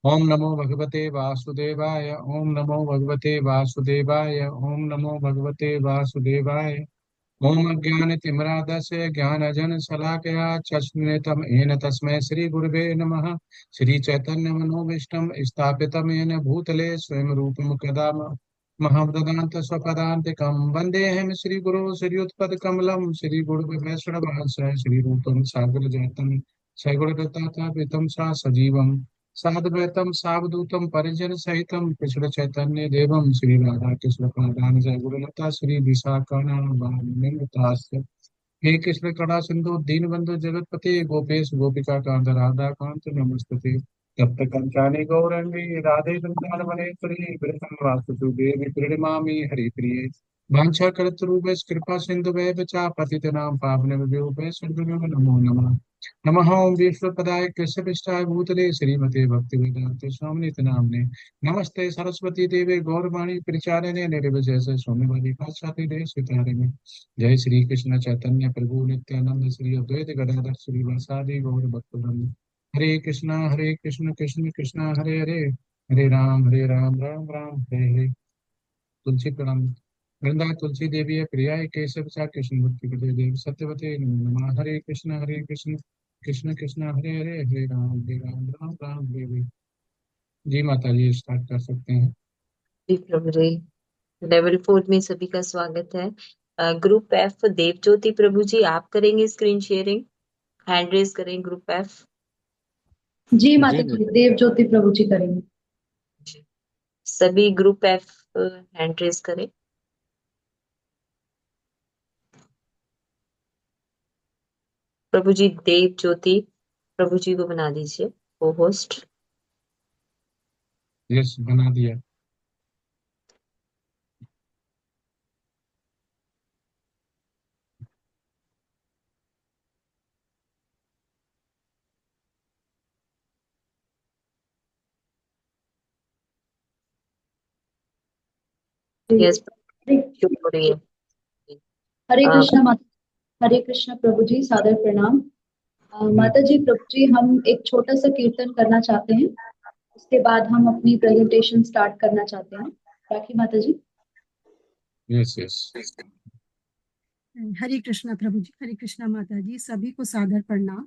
ओम नमो भगवते वासुदेवाय। ओम नमो भगवते वासुदेवाय। ओम नमो भगवते वासुदेवाय। ओम अज्ञानतिमिरान्धस्य ज्ञानञ्जनशलाकया चक्षुरुन्मीलितं येन तस्मै श्रीगुरुवे नमः। श्रीचैतन्यमनोभीष्टं स्थापितं येन भूतले स्वयं रूपं कदा महावदन्त स्वपदान्तिकं वन्देऽहं श्रीगुरो श्रीयुतपदकमलं श्रीगुरुवैष्णवंश श्रीरूपं साग्रजातं सगुणगताथापितं सा सजीवं साद्वैतं सावधूतं परिजनसहितं कृष्णचैतन्यदेवं श्रीराधाकृष्णपादान् जय गुरुलता श्री विशाखान्वितास्य हे कृष्ण कड़ा सिंधु दीनबंधु जगतपति गोपेश गोपिका कांत राधा कांत नमस्ते। तप्त कंचानी गौरंगी राधे वृंदावनेश्वरी वृषभ देवी प्रणमामि हरिप्रिये। वाञ्छाकल्पतरुभ्यश्च कृपा सिन्धुभ्यः च पतितनां पावनेभ्यो वैष्णवेभ्यो नमो नमः। नमः ओं विश्वपदाय कृष्णपृष्ठाय भूतले श्रीमते भक्तिवेदान्त स्वामिनिति नाम्ने। नमस्ते सरस्वती देवे गौरवाणी प्रचारिणे निर्विशेष शून्यवादी पाश्चात्य देश सितारिणे। जय श्री कृष्ण चैतन्य प्रभु नित्यानंद श्री अद्वैत गदाधर श्रीवासादि गौर भक्तवृंद। हरे कृष्ण कृष्ण कृष्ण हरे हरे, हरे राम राम राम हरे हरे। तुलसी प्रणाम। वृंदा तुलसी देवी है प्रिया केशव चा कृष्ण भक्ति पते देव सत्यवते नमो नमः। हरे कृष्ण कृष्ण कृष्ण हरे हरे, हरे राम राम राम हरे हरे। जी माता जी स्टार्ट कर सकते हैं। जी प्रभु जी। लेवल 4 में सभी का स्वागत है। ग्रुप एफ देवज्योति प्रभु जी, आप करेंगे स्क्रीन शेयरिंग? हैंड रेज करें ग्रुप एफ। जी जी माता जी, देव ज्योति प्रभु जी करेंगे। सभी ग्रुप एफ हैंड रेज करें। प्रभु जी देव ज्योति प्रभु जी को बना दीजिए को होस्ट। यस बना दिया। यस हरे क्यों हो रही है? हरे अ, कृष्ण माता, हरे कृष्ण प्रभु जी, सादर प्रणाम। माता जी, प्रभु जी, हम एक छोटा सा कीर्तन करना चाहते हैं। उसके बाद हम अपनी प्रेजेंटेशन स्टार्ट करना चाहते हैं। राखी माता जी। Yes yes. हरे कृष्णा प्रभु जी, हरे कृष्णा माता जी, सभी को सादर प्रणाम।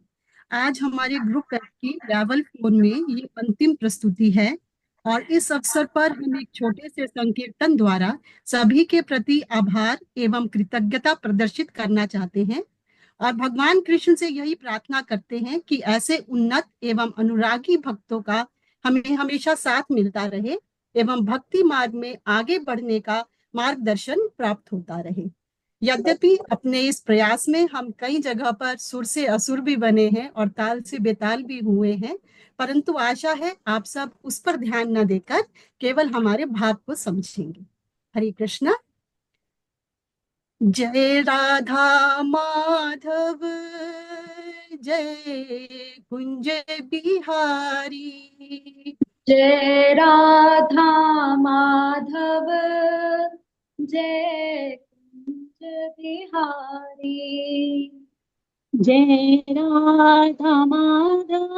आज हमारे ग्रुप एफ की लेवल 4 में ये अंतिम प्रस्तुति है और इस अवसर पर हम एक छोटे से संकीर्तन द्वारा सभी के प्रति आभार एवं कृतज्ञता प्रदर्शित करना चाहते हैं और भगवान कृष्ण से यही प्रार्थना करते हैं कि ऐसे उन्नत एवं अनुरागी भक्तों का हमें हमेशा साथ मिलता रहे एवं भक्ति मार्ग में आगे बढ़ने का मार्गदर्शन प्राप्त होता रहे। यद्यपि अपने इस प्रयास में हम कई जगह पर सुर से असुर भी बने हैं और ताल से बेताल भी हुए हैं, परंतु आशा है आप सब उस पर ध्यान न देकर केवल हमारे भाव को समझेंगे। हरे कृष्णा। जय राधा माधव, जय कुंज बिहारी। जय राधा माधव, जय कुंज बिहारी। जय राधा माधव,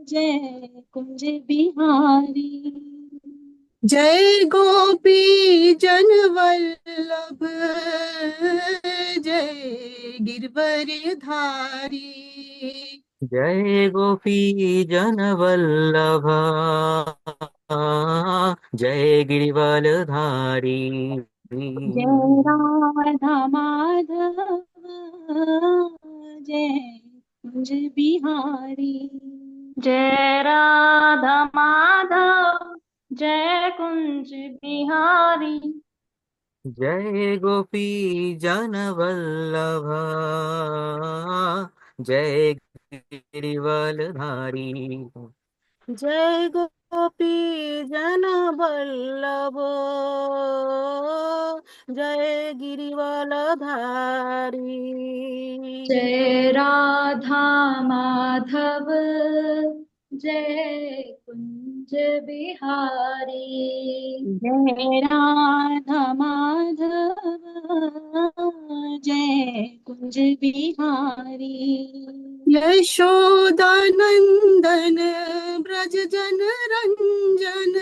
जय कुंज बिहारी। जय गोपी जन वल्लभ, जय गिरवर धारी। जय गोपी जन वल्लभ, जय गिरिवलधारी। जय राधा माधव, जय कुंज बिहारी। जय राधा माधव, जय कुंज बिहारी। जय गोपी जन वल्लभ, जय गिरिवलधारी। जय गोपी जन वल्लभ, जय गिरिवल धारी। जय राधा माधव, जय कुंज बिहारी। जय राधा माधव, जय कुंज बिहारी। यशोदानंदन ब्रज जन रंजन,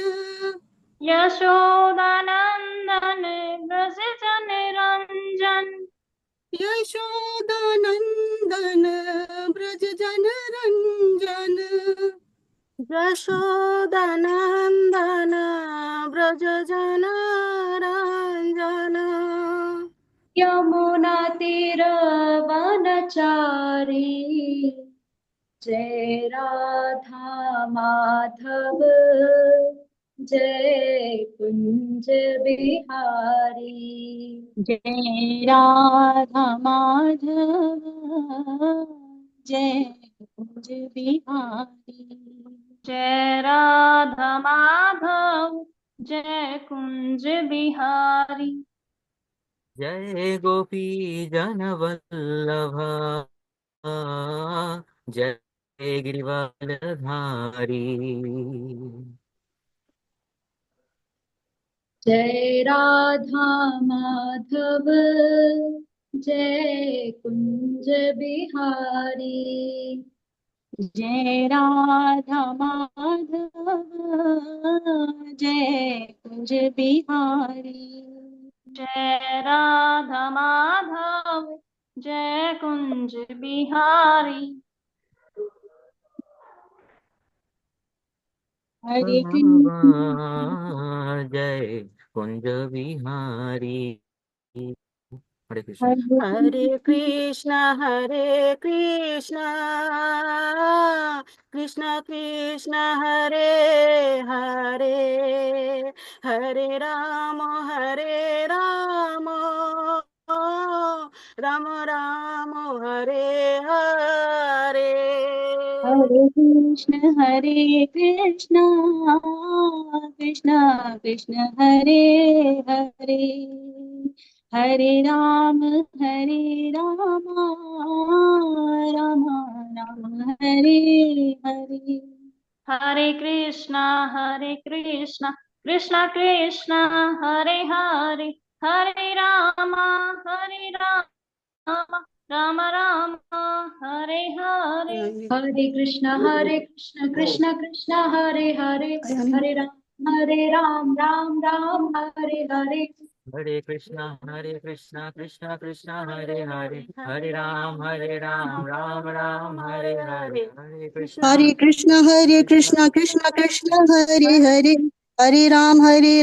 यशोदानंदन ब्रज जन रंजन, यशोदानंदन ब्रज जन रंजन, यशोदानंदन ब्रज जन रंजन, यमुना तीर वनचारी, जय राधा माधव, जय कुंज बिहारी। जय राधा माधव, जय कुंज बिहारी। जय राधा माधव, जय कुंज बिहारी। जय गोपी जन वल्लभ, जय गिरिवाल धारी। जय राधा माधव, जय कुंज बिहारी। जय राधा माधव, जय कुंज बिहारी। जय राधा माधव, जय कुंज बिहारी। हरे कृष्ण जय कुंज बिहारी। हरे कृष्ण। हरे हरे कृष्ण कृष्ण कृष्ण हरे हरे, हरे राम राम राम हरे हरे। हरे कृष्ण कृष्ण कृष्ण हरे हरे, हरे राम राम राम हरे हरे। हरे कृष्णा कृष्ण कृष्ण हरे हरे, हरे रामा राम राम हरे हरे। हरे कृष्ण कृष्ण कृष्ण हरे हरे, हरे राम राम राम हरे हरे। हरे कृष्णा कृष्ण कृष्ण हरे हरे, हरे राम राम राम हरे हरे। हरे कृष्ण कृष्ण कृष्ण हरे हरे, हरे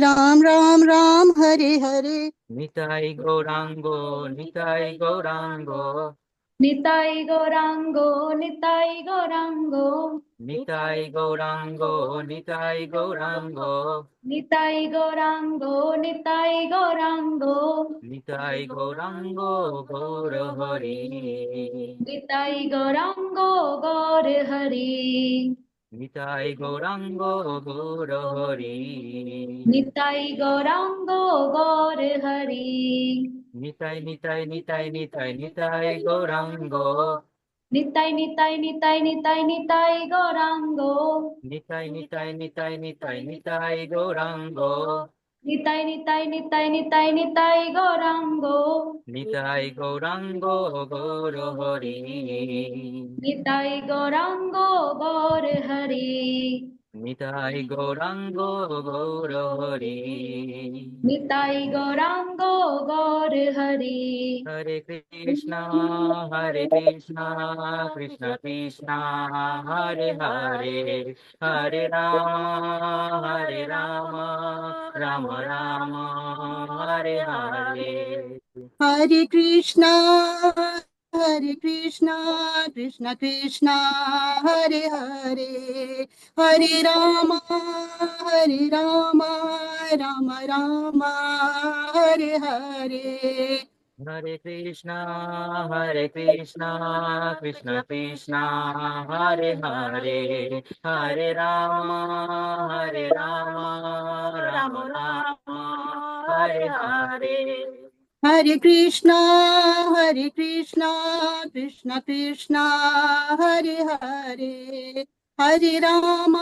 राम राम राम हरे हरे। निताई गौरांगो निताई गौरांगो निताई गौरांगो, निताई गौरांगो निताई गौरांगो निताई गौरांगो, निताई गौरांगो गौर हरि, निताई गौरांगो गौर हरि। निताई गौरांगो गौर हरि, निताई गौरांगो गौर हरि। निताई निताई निताई निताई निताई गौरांगो, निताई निताई निताई निताई निताई गौरांगो, निताई निताई निताई निताई निताई गौरांगो, निताई निताई निताई निताई निताई गौरांगो, निताई गौरांगो गौर हरि, निताई गौरांगो गौर हरि। निताई गौरांगो गौर हरि। निताई गौरांगो गौर हरि। हरे कृष्णा कृष्ण कृष्ण हरे हरे, हरे राम राम राम हरे हरे। हरे कृष्णा कृष्ण कृष्ण हरे हरे, हरे राम राम राम हरे हरे। हरे कृष्णा कृष्ण कृष्ण हरे हरे, हरे राम राम राम हरे हरे। हरे कृष्णा कृष्ण कृष्ण हरे हरे, हरे राम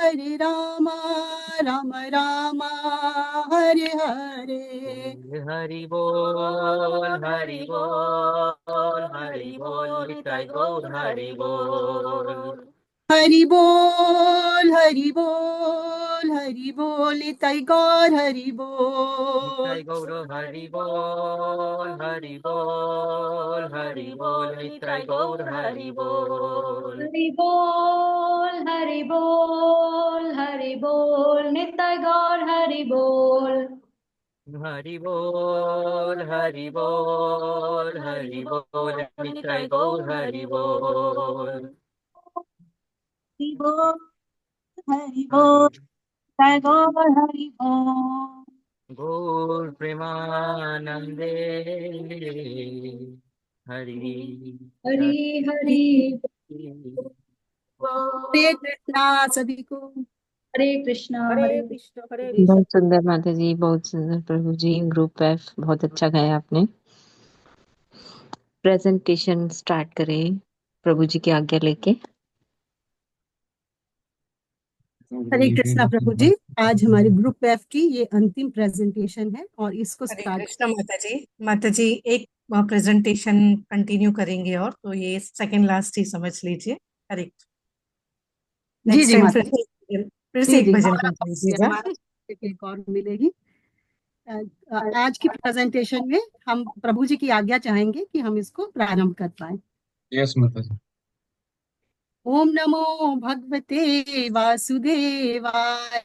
हरे राम राम राम हरे हरे। हरि बोल हरि बोल हरि बोल निताई गौर हरि बोल। हरि बोल हरि बोल हरि बोल निताई गौर हरि बोल। निताई गौर हरि बोल हरि बोल हरि बोल निताई गौर हरि बोल। हरि बोल हरि बोल हरि बोल नित्य गौर हरि बोल। हरि बोल हरि बोल हरि बोल निताई गौर हरि बोल। हरि बोल हरि बोल जय गौर हरि बोल। गौर प्रेमानंदे हरि हरि हरि हरे कृष्णा सभी को। हरे कृष्णा हरे कृष्णा। बहुत सुंदर माता जी, बहुत सुंदर प्रभु जी। ग्रुप एफ बहुत अच्छा गाया आपने। प्रेजेंटेशन स्टार्ट करें प्रभु जी की आज्ञा लेके। हरे कृष्णा प्रभु जी। आज हमारे ग्रुप एफ की ये अंतिम प्रेजेंटेशन है और इसको हरे स्टार्ट कृष्णा माता जी एक प्रेजेंटेशन कंटिन्यू करेंगे और तो ये सेकंड लास्ट ही समझ लीजिए। हरे जी नेक्स्ट जी टाइम माता फिर जी से एक जी भजन और कर लीजिएगा। हमारे एक और मिलेगी। आज की प्रेजेंटेशन में हम प्रभु जी की आज्ञा चाहेंगे कि हम इसको प्रारंभ कर पाए। यस माता जी। ओम नमो भगवते वासुदेवाय।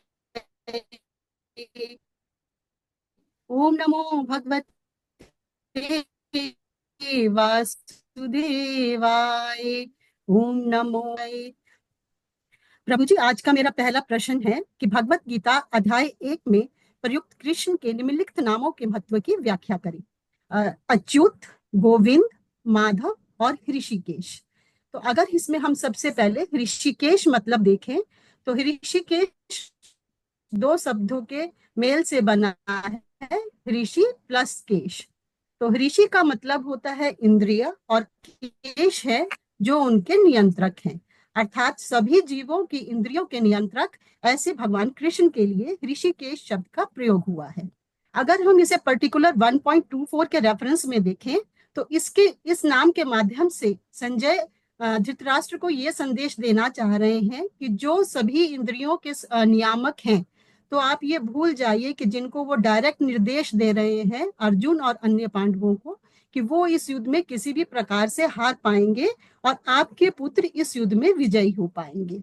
ओम नमो भगवते वासुदेवाय। ओम नमो। प्रभु जी, आज का मेरा पहला प्रश्न है कि भगवत गीता अध्याय 1 में प्रयुक्त कृष्ण के निम्नलिखित नामों के महत्व की व्याख्या करें। अच्युत, गोविंद, माधव और ऋषिकेश। तो अगर इसमें हम सबसे पहले ऋषिकेश मतलब देखें तो ऋषिकेश दो शब्दों के मेल से बना है, ऋषि प्लस केश। तो ऋषि का मतलब होता है इंद्रिय और केश है जो उनके नियंत्रक हैं, अर्थात सभी जीवों की इंद्रियों के नियंत्रक। ऐसे भगवान कृष्ण के लिए ऋषिकेश शब्द का प्रयोग हुआ है। अगर हम इसे पर्टिकुलर 1.24 के रेफरेंस में देखें तो इस नाम के माध्यम से संजय धृतराष्ट्र को यह संदेश देना चाह रहे हैं कि जो सभी इंद्रियों के नियामक हैं, तो आप ये भूल जाइए कि जिनको वो डायरेक्ट निर्देश दे रहे हैं अर्जुन और अन्य पांडवों को, कि वो इस युद्ध में किसी भी प्रकार से हार पाएंगे और आपके पुत्र इस युद्ध में विजयी हो पाएंगे।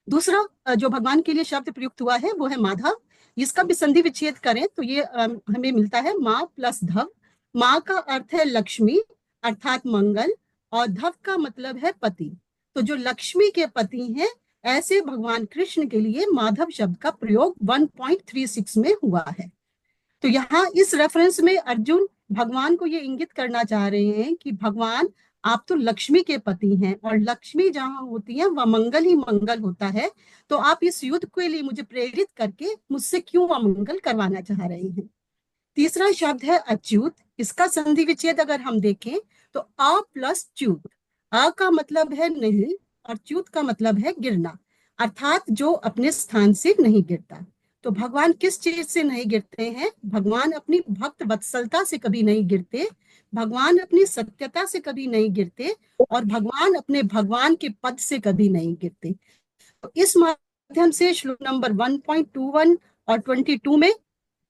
दूसरा जो भगवान के लिए शब्द प्रयुक्त हुआ है वो है माधव। इसका भी संधि विच्छेद करें तो ये हमें मिलता है माँ प्लस धव। माँ का अर्थ है लक्ष्मी अर्थात मंगल और धव का मतलब है पति। तो जो लक्ष्मी के पति हैं, ऐसे भगवान कृष्ण के लिए माधव शब्द का प्रयोग 1.36 में हुआ है। तो यहाँ इस रेफरेंस में अर्जुन भगवान को ये इंगित करना चाह रहे हैं कि भगवान आप तो लक्ष्मी के पति हैं और लक्ष्मी जहाँ होती है वह मंगल ही मंगल होता है। तो आप इस युद्ध के लिए मुझे प्रेरित करके मुझसे क्यों अमंगल करवाना चाह रहे हैं। तीसरा शब्द है अच्युत। इसका संधि विच्छेद अगर हम देखें तो अ प्लस च्युत। अ का मतलब है नहीं और च्युत का मतलब है गिरना, अर्थात जो अपने स्थान से नहीं गिरता। तो भगवान किस चीज से नहीं गिरते हैं? भगवान अपनी भक्त वत्सलता से कभी नहीं गिरते, भगवान अपनी सत्यता से कभी नहीं गिरते और भगवान अपने भगवान के पद से कभी नहीं गिरते। तो इस माध्यम से श्लोक नंबर 1.21 और 22 में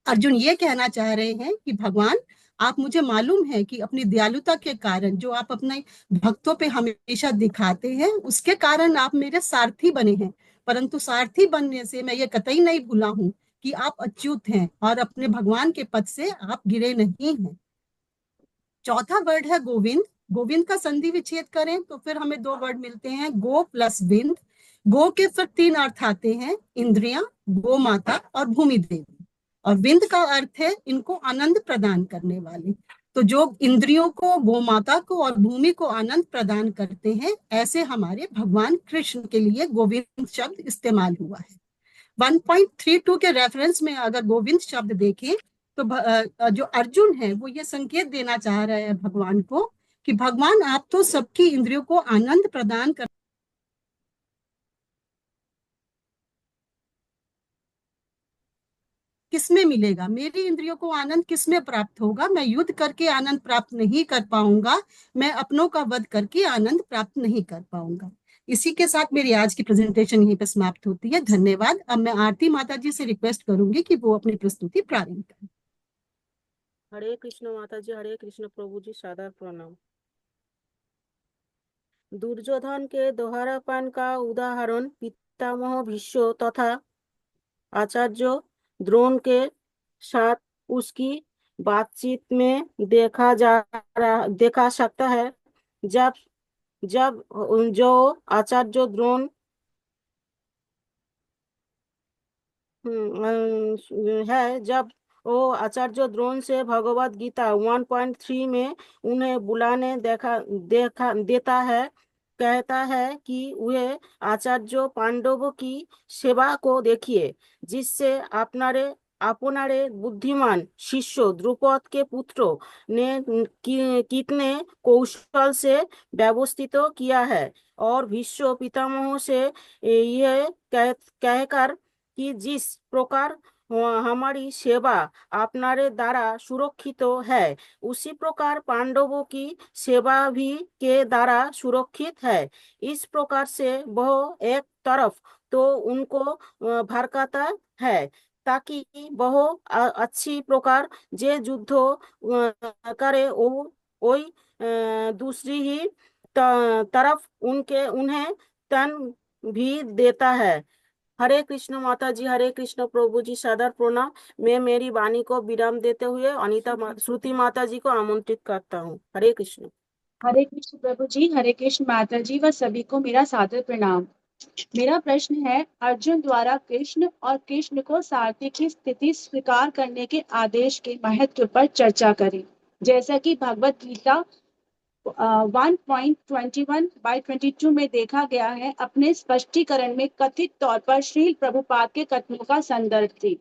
अर्जुन ये कहना चाह रहे हैं कि भगवान आप मुझे मालूम है कि अपनी दयालुता के कारण जो आप अपने भक्तों पे हमेशा दिखाते हैं, उसके कारण आप मेरे सारथी बने हैं। परंतु सारथी बनने से मैं ये कतई नहीं भूला हूं कि आप अच्युत हैं और अपने भगवान के पद से आप गिरे नहीं हैं। चौथा वर्ड है गोविंद। गोविंद का संधि विच्छेद करें तो फिर हमें दो वर्ड मिलते हैं, गो प्लस विंद। गो के फिर तीन अर्थ आते हैं, इंद्रियां, गो माता और भूमि देवी। और विंद का अर्थ है इनको आनंद प्रदान करने वाले। तो जो इंद्रियों को, गो माता को और भूमि को आनंद प्रदान करते हैं, ऐसे हमारे भगवान कृष्ण के लिए गोविंद शब्द इस्तेमाल हुआ है। 1.32 के रेफरेंस में अगर गोविंद शब्द देखें तो जो अर्जुन है वो ये संकेत देना चाह रहे हैं भगवान को कि भगवान आप तो सबकी इंद्रियों को आनंद प्रदान कर किसमें मिलेगा? मेरी इंद्रियों को आनंद किसमें प्राप्त होगा? मैं युद्ध करके आनंद प्राप्त नहीं कर पाऊंगा, मैं अपनों का वध करके आनंद प्राप्त नहीं कर पाऊंगा। इसी के साथ मेरी आज की प्रेजेंटेशन यहीं पर समाप्त होती है। धन्यवाद। अब मैं आरती माता जी से रिक्वेस्ट करूंगी कि वो अपनी प्रस्तुति प्रारंभ करें। हरे कृष्ण माता जी, हरे कृष्ण प्रभु जी, सादर प्रणाम। दुर्योधन के दोहरापन का उदाहरण पितामह भीष्म तथा आचार्य द्रोण के साथ उसकी बातचीत में देखा सकता है। जब जब जो आचार्य द्रोण है, जब वो आचार्य द्रोण से भगवत गीता 1.3 में उन्हें बुलाने देखा देता है, कहता है कि वे आचार्य पांडवों की सेवा को देखिए, जिससे अपनारे बुद्धिमान शिष्य द्रुपद के पुत्रों ने कितने कौशल से व्यवस्थित किया है। और भीष्म पितामह से यह कहकर कि जिस प्रकार हमारी सेवा अपनारे द्वारा सुरक्षित है, उसी प्रकार पांडवों की सेवा भी के द्वारा सुरक्षित है। इस प्रकार से वह एक तरफ तो उनको भड़काता है ताकि वह अच्छी प्रकार जे युद्ध करे, वही दूसरी ही तरफ उन्हें तन भी देता है। हरे कृष्ण माता जी, हरे कृष्ण प्रभु जी, सादर प्रणाम। मैं मेरी वाणी को विराम देते हुए श्रुति माता जी को आमंत्रित करता हूँ। हरे कृष्ण। हरे कृष्ण प्रभु जी, हरे कृष्ण माता जी व सभी को मेरा सादर प्रणाम। मेरा प्रश्न है, अर्जुन द्वारा कृष्ण और कृष्ण को सारथी की स्थिति स्वीकार करने के आदेश के महत्व पर चर्चा करें। जैसा कि भगवत गीता 1.21/22 में देखा गया है, अपने स्पष्टीकरण में कथित तौर पर श्रील प्रभुपाद के कथनों का संदर्भ थी।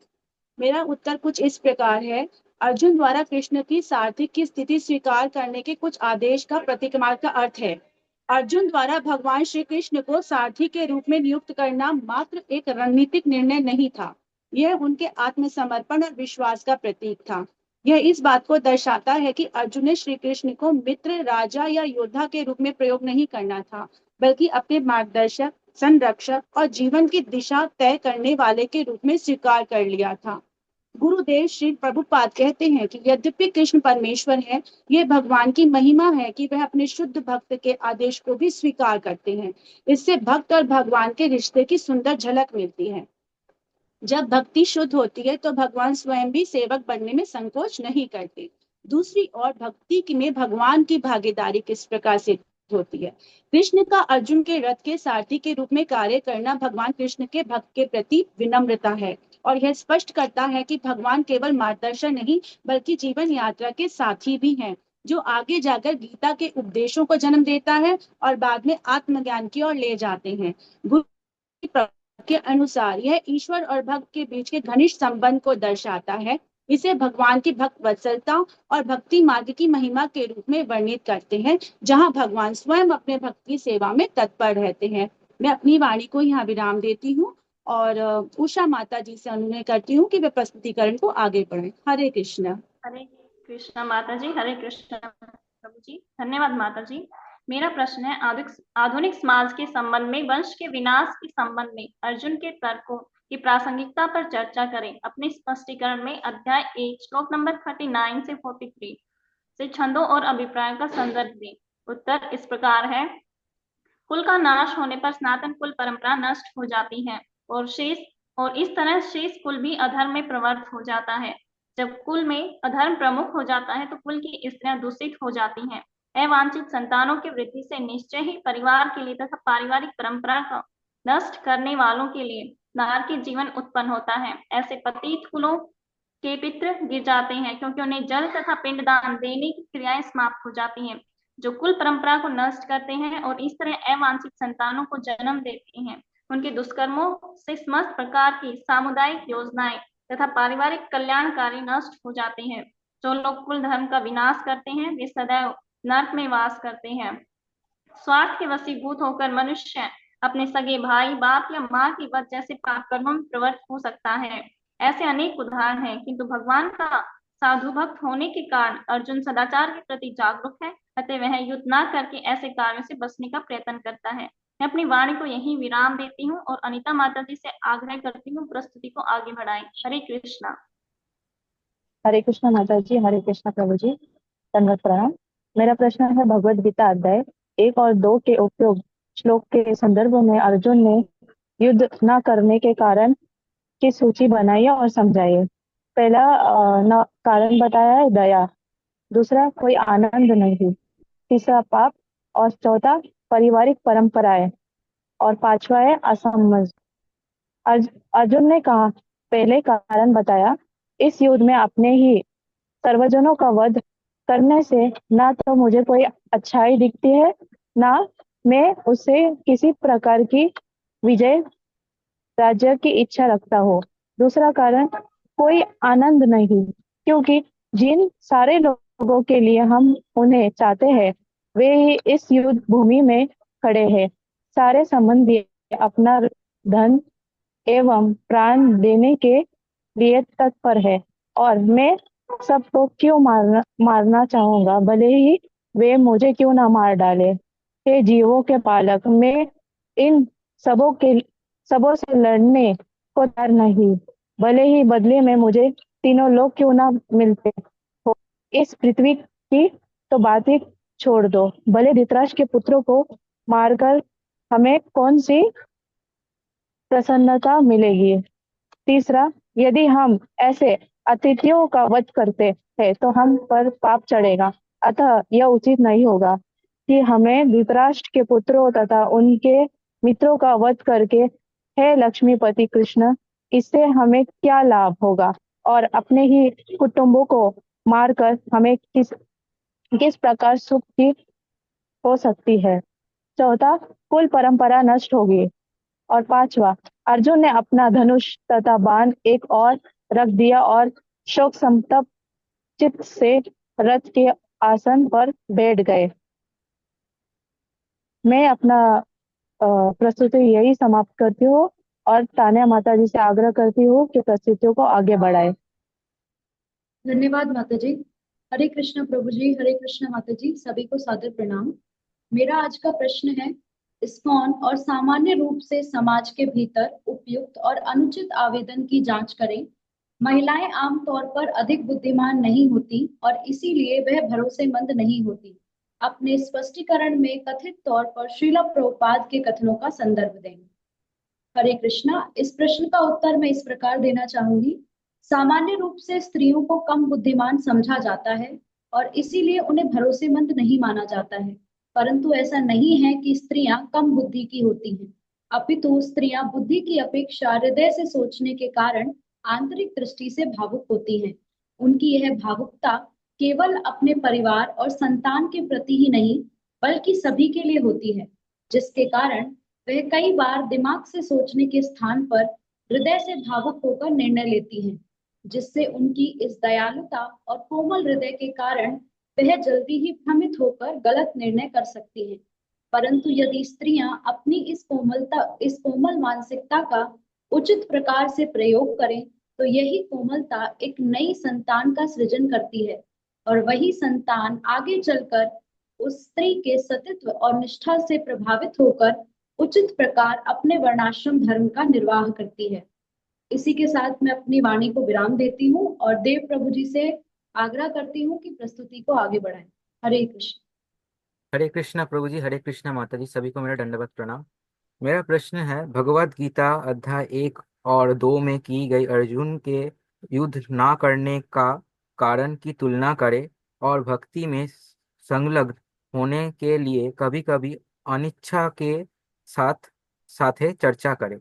मेरा उत्तर कुछ इस प्रकार है। अर्जुन द्वारा कृष्ण की सारथी की स्थिति स्वीकार करने के कुछ आदेश का प्रतिक्रमण का अर्थ है। अर्जुन द्वारा भगवान श्री कृष्ण को सारथी के रूप में नियुक्त करना मात्र एक रणनीतिक निर्णय नहीं था, यह उनके आत्मसमर्पण और विश्वास का प्रतीक था। यह इस बात को दर्शाता है कि अर्जुन ने श्री कृष्ण को मित्र, राजा या योद्धा के रूप में प्रयोग नहीं करना था, बल्कि अपने मार्गदर्शक, संरक्षक और जीवन की दिशा तय करने वाले के रूप में स्वीकार कर लिया था। गुरुदेव श्री प्रभुपाद कहते हैं कि यद्यपि कृष्ण परमेश्वर है, यह भगवान की महिमा है कि वह अपने शुद्ध भक्त के आदेश को भी स्वीकार करते हैं। इससे भक्त और भगवान के रिश्ते की सुंदर झलक मिलती है। जब भक्ति शुद्ध होती है तो भगवान स्वयं भी सेवक बनने में संकोच नहीं करते। दूसरी ओर भक्ति में भगवान की भागीदारी किस प्रकार से होती है? कृष्ण का अर्जुन के रथ के सारथी के रूप में कार्य करना भगवान कृष्ण के भक्त के प्रति विनम्रता है, और यह स्पष्ट करता है कि भगवान केवल मार्गदर्शक नहीं बल्कि जीवन यात्रा के साथी भी हैं, जो आगे जाकर गीता के उपदेशों को जन्म देता है और बाद में आत्मज्ञान की ओर ले जाते हैं। गुरु के अनुसार यह ईश्वर और भक्त के बीच के घनिष्ठ संबंध को दर्शाता है। इसे भगवान की भक्त वत्सलता और भक्ति मार्ग की महिमा के रूप में वर्णित करते हैं, जहां भगवान स्वयं अपने भक्त की सेवा में तत्पर रहते हैं। मैं अपनी वाणी को यहाँ विराम देती हूँ और उषा माता जी से अनुरोध करती हूँ कि वे प्रस्तुतिकरण को आगे बढ़ाएं। हरे कृष्ण। हरे कृष्णा माता जी, हरे कृष्णा प्रभु जी। धन्यवाद माता जी। मेरा प्रश्न है, आधुनिक समाज के संबंध में वंश के विनाश के संबंध में अर्जुन के तर्कों की प्रासंगिकता पर चर्चा करें। अपने स्पष्टीकरण में अध्याय 1 श्लोक नंबर 39 से 43 से छंदों और अभिप्रायों का संदर्भ दें। उत्तर इस प्रकार है। कुल का नाश होने पर सनातन कुल परंपरा नष्ट हो जाती है और इस तरह शेष कुल भी अधर्म में प्रवृत्त हो जाता है। जब कुल में अधर्म प्रमुख हो जाता है तो कुल की स्त्रियां दूषित हो जाती हैं। अवांछित संतानों की वृद्धि से निश्चय ही परिवार के लिए तथा पारिवारिक परंपरा को नष्ट करने वालों के लिए नारकीय जीवन उत्पन्न होता है। ऐसे पतित कुलों के पितृ गिर जाते हैं, क्योंकि उन्हें जल तथा पिंडदान देने की क्रियाएं समाप्त हो जाती हैं, जो कुल परंपरा को नष्ट करते हैं और इस तरह अवांछित संतानों को जन्म देते हैं। उनके दुष्कर्मों से समस्त प्रकार की सामुदायिक योजनाएं तथा पारिवारिक कल्याण कार्य नष्ट हो जाते हैं। जो लोग कुल धर्म का विनाश करते हैं वे सदैव नरक में वास करते हैं। स्वार्थ के वशीभूत होकर मनुष्य अपने सगे भाई, बाप या माँ की वध जैसे पाप कर्मों में प्रवृत्त हो सकता है। ऐसे अनेक उदाहरण हैं, किंतु भगवान का साधु भक्त होने के कारण अर्जुन सदाचार के प्रति जागरूक है, अतः वह युद्ध ना करके ऐसे कार्यों से बचने का प्रयत्न करता है। मैं अपनी वाणी को यहीं विराम देती हूँ और अनीता माता जी से आग्रह करती हूँ प्रस्तुति को आगे बढ़ाएं। हरे कृष्णा। हरे कृष्णा माता जी, हरे कृष्णा प्रभु जी, दंडवत प्रणाम। मेरा प्रश्न है भगवत गीता अध्याय 1 और 2 के उपयोग श्लोक के संदर्भ में अर्जुन ने युद्ध न करने के कारण की सूची बनाई और समझाइए। पहला कारण बताया है दया, दूसरा कोई आनंद नहीं, तीसरा पाप, और चौथा पारिवारिक परंपराएं, और पांचवा है असमझ। अर्जुन ने कहा, पहले कारण बताया, इस युद्ध में अपने ही सर्वजनों का वध करने से ना तो मुझे कोई अच्छाई दिखती है, ना मैं उससे किसी प्रकार की विजय राज्य की इच्छा रखता हूँ। दूसरा कारण, कोई आनंद नहीं, क्योंकि जिन सारे लोगों के लिए हम उन्हें चाहते हैं वे ही इस युद्ध भूमि में खड़े हैं। सारे संबंधी अपना धन एवं प्राण देने के लिए तत्पर है, और मैं सबको क्यों मारना चाहूंगा, भले ही वे मुझे क्यों ना मार डाले। हे जीवों के पालक, मैं इन सबों से लड़ने को तैयार नहीं, भले ही बदले में मुझे तीनों लोग क्यों ना मिलते हो। इस पृथ्वी की तो बात ही छोड़ दो, भले धृतराष्ट्र के पुत्रों को मारकर हमें कौन सी प्रसन्नता मिलेगी। तीसरा, यदि हम ऐसे अतिथियों का वध करते हैं तो हम पर पाप चढ़ेगा, अतः यह उचित नहीं होगा कि हमें धृतराष्ट्र के पुत्रों तथा उनके मित्रों का वध करके, हे लक्ष्मीपति कृष्ण, इससे हमें क्या लाभ होगा, और अपने ही कुटुंबों को मारकर हमें किस किस प्रकार सुख की हो सकती है। चौथा, कुल परंपरा नष्ट होगी। और पांचवा, अर्जुन ने अपना धनुष तथा बाण एक और रख दिया और शोक संतप्त चित्त से रथ के आसन पर बैठ गए। मैं अपना प्रस्तुति यही समाप्त करती हूँ और तान्या माता जी से आग्रह करती हूँ कि प्रस्तुतियों को आगे बढ़ाए। धन्यवाद माता जी। हरे कृष्ण प्रभु जी, हरे कृष्ण माता जी, सभी को सादर प्रणाम। मेरा आज का प्रश्न है, इस्कॉन और सामान्य रूप से समाज के भीतर उपयुक्त और अनुचित आवेदन की जांच करें। महिलाएं आमतौर पर अधिक बुद्धिमान नहीं होती और इसीलिए वह भरोसेमंद नहीं होती। अपने स्पष्टीकरण में कथित तौर पर श्रील प्रभुपाद के कथनों का संदर्भ दें। हरे कृष्णा। इस प्रश्न का उत्तर मैं इस प्रकार देना चाहूंगी। सामान्य रूप से स्त्रियों को कम बुद्धिमान समझा जाता है और इसीलिए उन्हें भरोसेमंद नहीं माना जाता है, परंतु ऐसा नहीं है कि स्त्रियां कम बुद्धि की होती हैं, अपितु स्त्रियां बुद्धि की अपेक्षा हृदय से सोचने के कारण आंतरिक दृष्टि से भावुक होती हैं। उनकी यह भावुकता केवल अपने परिवार और संतान के प्रति ही नहीं बल्कि सभी के लिए होती है, जिसके कारण वह कई बार दिमाग से सोचने के स्थान पर हृदय से भावुक होकर निर्णय लेती हैं, जिससे उनकी इस दयालुता और कोमल हृदय के कारण वह जल्दी ही भ्रमित होकर गलत निर्णय कर सकती हैं। परंतु यदि स्त्रियां अपनी इस कोमल मानसिकता का उचित प्रकार से प्रयोग करें तो यही कोमलता एक नई संतान का सृजन करती है, और वही संतान आगे चलकर उस स्त्री के सतीत्व और निष्ठा से प्रभावित होकर उचित प्रकार अपने वर्णाश्रम धर्म का निर्वाह करती है। इसी के साथ मैं अपनी वाणी को विराम देती हूँ और देव प्रभु जी से आग्रह करती हूँ कि प्रस्तुति को आगे बढ़ाएं। हरे कृष्ण। हरे कृष्णा प्रभु जी, हरे कृष्णा माता जी, सभी को मेरा दंडवत प्रणाम। मेरा प्रश्न है, भगवत गीता अध्याय 1 और 2 में की गई अर्जुन के युद्ध ना करने का कारण की तुलना करे और भक्ति में संलग्न होने के लिए कभी कभी अनिच्छा के साथ साथे चर्चा करे।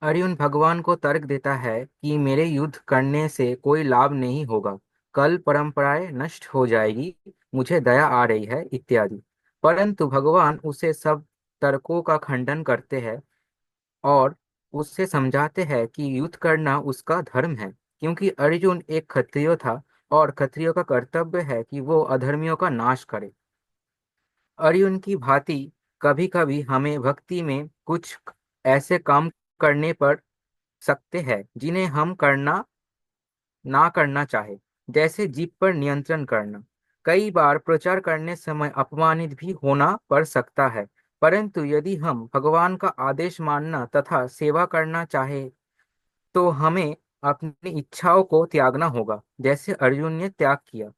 अर्जुन भगवान को तर्क देता है कि मेरे युद्ध करने से कोई लाभ नहीं होगा, कल परंपराएं नष्ट हो जाएगी, मुझे दया आ रही है इत्यादि। परंतु भगवान उसे सब तर्कों का खंडन करते हैं और उससे समझाते हैं कि युद्ध करना उसका धर्म है, क्योंकि अर्जुन एक क्षत्रिय था और क्षत्रियो का कर्तव्य है कि वो अधर्मियों का नाश करे। अर्जुन की भांति कभी कभी हमें भक्ति में कुछ ऐसे काम करने पर सकते हैं जिन्हें हम करना ना करना चाहे, जैसे जीभ पर नियंत्रण करना। कई बार प्रचार करने समय अपमानित भी होना पड़ सकता है, परंतु यदि हम भगवान का आदेश मानना तथा सेवा करना चाहे तो हमें अपनी इच्छाओं को त्यागना होगा, जैसे अर्जुन ने त्याग किया।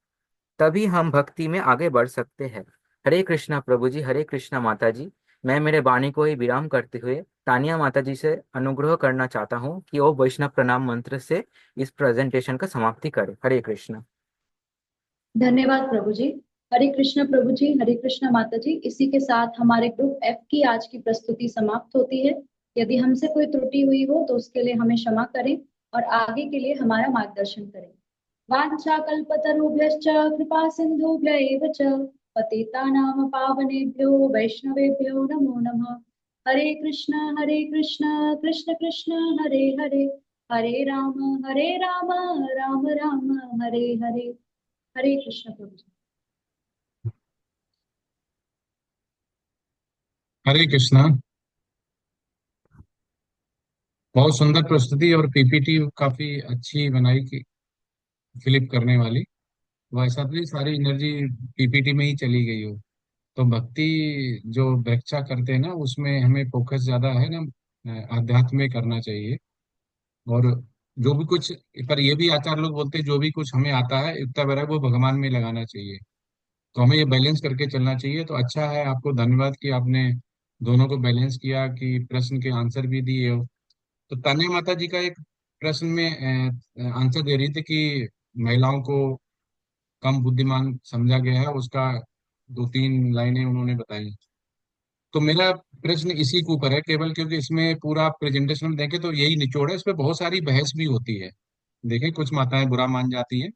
तभी हम भक्ति में आगे बढ़ सकते हैं। हरे कृष्णा प्रभु जी, हरे कृष्णा माता जी। मैं मेरे वाणी को ही विराम करते हुए तानिया माता जी से अनुग्रह करना चाहता हूँ कि वो वैष्णव प्रणाम मंत्र से इस प्रेजेंटेशन का समाप्ति करे। हरे कृष्णा। धन्यवाद प्रभु जी। हरे कृष्ण प्रभु जी, हरे कृष्ण माता जी। इसी के साथ हमारे ग्रुप एफ की आज की प्रस्तुति समाप्त होती है। यदि हमसे कोई त्रुटि हुई हो तो उसके लिए हमें क्षमा करें और आगे के लिए हमारा मार्गदर्शन करें। वाञ्छाकल्पतरुभ्यश्च कृपा सिन्धुभ्य एव च पतितानां पावनेभ्यो वैष्णवेभ्यो नमो नमः। हरे कृष्ण कृष्ण कृष्ण हरे हरे, हरे राम राम राम हरे हरे। हरे कृष्ण प्रभु जी। हरे कृष्णा। बहुत सुंदर प्रस्तुति और पीपीटी काफी अच्छी बनाई की फिलिप करने वाली। वैसा भी सारी एनर्जी पीपीटी में ही चली गई हो। तो भक्ति जो व्याख्या करते हैं ना, उसमें हमें फोकस ज्यादा है ना, आध्यात्म में करना चाहिए। और जो भी कुछ, पर ये भी आचार्य लोग बोलते हैं जो भी कुछ हमें आता है इतना बड़ा वो भगवान में लगाना चाहिए। तो हमें ये बैलेंस करके चलना चाहिए। तो अच्छा है, आपको धन्यवाद कि आपने दोनों को बैलेंस किया, कि प्रश्न के आंसर भी दिए हो। तो तान्या माता जी का एक प्रश्न में आंसर दे रही थी कि महिलाओं को कम बुद्धिमान समझा गया है, उसका दो तीन लाइनें उन्होंने बताई। तो मेरा प्रश्न इसी के ऊपर है केवल, क्योंकि इसमें पूरा प्रेजेंटेशन में देखें तो यही निचोड़ है, इसमें बहुत सारी बहस भी होती है। देखें, कुछ माताएं बुरा मान जाती हैं।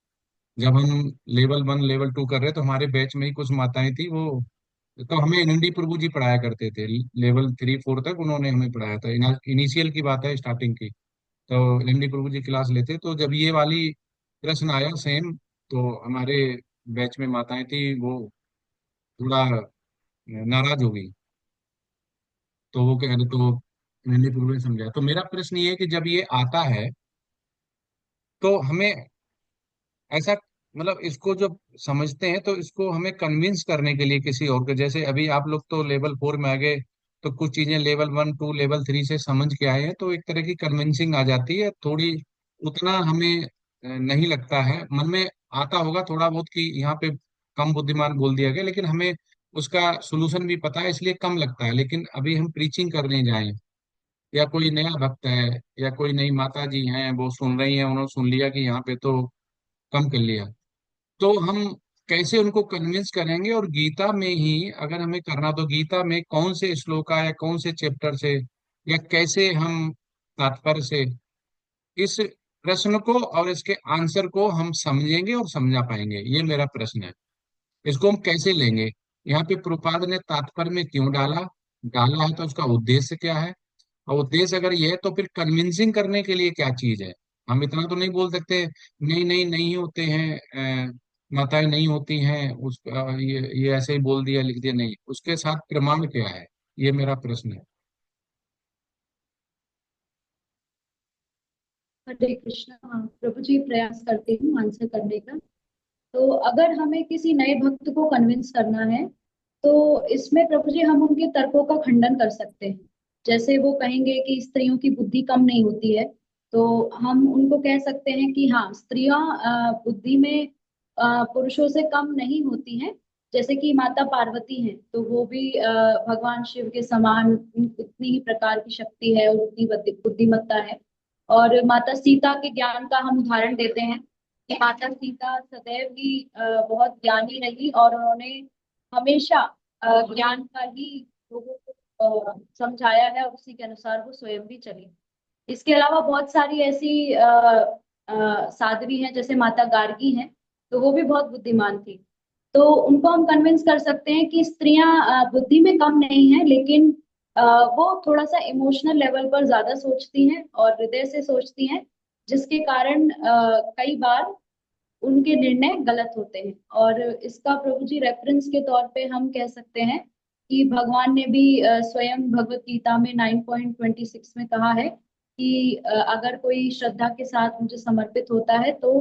जब हम लेवल 1 लेवल 2 कर रहे तो हमारे बैच में ही कुछ माताएं थी, वो तो हमें नंदी प्रभु जी पढ़ाया करते थे। लेवल 3 4 तक उन्होंने हमें पढ़ाया था। इनिशियल की बात है, स्टार्टिंग की। तो एमडी प्रभु जी क्लास लेते, तो जब ये वाली प्रश्न आया सेम, तो हमारे बैच में माताएं थी, वो थोड़ा नाराज हो गई। तो वो कह रहे, तो एमडी प्रभु ने समझाया। तो मेरा प्रश्न ये है कि जब ये आता है तो हमें ऐसा, मतलब इसको जब समझते हैं तो इसको हमें कन्विंस करने के लिए किसी और के, जैसे अभी आप लोग तो लेवल 4 में आ गए, तो कुछ चीजें लेवल 1 2 लेवल 3 से समझ के आए हैं, तो एक तरह की कन्विंसिंग आ जाती है थोड़ी। उतना हमें नहीं लगता है, मन में आता होगा थोड़ा बहुत कि यहाँ पे कम बुद्धिमान बोल दिया गया, लेकिन हमें उसका सोल्यूशन भी पता है, इसलिए कम लगता है। लेकिन अभी हम प्रीचिंग करने जाएं, या कोई नया भक्त है या कोई नई माता जी हैं, वो सुन रही हैं, उन्होंने सुन लिया कि यहाँ पे तो कम कर लिया, तो हम कैसे उनको कन्विंस करेंगे। और गीता में ही अगर हमें करना, तो गीता में कौन से श्लोका या कौन से चैप्टर से, या कैसे हम तात्पर्य से इस प्रश्न को और इसके आंसर को हम समझेंगे और समझा पाएंगे, ये मेरा प्रश्न है। इसको हम कैसे लेंगे। यहाँ पे प्रभुपाद ने तात्पर्य में क्यों डाला, डाला है तो उसका उद्देश्य क्या है, और उद्देश्य अगर ये है तो फिर कन्विंसिंग करने के लिए क्या चीज है। हम इतना तो नहीं बोल सकते नहीं नहीं नहीं होते हैं, माताएं नहीं होती हैं, ये ऐसे ही बोल दिया लिख दिया, नहीं, उसके साथ प्रमाण क्या है, ये मेरा प्रश्न है। हरे कृष्णा। हाँ, प्रभु जी, प्रयास करती हूँ आंसर करने का। तो अगर हमें किसी नए भक्त को कन्विंस करना है तो इसमें प्रभु जी हम उनके तर्कों का खंडन कर सकते हैं। जैसे वो कहेंगे कि स्त्रियों की बुद्धि कम नहीं होती है, तो हम उनको कह सकते हैं कि हाँ, स्त्रियां बुद्धि में पुरुषों से कम नहीं होती हैं। जैसे कि माता पार्वती हैं, तो वो भी भगवान शिव के समान उतनी ही प्रकार की शक्ति है और उतनी बुद्धिमत्ता है। और माता सीता के ज्ञान का हम उदाहरण देते हैं कि माता सीता सदैव ही बहुत ज्ञानी रही और उन्होंने हमेशा ज्ञान का ही लोगों को समझाया है और उसी के अनुसार वो स्वयं भी चली। इसके अलावा बहुत सारी ऐसी साध्वी हैं, जैसे माता गार्गी हैं, तो वो भी बहुत बुद्धिमान थी। तो उनको हम कन्विंस कर सकते हैं कि स्त्रियां बुद्धि में कम नहीं है, लेकिन वो थोड़ा सा इमोशनल लेवल पर ज्यादा सोचती हैं और हृदय से सोचती हैं, जिसके कारण कई बार उनके निर्णय गलत होते हैं। और इसका प्रभु जी रेफरेंस के तौर पे हम कह सकते हैं कि भगवान ने भी स्वयं भगवत गीता में 9.26 में कहा है कि अगर कोई श्रद्धा के साथ मुझे समर्पित होता है तो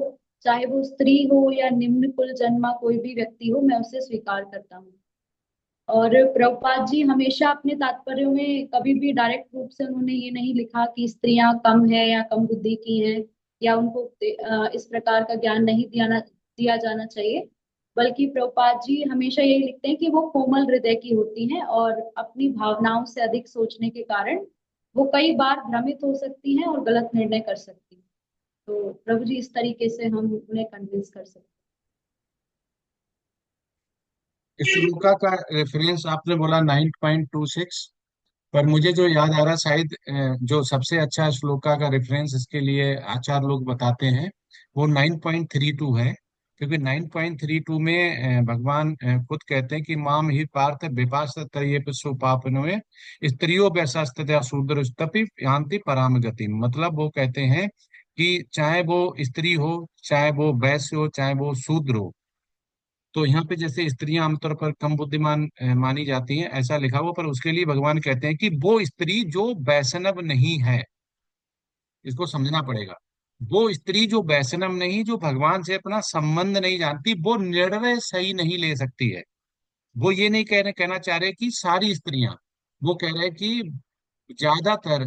चाहे वो स्त्री हो या निम्न कुल जन्मा कोई भी व्यक्ति हो, मैं उसे स्वीकार करता हूँ। और प्रभुपाद जी हमेशा अपने तात्पर्यों में कभी भी डायरेक्ट रूप से उन्होंने ये नहीं लिखा कि स्त्रियां कम है या कम बुद्धि की हैं या उनको इस प्रकार का ज्ञान नहीं दिया जाना चाहिए, बल्कि प्रभुपाद जी हमेशा यही लिखते हैं कि वो कोमल हृदय की होती हैं और अपनी भावनाओं से अधिक सोचने के कारण वो कई बार भ्रमित हो सकती हैं और गलत निर्णय कर सकती हैं। तो प्रभु जी इस तरीके से हम उन्हें कन्विंस कर सकते हैं। इस श्लोका का रेफरेंस आपने बोला 9.26, पर मुझे जो याद आ रहा शायद जो सबसे अच्छा श्लोका का रेफरेंस इसके लिए आचार्य लोग बताते हैं वो 9.32 है। क्योंकि 9.32 में भगवान खुद कहते हैं कि माम ही पार्थ विपास पापनोए स्त्रियो वैसास्तया शूद्र तपि यान्ति पराम गति। मतलब वो कहते हैं कि चाहे वो स्त्री हो, चाहे वो वैश्य हो, चाहे वो शूद्र हो, तो यहाँ पे जैसे स्त्रियां आमतौर पर कम बुद्धिमान मानी जाती हैं ऐसा लिखा हुआ, पर उसके लिए भगवान कहते हैं कि वो स्त्री जो वैष्णव नहीं है, इसको समझना पड़ेगा। वो स्त्री जो वैष्णव नहीं, जो भगवान से अपना संबंध नहीं जानती, वो निर्णय सही नहीं ले सकती है। वो ये नहीं कहना चाह रहे कि सारी स्त्रियां, वो कह रहे हैं कि ज्यादातर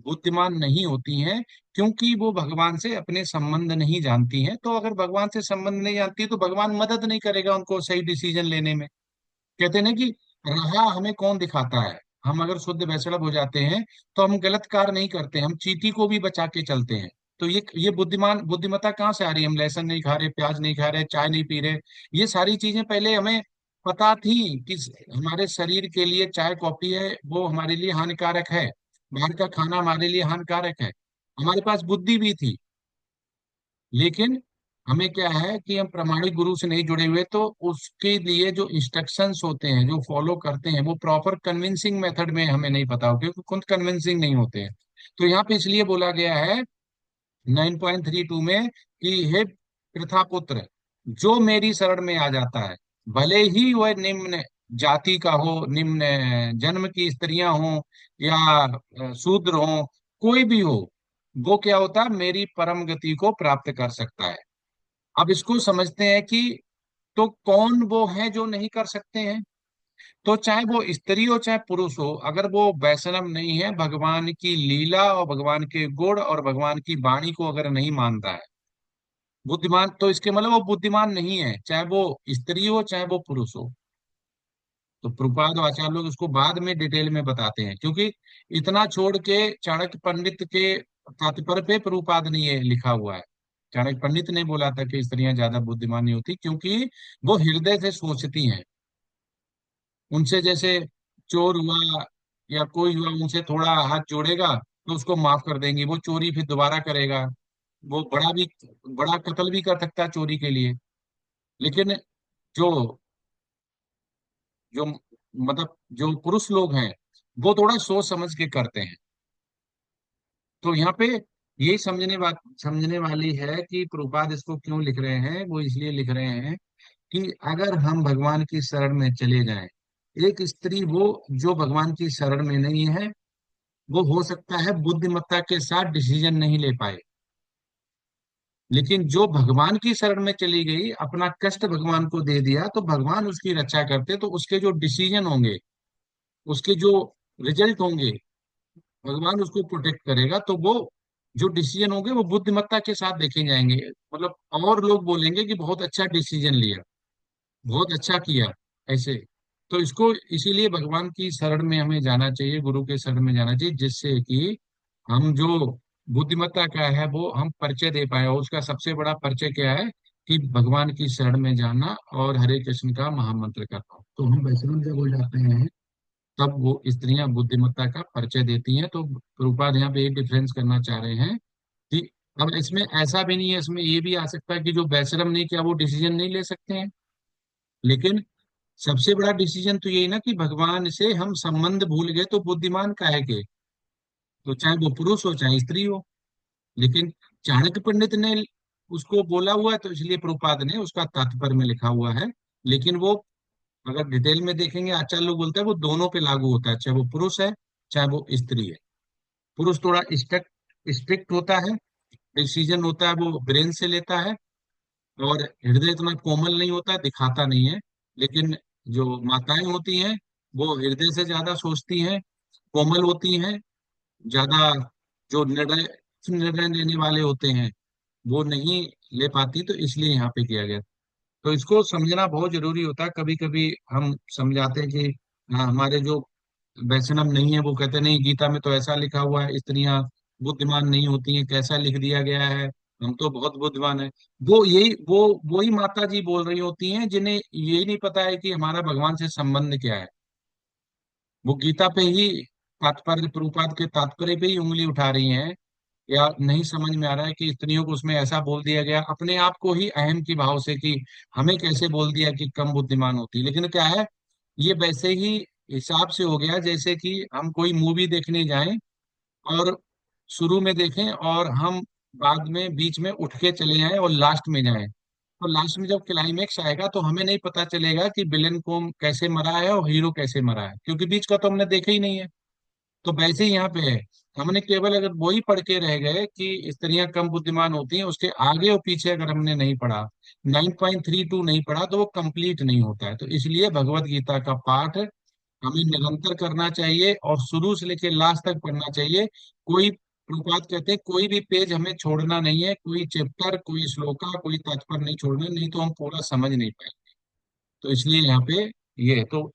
बुद्धिमान नहीं होती हैं, क्योंकि वो भगवान से अपने संबंध नहीं जानती हैं। तो अगर भगवान से संबंध नहीं जानती है तो भगवान मदद नहीं करेगा उनको सही डिसीजन लेने में। कहते हैं ना कि राह हमें कौन दिखाता है। हम अगर शुद्ध वैष्णव हो जाते हैं तो हम गलत कार्य नहीं करते, हम चींटी को भी बचा के चलते हैं। तो ये बुद्धिमत्ता कहाँ से आ रही है? हम लहसुन नहीं खा रहे, प्याज नहीं खा रहे, चाय नहीं पी रहे। ये सारी चीजें पहले हमें पता थी कि हमारे शरीर के लिए चाय कॉफी है वो हमारे लिए हानिकारक है, बाहर का खाना हमारे लिए हानिकारक है। हमारे पास बुद्धि भी थी, लेकिन हमें क्या है कि हम प्रामाणिक गुरु से नहीं जुड़े हुए, तो उसके लिए जो इंस्ट्रक्शंस होते हैं जो फॉलो करते हैं वो प्रॉपर कन्विंसिंग मेथड में हमें नहीं पता हो, क्योंकि खुद कन्विंसिंग नहीं होते हैं। तो यहाँ पे इसलिए बोला गया है 9.32 में कि हे पृथा पुत्र, जो मेरी शरण में आ जाता है, भले ही वह निम्न जाति का हो, निम्न जन्म की स्त्रियां हो या शूद्र हो, कोई भी हो, वो क्या होता है, मेरी परम गति को प्राप्त कर सकता है। अब इसको समझते हैं कि तो कौन वो है जो नहीं कर सकते हैं? तो चाहे वो स्त्री हो चाहे पुरुष हो, अगर वो वैष्णव नहीं है, भगवान की लीला और भगवान के गुण और भगवान की वाणी को अगर नहीं मानता है, बुद्धिमान, तो इसके मतलब वो बुद्धिमान नहीं है, चाहे वो स्त्री हो चाहे वो पुरुष हो। तो प्रभुपाद और आचार्य लोग इसको बाद में डिटेल में बताते हैं, क्योंकि इतना छोड़ के चाणक्य पंडित के तात्पर्य पे प्रभुपाद ने ये लिखा हुआ है। चाणक्य पंडित ने बोला था कि स्त्रियां ज्यादा बुद्धिमान नहीं होती, क्योंकि वो हृदय से सोचती हैं। उनसे जैसे चोर हुआ या कोई हुआ, उनसे थोड़ा हाथ जोड़ेगा तो उसको माफ कर देंगी, वो चोरी फिर दोबारा करेगा। वो बड़ा कत्ल भी कर सकता है चोरी के लिए। लेकिन जो जो मतलब जो पुरुष लोग हैं वो थोड़ा सोच समझ के करते हैं। तो यहाँ पे यही समझने वाली है कि प्रभुपाद इसको क्यों लिख रहे हैं। वो इसलिए लिख रहे हैं कि अगर हम भगवान की शरण में चले जाएं, एक स्त्री वो जो भगवान की शरण में नहीं है, वो हो सकता है बुद्धिमत्ता के साथ डिसीजन नहीं ले पाए, लेकिन जो भगवान की शरण में चली गई, अपना कष्ट भगवान को दे दिया, तो भगवान उसकी रक्षा करते, तो उसके जो डिसीजन होंगे, उसके जो रिजल्ट होंगे, भगवान उसको प्रोटेक्ट करेगा। तो वो जो डिसीजन होंगे वो बुद्धिमत्ता के साथ देखे जाएंगे। मतलब और लोग बोलेंगे कि बहुत अच्छा डिसीजन लिया, बहुत अच्छा किया, ऐसे। तो इसको इसीलिए भगवान की शरण में हमें जाना चाहिए, गुरु के शरण में जाना चाहिए, जिससे कि हम जो बुद्धिमत्ता का है वो हम परिचय दे पाए। और उसका सबसे बड़ा परिचय क्या है कि भगवान की शरण में जाना और हरे कृष्ण का महामंत्र करना। तो हम वैष्णव जब हो जाते हैं तब वो स्त्रियां बुद्धिमत्ता का परिचय देती हैं। तो प्रभुपाद यहाँ पे एक डिफरेंस करना चाह रहे हैं कि अब इसमें ऐसा भी नहीं है, इसमें ये भी आ सकता है कि जो वैष्णव नहीं किया वो डिसीजन नहीं ले सकते हैं। लेकिन सबसे बड़ा डिसीजन तो यही ना कि भगवान से हम संबंध भूल गए, तो बुद्धिमान काहे के? तो चाहे वो पुरुष हो चाहे स्त्री हो। लेकिन चाणक्य पंडित ने उसको बोला हुआ है, तो इसलिए प्रभुपाद ने उसका तात्पर्य में लिखा हुआ है। लेकिन वो अगर डिटेल में देखेंगे, आचार्य लोग बोलते हैं वो दोनों पे लागू होता है, चाहे वो पुरुष है चाहे वो स्त्री है। पुरुष थोड़ा स्ट्रिक्ट स्ट्रिक्ट होता है, डिसीजन होता है वो ब्रेन से लेता है, और हृदय इतना कोमल नहीं होता, दिखाता नहीं है। लेकिन जो माताएं होती हैं वो हृदय से ज्यादा सोचती हैं, कोमल होती हैं, ज्यादा जो निर्णय निर्णय लेने वाले होते हैं वो नहीं ले पाती, तो इसलिए यहाँ पे किया गया। तो इसको समझना बहुत जरूरी होता है। कभी कभी हम समझाते हैं कि हाँ, हमारे जो वैष्णव नहीं है वो कहते नहीं, गीता में तो ऐसा लिखा हुआ है स्त्रियां बुद्धिमान नहीं होती हैं, कैसा लिख दिया गया है, हम तो बहुत बुद्धिमान है। वो ही माता जी बोल रही होती हैं जिन्हें यही नहीं पता है कि हमारा भगवान से संबंध क्या है। वो गीता पे ही तात्पर्य, प्रभुपाद के तात्पर्य पे ही उंगली उठा रही हैं, या नहीं समझ में आ रहा है कि स्त्रियों को उसमें ऐसा बोल दिया गया अपने आप को ही अहम की भाव से, कि हमें कैसे बोल दिया कि कम बुद्धिमान होती। लेकिन क्या है, ये वैसे ही हिसाब से हो गया जैसे कि हम कोई मूवी देखने जाएं और शुरू में देखें और हम बाद में बीच में उठ के चले जाएं और लास्ट में जाएं। तो लास्ट में जब क्लाइमेक्स आएगा तो हमें नहीं पता चलेगा कि विलेन को कैसे मरा है और हीरो कैसे मरा है, क्योंकि बीच का तो हमने देखा ही नहीं है। तो वैसे ही यहाँ पे है, हमने केवल अगर वही पढ़ के रह गए कि स्त्रियां कम बुद्धिमान होती हैं, उसके आगे और पीछे अगर हमने नहीं पढ़ा, 9.32 नहीं पढ़ा, तो वो कंप्लीट नहीं होता है। तो इसलिए भगवत गीता का पाठ हमें निरंतर करना चाहिए और शुरू से लेकर लास्ट तक पढ़ना चाहिए। कोई, प्रभुपाद कहते हैं कोई भी पेज हमें छोड़ना नहीं है, कोई चैप्टर, कोई श्लोका, कोई तात्पर्य नहीं छोड़ना, नहीं तो हम पूरा समझ नहीं पाएंगे। तो इसलिए यहाँ पे ये है। तो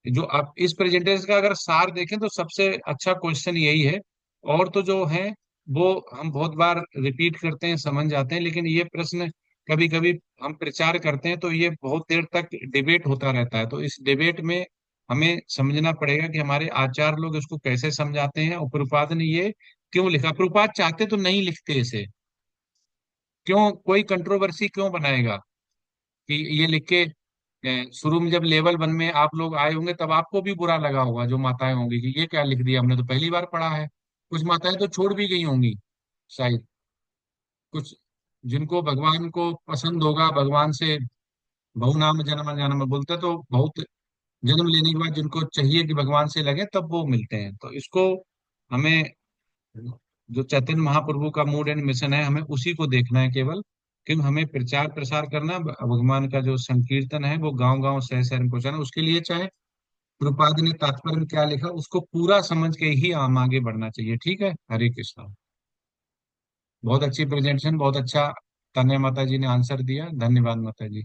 जो आप इस प्रेजेंटेशन का अगर सार देखें तो सबसे अच्छा क्वेश्चन यही है। और तो जो है वो हम बहुत बार रिपीट करते हैं, समझ जाते हैं, लेकिन ये प्रश्न कभी कभी हम प्रचार करते हैं तो ये बहुत देर तक डिबेट होता रहता है। तो इस डिबेट में हमें समझना पड़ेगा कि हमारे आचार्य लोग इसको कैसे समझाते हैं और प्रभुपाद ने ये क्यों लिखा। प्रभुपाद चाहते तो नहीं लिखते इसे, क्यों, कोई कंट्रोवर्सी क्यों बनाएगा कि ये लिख के शुरू में जब लेवल 1 में आप लोग आए होंगे तब आपको भी बुरा लगा होगा, जो माताएं होंगी, कि ये क्या लिख दिया, हमने तो पहली बार पढ़ा है। कुछ माताएं तो छोड़ भी गई होंगी शायद, कुछ जिनको भगवान को पसंद होगा, भगवान से बहु नाम जन्म जन्म बोलते हैं, तो बहुत जन्म लेने के बाद जिनको चाहिए कि भगवान से लगे तब वो मिलते हैं। तो इसको हमें, जो चैतन्य महाप्रभु का मूड एंड मिशन है, हमें उसी को देखना है केवल। क्योंकि हमें प्रचार प्रसार करना, भगवान का जो संकीर्तन है वो गांव गांव शहर शहर में पहुंचाना, उसके लिए चाहे प्रभुपाद ने तात्पर्य में क्या लिखा उसको पूरा समझ के ही हम आगे बढ़ना चाहिए। ठीक है, हरे कृष्णा। बहुत अच्छी प्रेजेंटेशन, बहुत अच्छा तन्मय माता जी ने आंसर दिया, धन्यवाद माता जी।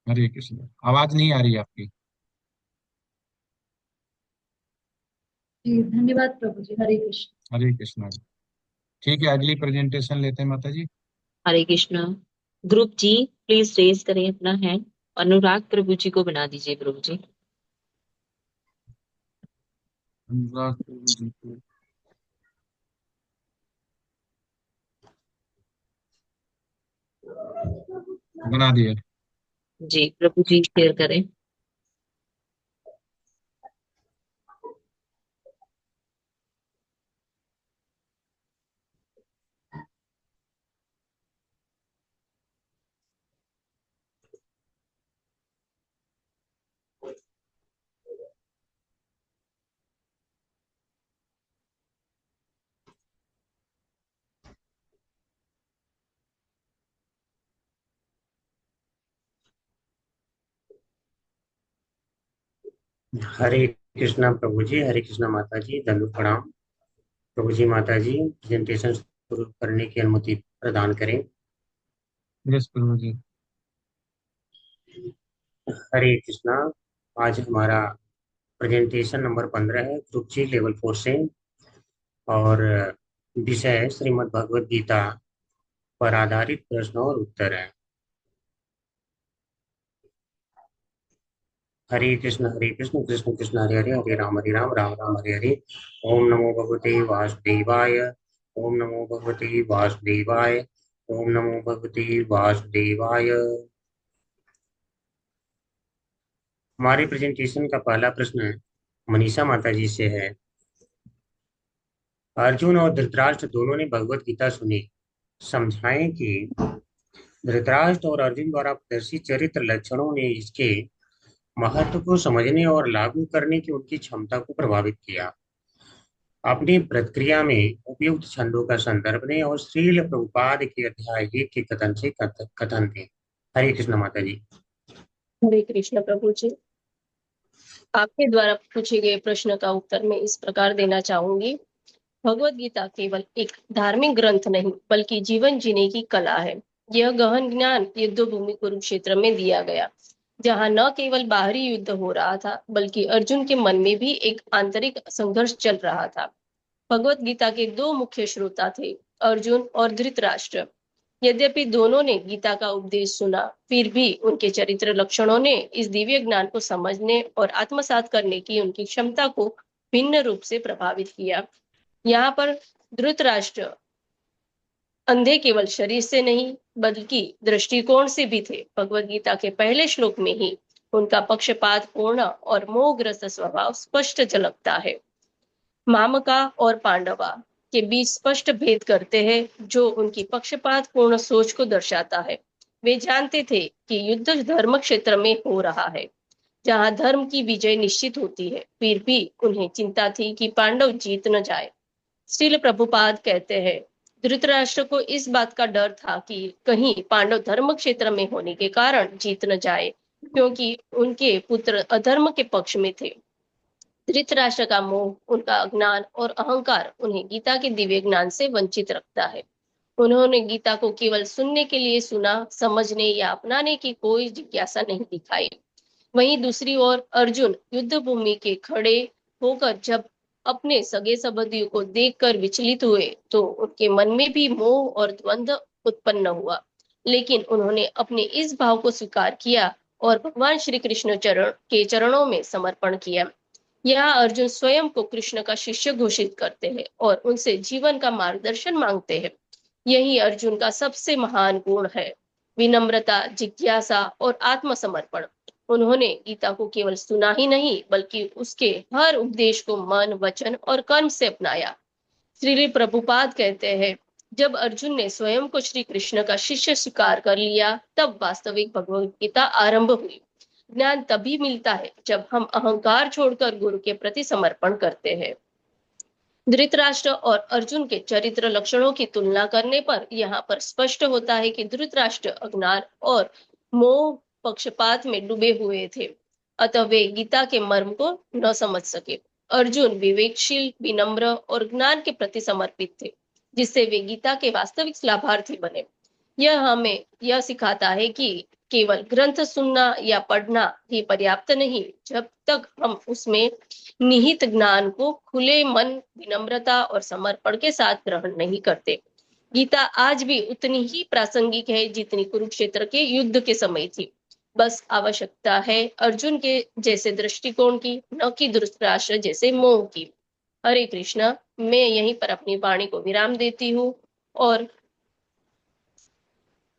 हरे कृष्ण। आवाज नहीं आ रही है आपकी। जी धन्यवाद प्रभु जी। हरे कृष्ण। हरे कृष्णा। ठीक है, अगली प्रेजेंटेशन लेते हैं माता ji. Hare Krishna. Group ji please raise करें अपना हैंड। अनुराग प्रभु जी को बना दीजिए प्रभु जी। अनुराग प्रभु जी को बना दिया। जी प्रभु जी शेयर करें। हरे कृष्णा प्रभु जी, हरे कृष्णा माता जी, दंडवत प्रणाम। प्रभु जी माता जी, प्रेजेंटेशन शुरू करने की अनुमति प्रदान करें। यस प्रभु जी। हरे कृष्णा। आज हमारा प्रेजेंटेशन नंबर 15 है, ग्रुप जी लेवल 4 से, और विषय है श्रीमद् भगवद गीता पर आधारित प्रश्न और उत्तर है। हरे कृष्ण कृष्ण कृष्ण हरे हरे, हरे राम राम राम हरे हरे। ओम नमो भगवते वासुदेवाय। ओम नमो भगवते वासुदेवाय। ओम नमो भगवते वासुदेवाय। हमारे प्रेजेंटेशन का पहला प्रश्न मनीषा माता जी से है। अर्जुन और धृतराष्ट्र दोनों ने भगवत गीता सुनी, समझाएं कि धृतराष्ट्र और अर्जुन द्वारा प्रदर्शित चरित्र लक्षणों ने इसके महत्व को समझने और लागू करने की उनकी क्षमता को प्रभावित किया। अपनी प्रतिक्रिया में उपयुक्त छंदों का संदर्भ दें और श्रील प्रभुपाद के अध्याय 1 के कथन से कथन दें। हरे कृष्ण माता जी। हरे कृष्ण प्रभु जी, आपके द्वारा पूछे गए प्रश्न का उत्तर मैं इस प्रकार देना चाहूंगी। भगवत गीता केवल एक धार्मिक ग्रंथ नहीं बल्कि जीवन जीने की कला है। यह गहन ज्ञान युद्ध भूमि कुरुक्षेत्र में दिया गया, जहां न केवल बाहरी युद्ध हो रहा था बल्कि अर्जुन के मन में भी एक आंतरिक संघर्ष चल रहा था। भगवत गीता के दो मुख्य श्रोता थे, अर्जुन और धृतराष्ट्र। यद्यपि दोनों ने गीता का उपदेश सुना, फिर भी उनके चरित्र लक्षणों ने इस दिव्य ज्ञान को समझने और आत्मसात करने की उनकी क्षमता को भिन्न रूप से प्रभावित किया। यहाँ पर धृतराष्ट्र अंधे केवल शरीर से नहीं बल्कि दृष्टिकोण से भी थे। भगवत गीता के पहले श्लोक में ही उनका पक्षपात पूर्ण और मोहग्रस्त स्वभाव स्पष्ट झलकता है। मामका और पांडवा के बीच स्पष्ट भेद करते हैं, जो उनकी पक्षपात पूर्ण सोच को दर्शाता है। वे जानते थे कि युद्ध धर्म क्षेत्र में हो रहा है, जहां धर्म की विजय निश्चित होती है। फिर भी उन्हें चिंता थी कि पांडव जीत न जाए। श्रील प्रभुपाद कहते हैं, धृतराष्ट्र को इस बात का डर था कि कहीं पांडव धर्म क्षेत्र में होने के कारण जीत न जाए, क्योंकि उनके पुत्र अधर्म के पक्ष में थे। धृतराष्ट्र का मोह, उनका अज्ञान और अहंकार उन्हें गीता के दिव्य ज्ञान से वंचित रखता है। उन्होंने गीता को केवल सुनने के लिए सुना, समझने या अपनाने की कोई जिज्ञासा नहीं दिखाई। वहीं दूसरी ओर अर्जुन युद्ध भूमि के खड़े होकर जब अपने सगे संबंधियों को देखकर विचलित हुए तो उनके मन में भी मोह और द्वंद्व उत्पन्न हुआ, लेकिन उन्होंने अपने इस भाव को स्वीकार किया और भगवान श्री कृष्ण के चरणों में समर्पण किया। यहाँ अर्जुन स्वयं को कृष्ण का शिष्य घोषित करते हैं और उनसे जीवन का मार्गदर्शन मांगते हैं। यही अर्जुन का सबसे महान गुण है, विनम्रता, जिज्ञासा और आत्मसमर्पण। उन्होंने गीता को केवल सुना ही नहीं बल्कि उसके हर उपदेश को मन, वचन और कर्म से अपनाया। श्री प्रभुपाद कहते हैं, जब अर्जुन ने स्वयं को श्री कृष्ण का शिष्य स्वीकार कर लिया, तब वास्तविक भगवद गीता आरंभ हुई। ज्ञान तभी मिलता है जब हम अहंकार छोड़कर गुरु के प्रति समर्पण करते हैं। धृतराष्ट्र और अर्जुन के चरित्र लक्षणों की तुलना करने पर यहाँ पर स्पष्ट होता है कि धृतराष्ट्र अज्ञान और मोह पक्षपात में डूबे हुए थे, अतः वे गीता के मर्म को न समझ सके। अर्जुन विवेकशील, विनम्र और ज्ञान के प्रति समर्पित थे, जिससे वे गीता के वास्तविक लाभार्थी बने। यह हमें यह सिखाता है कि केवल ग्रंथ सुनना या पढ़ना ही पर्याप्त नहीं, जब तक हम उसमें निहित ज्ञान को खुले मन, विनम्रता और समर्पण के साथ ग्रहण नहीं करते। गीता आज भी उतनी ही प्रासंगिक है जितनी कुरुक्षेत्र के युद्ध के समय थी। बस आवश्यकता है अर्जुन के जैसे दृष्टिकोण की, न कि धृतराष्ट्र जैसे मोह की। हरे कृष्णा। मैं यहीं पर अपनी वाणी को विराम देती हूँ और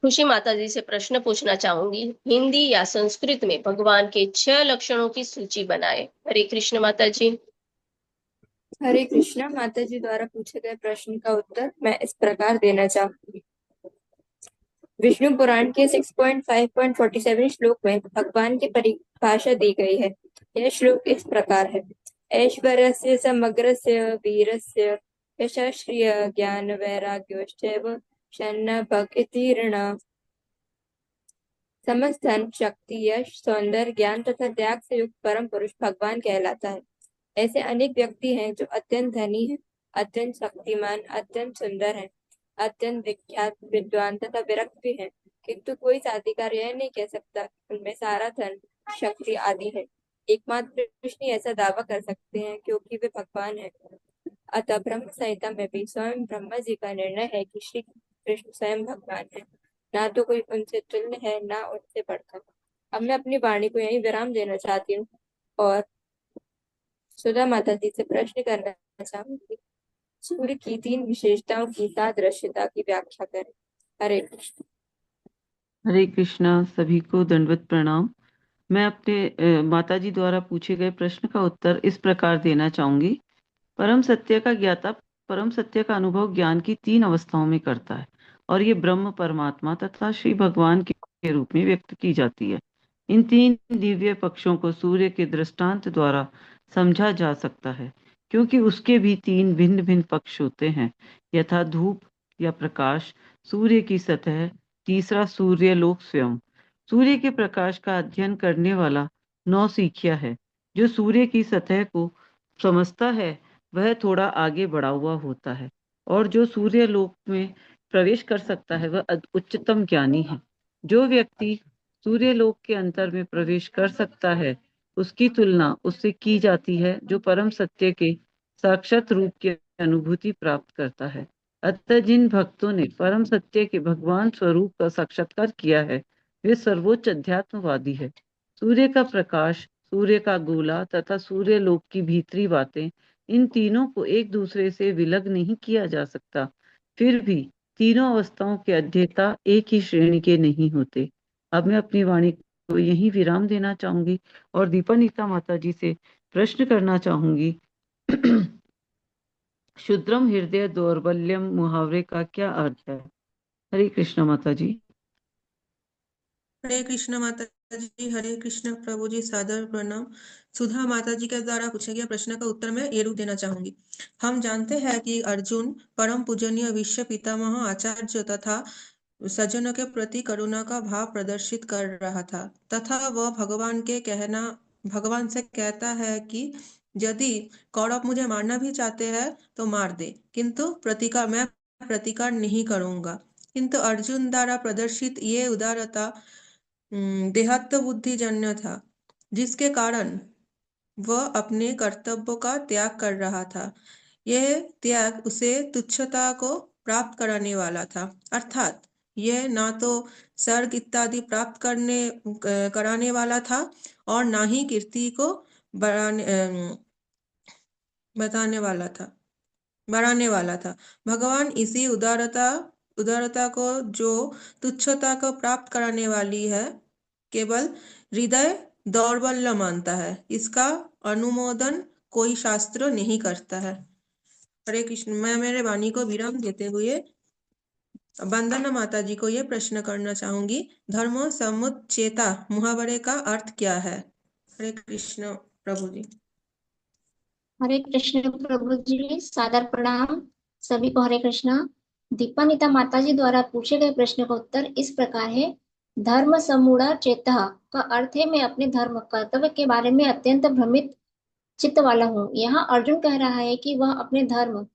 खुशी माता जी से प्रश्न पूछना चाहूंगी, हिंदी या संस्कृत में भगवान के 6 लक्षणों की सूची बनाए। हरे कृष्ण माता जी। हरे कृष्णा। माता जी द्वारा पूछे गए प्रश्न का उत्तर मैं इस प्रकार देना चाहूंगी। विष्णु पुराण के 6.5.47 श्लोक में भगवान की परिभाषा दी गई है। यह श्लोक इस प्रकार है, ऐश्वर्यस्य समग्रस्य वीरस्य यशस्श्रिय ज्ञान वैराग्योश्चैव शन्न भक्तिर्न। समस्त धन, शक्ति, यश, सौंदर्य, ज्ञान तथा त्याग से युक्त परम पुरुष भगवान कहलाता है। ऐसे अनेक व्यक्ति हैं जो अत्यंत धनी हैं, अत्यंत शक्तिमान, अत्यंत सुंदर हैं, अत्यंत विख्यात, विद्वान तथा विरक्त भी हैं, किंतु कोई साधिकार यह नहीं कह सकता कि उनमें सारा धन, शक्ति आदि है। एकमात्र कृष्ण ही ऐसा दावा कर सकते हैं क्योंकि वे भगवान हैं। अतः ब्रह्म संहिता में भी स्वयं ब्रह्मा जी का निर्णय है कि श्री कृष्ण स्वयं भगवान है, ना तो कोई उनसे तुल्य है, ना उनसे बढ़कर। अब मैं अपनी वाणी को यही विराम देना चाहती हूँ और सुधा माता जी से प्रश्न करना चाहूंगी, सूर्य की 3 विशेषताओं की सादृश्यता की व्याख्या करें। हरे कृष्ण। हरे कृष्णा। सभी को दंडवत प्रणाम। मैं अपने माता जी द्वारा पूछे गए प्रश्न का उत्तर इस प्रकार देना चाहूंगी। परम सत्य का ज्ञाता परम सत्य का अनुभव ज्ञान की 3 अवस्थाओं में करता है और ये ब्रह्म, परमात्मा तथा श्री भगवान के रूप में व्यक्त की जाती है। इन 3 दिव्य पक्षों को सूर्य के दृष्टांत द्वारा समझा जा सकता है। क्योंकि उसके भी 3 भिन्न भिन्न पक्ष होते हैं, यथा धूप या प्रकाश, सूर्य की सतह, तीसरा सूर्यलोक स्वयं। सूर्य के प्रकाश का अध्ययन करने वाला नौसिखिया है। जो सूर्य की सतह को समझता है वह थोड़ा आगे बढ़ा हुआ होता है, और जो सूर्यलोक में प्रवेश कर सकता है वह उच्चतम ज्ञानी है। जो व्यक्ति सूर्यलोक के अंतर में प्रवेश कर सकता है उसकी तुलना उससे की जाती है जो परम सत्य के साक्षात रूप की अनुभूति प्राप्त करता है। अतः जिन भक्तों ने परम सत्य के भगवान स्वरूप का साक्षात्कार किया है वे सर्वोच्च अध्यात्मवादी है। सूर्य का प्रकाश, सूर्य का गोला तथा सूर्य लोक की भीतरी बातें, इन तीनों को एक दूसरे से विलग नहीं किया जा सकता। फिर भी तीनों अवस्थाओं के अध्येता एक ही श्रेणी के नहीं होते। अब मैं अपनी वाणी को यहीं विराम देना चाहूंगी और दीपानीता माता जी से प्रश्न करना चाहूंगी। शुद्रम हृदय दौर्बल्यम मुहावरे का क्या अर्थ है? हरे कृष्ण माता जी। हरे कृष्ण माता जी, हरे कृष्ण प्रभु जी, सादर प्रणाम। सुधा माता जी के द्वारा पूछे गए प्रश्न का उत्तर मैं ये रूप देना चाहूंगी। हम जानते हैं कि अर्जुन परम पूजनीय विश्व पितामह आचार्य तथा सज्जनों के प्रति करुणा का भाव प्रदर्शित कर रहा था, तथा वह भगवान से कहता है कि यदि कौरव मुझे मारना भी चाहते हैं तो मार दे, किंतु मैं प्रतिकार नहीं करूंगा। किंतु अर्जुन द्वारा प्रदर्शित ये उदारता देहात्म बुद्धि जन्य था, जिसके कारण वह अपने कर्तव्यों का त्याग कर रहा था। यह त्याग उसे तुच्छता को प्राप्त कराने वाला था, अर्थात यह ना तो स्वर्ग इत्यादि प्राप्त कराने वाला था और ना ही कीर्ति को बढ़ाने वाला था। भगवान इसी उदारता को, जो तुच्छता को प्राप्त कराने वाली है, केवल हृदय दौर्बल्य मानता है। इसका अनुमोदन कोई शास्त्र नहीं करता है। हरे कृष्ण। मैं मेरे वाणी को विराम देते हुए वंदना माता जी को यह प्रश्न करना चाहूंगी, धर्म समुच्चेता मुहावरे का अर्थ क्या है? हरे कृष्ण प्रभु जी। हरे कृष्ण प्रभु जी, सादर प्रणाम सभी को। हरे कृष्णा। दीपानिता माता जी द्वारा पूछे गए प्रश्न का उत्तर इस प्रकार है। धर्म समूढ़ चेतः का अर्थ है मैं अपने धर्म कर्तव्य के बारे में अत्यंत भ्रमित चित्त वाला हूँ। यहाँ अर्जुन कह रहा है कि वह अपने धर्म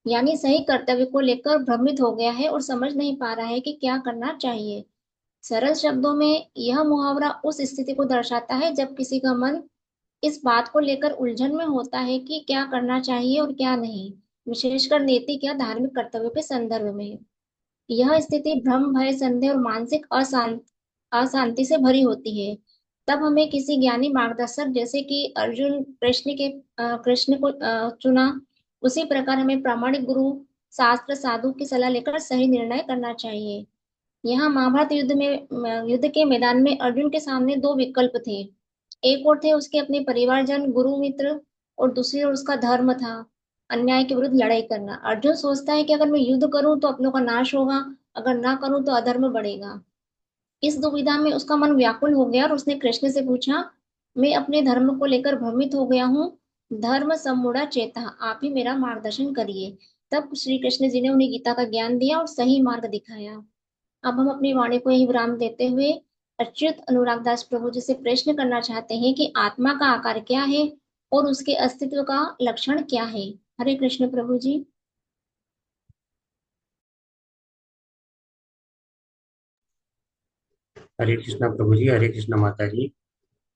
यानी सही कर्तव्य को लेकर भ्रमित हो गया है और समझ नहीं पा रहा है कि क्या करना चाहिए। सरल शब्दों में यह मुहावरा उस स्थिति को दर्शाता है जब किसी का मन इस बात को लेकर उलझन में होता है कि क्या करना चाहिए और क्या नहीं, विशेषकर नैतिक या धार्मिक कर्तव्यों के संदर्भ में। यह स्थिति भ्रम, भय, संदेह और मानसिक अशांति से भरी होती है। तब हमें किसी ज्ञानी मार्गदर्शक, जैसे कि अर्जुन कृष्ण को चुना, उसी प्रकार हमें प्रामाणिक गुरु, शास्त्र, साधु की सलाह लेकर सही निर्णय करना चाहिए। यहाँ महाभारत युद्ध के मैदान में अर्जुन के सामने दो विकल्प थे। एक और थे उसके अपने परिवारजन, गुरु, मित्र, और दूसरी ओर उसका धर्म था, अन्याय के विरुद्ध लड़ाई करना। अर्जुन सोचता है कि अगर मैं युद्ध करूं तो अपनों का नाश होगा, अगर ना करूं तो अधर्म बढ़ेगा। इस दुविधा में उसका मन व्याकुल हो गया और उसने कृष्ण से पूछा, मैं अपने धर्म को लेकर भ्रमित हो गया हूँ, धर्म सम्मूढ़ चेतः, आप ही मेरा मार्गदर्शन करिए। तब श्री कृष्ण जी ने उन्हें गीता का ज्ञान दिया और सही मार्ग दिखाया। अब हम अपनी वाणी को यही विराम देते हुए अच्युत अनुराग दास प्रभु जी से प्रश्न करना चाहते हैं कि आत्मा का आकार क्या है और उसके अस्तित्व का लक्षण क्या है? हरे कृष्ण प्रभु जी। हरे कृष्णा प्रभु जी, हरे कृष्णा माता जी।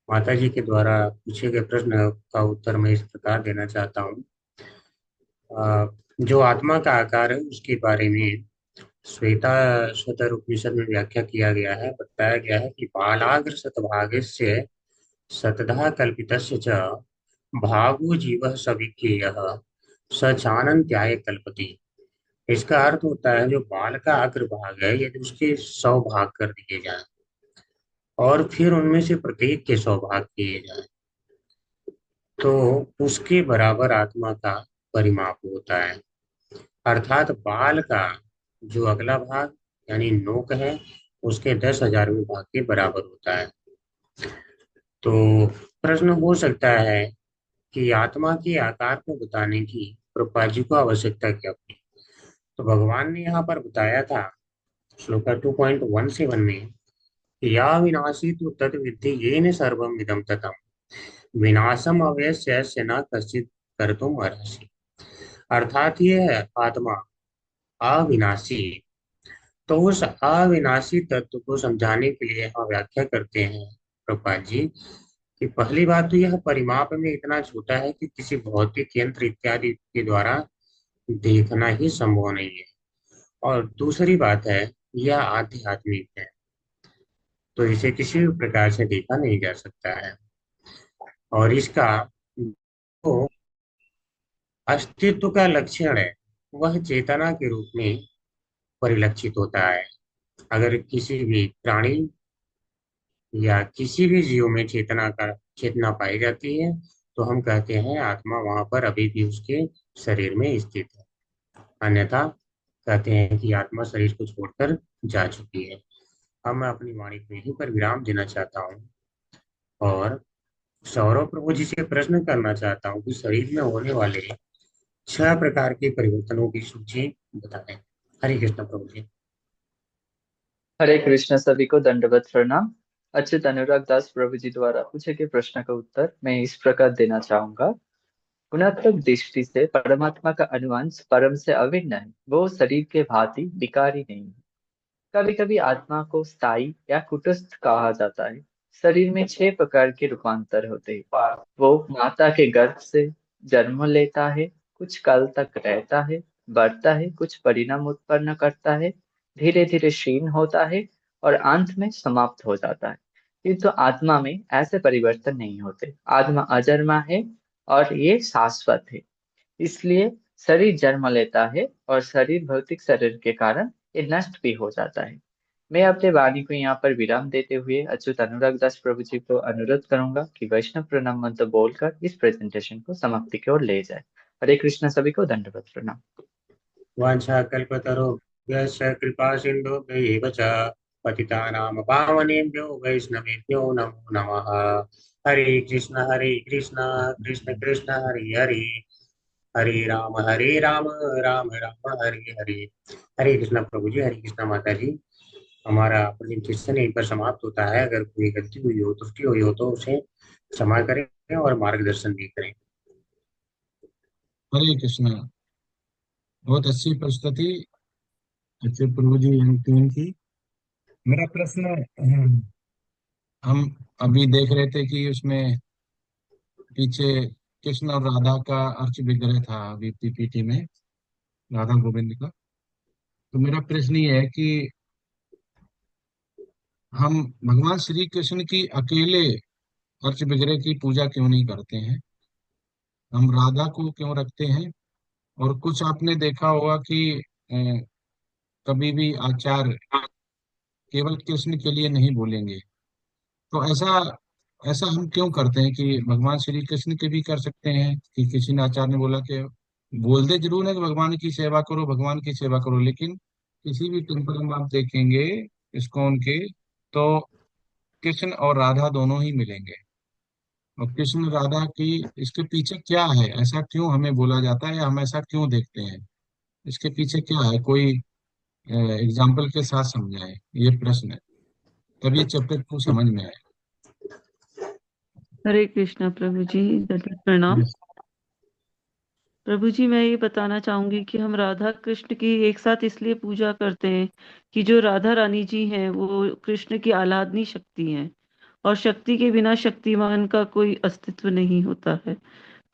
माता जी के द्वारा पूछे गए प्रश्न का उत्तर मैं इस प्रकार देना चाहता हूँ। जो आत्मा का आकार है उसके बारे में श्वेताश्वतर उपनिषद में व्याख्या किया गया है। बताया गया है कि बालाग्र शतभागस्य शतधा कल्पितस्य च भागो जीवः सविज्ञेयः स चानन्त्याय कल्पति। इसका अर्थ होता है जो बाल का अग्रभाग है यदि उसके 100 भाग कर दिए जाए और फिर उनमें से प्रत्येक के 100 भाग किए जाए तो उसके बराबर आत्मा का परिमाप होता है। अर्थात बाल का जो अगला भाग यानी नोक है उसके 10,000वें भाग के बराबर होता है। तो प्रश्न हो सकता है कि आत्मा के आकार को बताने की प्रभुपा जी को आवश्यकता क्या थी। तो भगवान ने यहाँ पर बताया था श्लोका 2.17 में कि या विनाशी तु तद विद्धि येन सर्वम इदं ततम् विनाशम अवश्य न कश्चित् कर्तुम् अर्हसि। अर्थात ये है आत्मा अविनाशी। तो उस अविनाशी तत्व को समझाने के लिए हम व्याख्या करते हैं प्रभुपाद जी कि पहली बात तो यह परिमाप में इतना छोटा है कि किसी भौतिक यंत्र इत्यादि के द्वारा देखना ही संभव नहीं है। और दूसरी बात है यह आध्यात्मिक है, तो इसे किसी भी प्रकार से देखा नहीं जा सकता है। और इसका जो अस्तित्व का लक्षण है वह चेतना के रूप में परिलक्षित होता है। अगर किसी भी प्राणी या किसी भी जीव में चेतना पाई जाती है तो हम कहते हैं आत्मा वहां पर अभी भी उसके शरीर में स्थित है, अन्यथा कहते हैं कि आत्मा शरीर को छोड़कर जा चुकी है। अब मैं अपनी वाणी को यहीं पर विराम देना चाहता हूँ और सौरव प्रभु जी से प्रश्न करना चाहता हूँ कि शरीर में होने वाले 6 प्रकार के परिवर्तनों की सूची बताएं। हरे कृष्ण प्रभु जी। हरे कृष्ण, सभी को दंडवत प्रणाम। अच्युत अनुराग दास प्रभु जी द्वारा पूछे गए प्रश्न का उत्तर मैं इस प्रकार देना चाहूंगा। गुणात्मक दृष्टि से परमात्मा का अनुवंश परम से अभिन्न है, वो शरीर के भांति विकारी नहीं है। कभी कभी आत्मा को स्थायी या कुटस्थ कहा जाता है। शरीर में 6 प्रकार के रूपांतर होते हैं। वो माता के गर्भ से जन्म लेता है, कुछ काल तक रहता है, बढ़ता है, कुछ परिणाम उत्पन्न करता है, धीरे धीरे क्षीण होता है और अंत में समाप्त हो जाता है। किंतु आत्मा में ऐसे परिवर्तन नहीं होते। आत्मा अजन्मा है और ये शाश्वत है। इसलिए शरीर जन्म लेता है और शरीर भौतिक शरीर के कारण ये नष्ट भी हो जाता है। मैं अपने वाणी को यहाँ पर विराम देते हुए अच्युत अनुराग दास प्रभु जी को अनुरोध करूंगा कि वैष्णव प्रणाम मंत्र बोलकर इस प्रेजेंटेशन को समाप्ति की ओर ले जाए। हरे कृष्ण, सभी को दंडवत प्रणाम। वाञ्छाकल्पतरुभ्यश्च कृपा सिन्धुभ्यैव च पतितानां पावनेभ्यो वैष्णवेभ्यो नमो नमः। हरे कृष्ण कृष्ण कृष्ण हरे हरे, हरे राम राम राम हरे हरे। हरे कृष्ण प्रभु जी, हरे कृष्ण माता जी। हमारा प्रेजेंटेशन यहीं पर समाप्त होता है। अगर कोई गलती हुई हो, त्रुटि हुई हो तो उसे क्षमा करें और मार्गदर्शन भी करें। हरे कृष्णा। बहुत अच्छी प्रस्तुति अच्युत प्रभु जी टीम की। मेरा प्रश्न हम अभी देख रहे थे कि उसमें पीछे कृष्ण और राधा का अर्च विग्रह था अभी पीपीटी में, राधा गोविंद का। तो मेरा प्रश्न ये है कि हम भगवान श्री कृष्ण की अकेले अर्च विग्रह की पूजा क्यों नहीं करते हैं? हम राधा को क्यों रखते हैं? और कुछ आपने देखा होगा कि अ, कभी भी आचार्य केवल कृष्ण के लिए नहीं बोलेंगे। तो ऐसा ऐसा हम क्यों करते हैं कि भगवान श्री कृष्ण के भी कर सकते हैं कि किसी ने आचार्य ने बोला कि बोलते जरूर है कि भगवान की सेवा करो, भगवान की सेवा करो, लेकिन किसी भी टेम्पल में आप देखेंगे इस्कॉन के, तो कृष्ण और राधा दोनों ही मिलेंगे। और कृष्ण राधा की इसके पीछे क्या है? ऐसा क्यों हमें बोला जाता है या हम ऐसा क्यों देखते हैं? इसके पीछे क्या है? कोई एग्जाम्पल के साथ समझाए, ये प्रश्न है, तभी चैप्टर को समझ में आए। हरे कृष्णा प्रभु जी, दंडवत प्रणाम। प्रभु जी, मैं ये बताना चाहूंगी कि हम राधा कृष्ण की एक साथ इसलिए पूजा करते हैं कि जो राधा रानी जी हैं वो कृष्ण की आह्लादनी शक्ति हैं, और शक्ति के बिना शक्तिमान का कोई अस्तित्व नहीं होता है।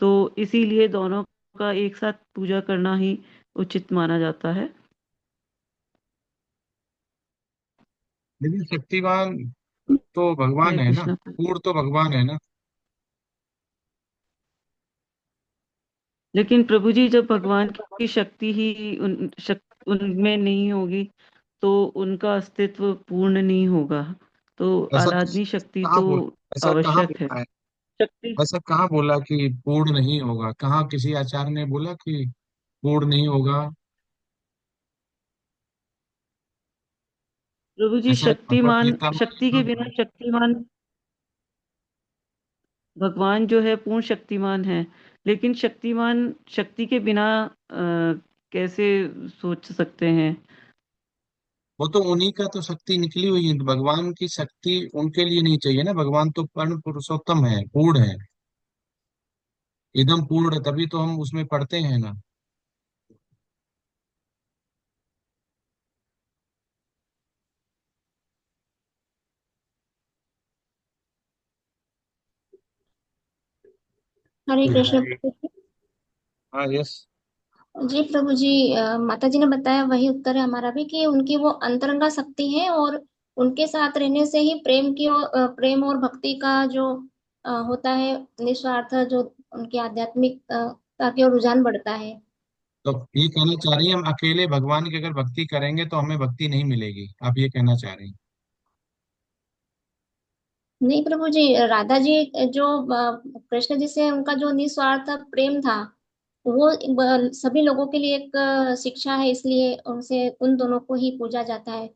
तो इसीलिए दोनों का एक साथ पूजा करना ही उचित माना जाता है। लेकिन शक्तिमान तो भगवान हरे है ना, कृष्णा। पूर्ण तो भगवान है ना। लेकिन प्रभु जी, जब भगवान की शक्ति ही उनमें नहीं होगी तो उनका अस्तित्व पूर्ण नहीं होगा। तो ऐसा आराधनी शक्ति कहाँ तो बोल ऐसा कहाँ आवश्यक है। बोला है? शक्ति ऐसा कहाँ बोला कि पूर्ण नहीं होगा? कहाँ किसी आचार्य ने बोला कि पूर्ण नहीं होगा? प्रभु जी, ऐसा भगवत शक्तिमान गीता में शक्ति कहाँ के बिना बोला? शक्तिमान भगवान जो है पूर्ण शक्तिमान है, लेकिन शक्तिमान शक्ति के बिना कैसे सोच सकते हैं? वो तो उन्हीं का तो शक्ति निकली हुई है, तो भगवान की शक्ति उनके लिए नहीं चाहिए ना। भगवान तो परम पुरुषोत्तम है, पूर्ण है, एकदम पूर्ण है, तभी तो हम उसमें पढ़ते हैं ना। हरे कृष्ण हरे प्रभु जी। हाँ, यस। जी प्रभु जी, माता जी ने बताया वही उत्तर है हमारा भी कि उनकी वो अंतरंगा शक्ति है और उनके साथ रहने से ही प्रेम और भक्ति का जो होता है निस्वार्थ, जो उनकी आध्यात्मिक की ओर रुझान बढ़ता है। तो ये कहना चाह रही हैं हम अकेले भगवान की अगर भक्ति करेंगे तो हमें भक्ति नहीं मिलेगी, आप ये कहना चाह रही हैं? नहीं प्रभु जी, राधा जी जो कृष्ण जी से उनका जो निस्वार्थ प्रेम था वो सभी लोगों के लिए एक शिक्षा है, इसलिए उनसे उन दोनों को ही पूजा जाता है।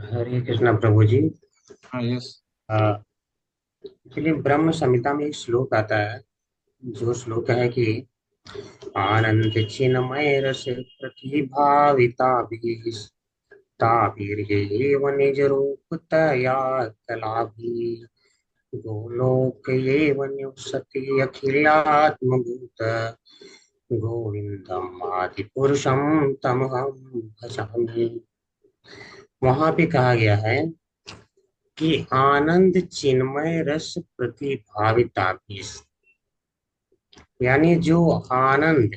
हरे कृष्णा प्रभु जी। हाँ, यस। एक्चुअली ब्रह्म संहिता में एक श्लोक आता है, जो श्लोक है कि आनंद चिन्मय रस प्रतिभाविताभिस्ताभिर्येव निज रूपतया कलाभिः गोलोक एव निवसति अखिलात्मभूत गोविंदम आदिपुरुषम तमहम भजामि। वहां पे कहा गया है कि आनंद चिन्मय रस प्रतिभाविताभिः, यानी जो आनंद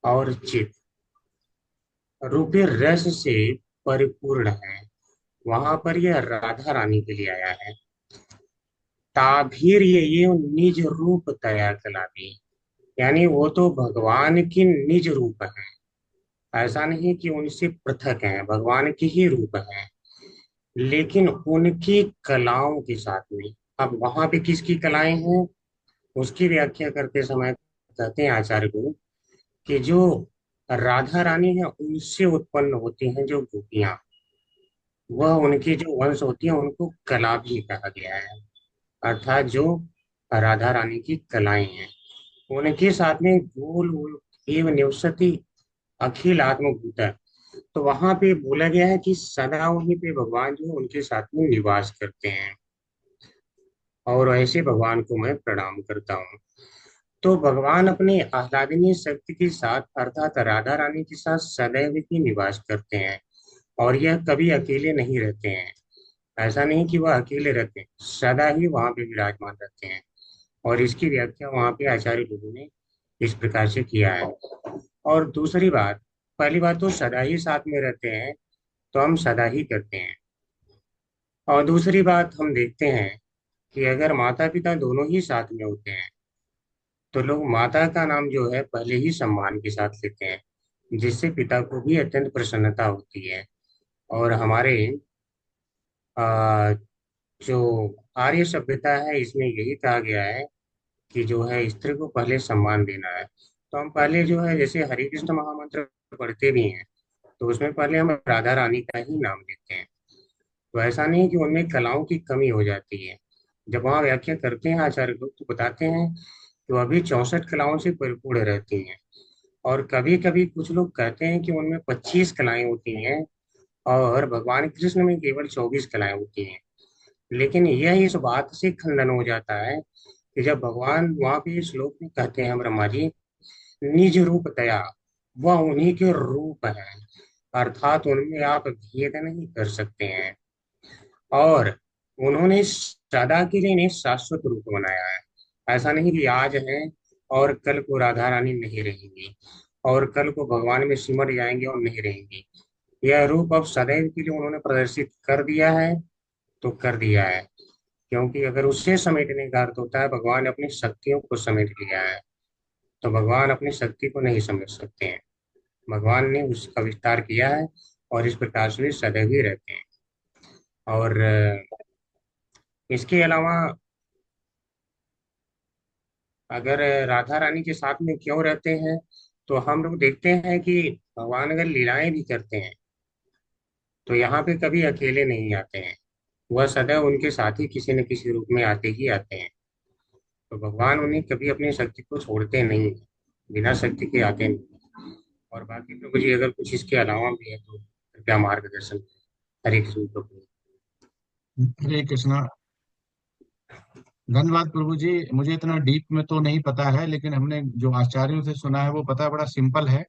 और चित रूपी रस से परिपूर्ण है, वहां पर यह राधा रानी के लिए आया है। ताभीर ये निज रूप तया कलावी, यानी वो तो भगवान की निज रूप है, ऐसा नहीं कि उनसे पृथक है, भगवान की ही रूप है, लेकिन उनकी कलाओं के साथ में। अब वहां पे किसकी कलाएं हैं, उसकी व्याख्या करते समय कहते हैं आचार्य गुरु कि जो राधा रानी है उनसे उत्पन्न होती हैं जो गोपियां, वह उनकी जो वंश होती है उनको कला भी कहा गया है, अर्थात जो राधा रानी की कलाएं हैं उनके साथ में गोल एव निवसति अखिल आत्मभूत है। तो वहां पे बोला गया है कि सदा वहीं पे भगवान जो है उनके साथ में निवास करते हैं, और ऐसे भगवान को मैं प्रणाम करता हूँ। तो भगवान अपने आह्लादनीय शक्ति के साथ अर्थात राधा रानी के साथ सदैव ही निवास करते हैं, और यह कभी अकेले नहीं रहते हैं। ऐसा नहीं कि वह अकेले रहते हैं, सदा ही वहां पे विराजमान रहते हैं। और इसकी व्याख्या वहां पे आचार्य गुरु ने इस प्रकार से किया है। और दूसरी बात, पहली बात तो सदा ही साथ में रहते हैं, तो हम सदा ही करते हैं। और दूसरी बात हम देखते हैं कि अगर माता पिता दोनों ही साथ में होते हैं तो लोग माता का नाम जो है पहले ही सम्मान के साथ लेते हैं, जिससे पिता को भी अत्यंत प्रसन्नता होती है। और हमारे आ, जो आर्य सभ्यता है इसमें यही कहा गया है कि जो है स्त्री को पहले सम्मान देना है। तो हम पहले जो है जैसे हरे कृष्ण महामंत्र पढ़ते भी हैं, तो उसमें पहले हम राधा रानी का ही नाम लेते हैं। तो ऐसा नहीं कि उनमें कलाओं की कमी हो जाती है। जब वहाँ व्याख्या करते हैं आचार्य लोग तो बताते हैं कि वह भी 64 कलाओं से परिपूर्ण रहती हैं, और कभी कभी कुछ लोग कहते हैं कि उनमें 25 कलाएं होती हैं और भगवान कृष्ण में केवल 24 कलाएं होती हैं। लेकिन यह इस बात से खंडन हो जाता है कि जब भगवान वहां पे श्लोक में कहते हैं ब्रह्मा जी निज रूप तया, वह उन्हीं के रूप है, अर्थात उनमें आप भेद नहीं कर सकते हैं। और उन्होंने सदा के लिए इन्हें शाश्वत रूप बनाया है। ऐसा नहीं कि आज है और कल को राधा रानी नहीं रहेंगी, और कल को भगवान में सिमट जाएंगे और नहीं रहेंगी। यह रूप अब सदैव के लिए उन्होंने प्रदर्शित कर दिया है, तो कर दिया है, क्योंकि अगर उससे समेटने का अर्थ होता है भगवान अपनी शक्तियों को समेट लिया है, तो भगवान अपनी शक्ति को नहीं समझ सकते हैं। भगवान ने उसका विस्तार किया है, और इस प्रकार से वे सदैव ही रहते हैं। और इसके अलावा अगर राधा रानी के साथ में क्यों रहते हैं, तो हम लोग देखते हैं कि भगवान अगर लीलाएं भी करते हैं तो यहाँ पे कभी अकेले नहीं आते हैं। वह सदैव उनके साथ ही किसी न किसी रूप में आते ही आते हैं। तो भगवान उन्हें कभी अपनी शक्ति को छोड़ते नहीं, बिना शक्ति के आते नहीं। और बाकी प्रभु जी अगर कुछ इसके अलावा भी है तो कृपया मार्गदर्शन करें। हरे कृष्ण प्रभु। हरे कृष्णा। धन्यवाद प्रभु जी। मुझे इतना डीप में तो नहीं पता है, लेकिन हमने जो आचार्यों से सुना है वो पता है, बड़ा सिंपल है।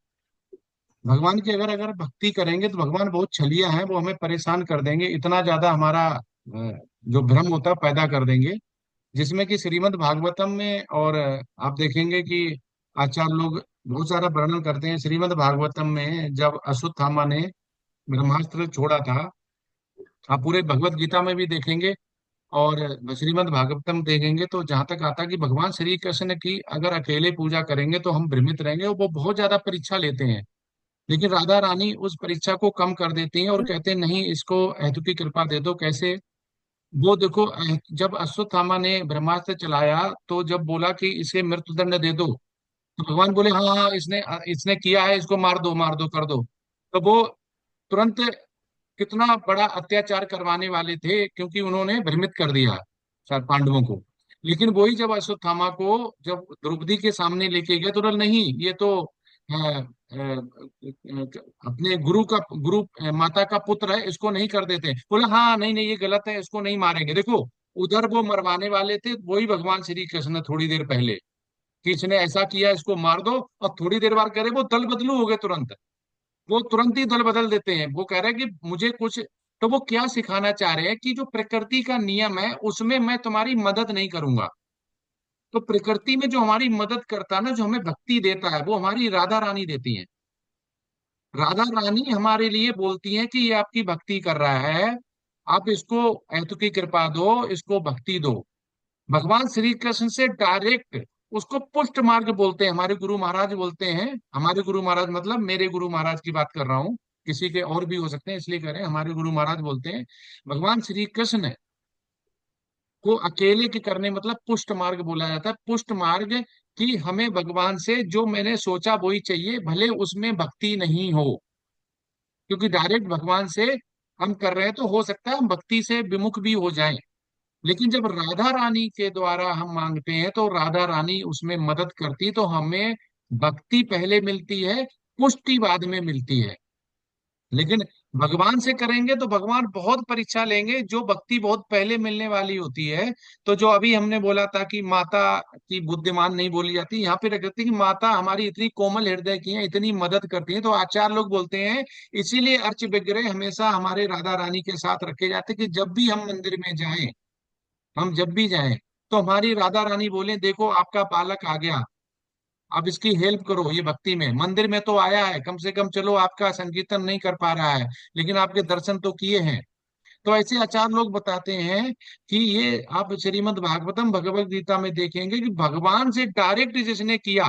भगवान की अगर अगर भक्ति करेंगे तो भगवान बहुत छलिया है, वो हमें परेशान कर देंगे, इतना ज्यादा हमारा जो भ्रम होता है पैदा कर देंगे, जिसमें कि श्रीमद् भागवतम में और आप देखेंगे कि आचार्य लोग बहुत सारा वर्णन करते हैं। श्रीमद् भागवतम में जब अश्वत्थामा ने ब्रह्मास्त्र छोड़ा था, आप पूरे भगवत गीता में भी देखेंगे और श्रीमद् भागवतम देखेंगे तो जहां तक आता है कि भगवान श्री कृष्ण की अगर अकेले पूजा करेंगे तो हम भ्रमित रहेंगे, वो बहुत ज्यादा परीक्षा लेते हैं। लेकिन राधा रानी उस परीक्षा को कम कर देती हैं और कहते हैं नहीं, इसको हेतु की कृपा दे दो। कैसे? वो देखो, जब अश्वत्थामा ने ब्रह्मास्त्र चलाया तो जब बोला कि इसे मृत्युदंड दे दो, तो भगवान बोले हाँ हाँ, इसने इसने किया है, इसको मार दो कर दो। तो वो तुरंत कितना बड़ा अत्याचार करवाने वाले थे, क्योंकि उन्होंने भ्रमित कर दिया शायद पांडवों को। लेकिन वही जब अश्वत्थामा को जब द्रौपदी के सामने लेके गए तो बोला नहीं, ये तो अपने माता का पुत्र है, इसको नहीं कर देते। बोला हाँ नहीं नहीं, ये गलत है, इसको नहीं मारेंगे। देखो, उधर वो मरवाने वाले थे, वही भगवान श्री कृष्ण थोड़ी देर पहले कि इसने ऐसा किया, इसको मार दो। और थोड़ी देर बाद कह रहे वो दल बदलू हो गए तुरंत। वो तुरंत ही दल बदल देते हैं। वो कह रहे हैं कि मुझे कुछ, तो वो क्या सिखाना चाह रहे हैं कि जो प्रकृति का नियम है उसमें मैं तुम्हारी मदद नहीं करूंगा। तो प्रकृति में जो हमारी मदद करता है ना, जो हमें भक्ति देता है, वो हमारी राधा रानी देती है। राधा रानी हमारे लिए बोलती है कि ये आपकी भक्ति कर रहा है, आप इसको हेतु की कृपा दो, इसको भक्ति दो। भगवान श्री कृष्ण से डायरेक्ट उसको पुष्ट मार्ग बोलते हैं। हमारे गुरु महाराज बोलते हैं, हमारे गुरु महाराज मतलब मेरे गुरु महाराज की बात कर रहा हूँ, किसी के और भी हो सकते हैं इसलिए कह रहे हैं। हमारे गुरु महाराज बोलते हैं भगवान श्री कृष्ण को अकेले के करने मतलब पुष्ट मार्ग बोला जाता है। पुष्ट मार्ग कि हमें भगवान से जो मैंने सोचा वही चाहिए, भले उसमें भक्ति नहीं हो। क्योंकि डायरेक्ट भगवान से हम कर रहे हैं तो हो सकता है हम भक्ति से विमुख भी हो जाएं। लेकिन जब राधा रानी के द्वारा हम मांगते हैं तो राधा रानी उसमें मदद करती, तो हमें भक्ति पहले मिलती है, पुष्टि बाद में मिलती है। लेकिन भगवान से करेंगे तो भगवान बहुत परीक्षा लेंगे, जो भक्ति बहुत पहले मिलने वाली होती है। तो जो अभी हमने बोला था कि माता की बुद्धिमान नहीं बोली जाती, यहाँ पे रख देते हैं कि माता हमारी इतनी कोमल हृदय की है, इतनी मदद करती है। तो आचार्य लोग बोलते हैं इसीलिए अर्च विग्रह हमेशा हमारे राधा रानी के साथ रखे जाते हैं, कि जब भी हम मंदिर में जाएं, हम जब भी जाएं तो हमारी राधा रानी बोले देखो आपका बालक आ गया, आप इसकी हेल्प करो। ये भक्ति में मंदिर में तो आया है, कम से कम चलो आपका संकीर्तन नहीं कर पा रहा है लेकिन आपके दर्शन तो किए हैं। तो ऐसे आचार्य लोग बताते हैं कि ये आप श्रीमद् भागवतम भगवत गीता में देखेंगे कि भगवान से डायरेक्ट जिसने किया,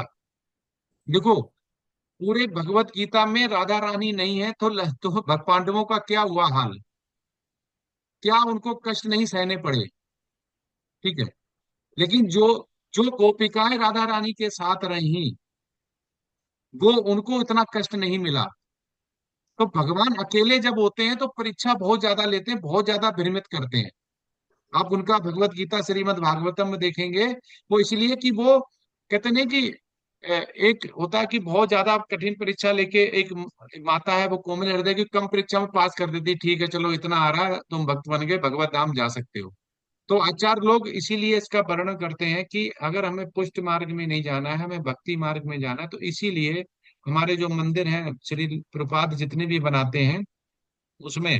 देखो पूरे भगवत गीता में राधा रानी नहीं है तो पांडवों का क्या हुआ हाल, क्या उनको कष्ट नहीं सहने पड़े? ठीक है। लेकिन जो जो गोपिकाएं राधा रानी के साथ रही, वो उनको इतना कष्ट नहीं मिला। तो भगवान अकेले जब होते हैं तो परीक्षा बहुत ज्यादा लेते हैं, बहुत ज्यादा भ्रमित करते हैं। आप उनका भगवत गीता श्रीमद् भागवतम में देखेंगे, वो इसलिए कि वो कहते नहीं कि एक होता है कि बहुत ज्यादा कठिन परीक्षा लेके एक माता है वो कोमल हृदय की, कम परीक्षा में पास कर देती, ठीक है चलो इतना आ रहा है तुम भक्त बन गए, भगवत धाम जा सकते हो। तो आचार्य लोग इसीलिए इसका वर्णन करते हैं कि अगर हमें पुष्ट मार्ग में नहीं जाना है, हमें भक्ति मार्ग में जाना है। तो इसीलिए हमारे जो मंदिर हैं श्री प्रपाद जितने भी बनाते हैं उसमें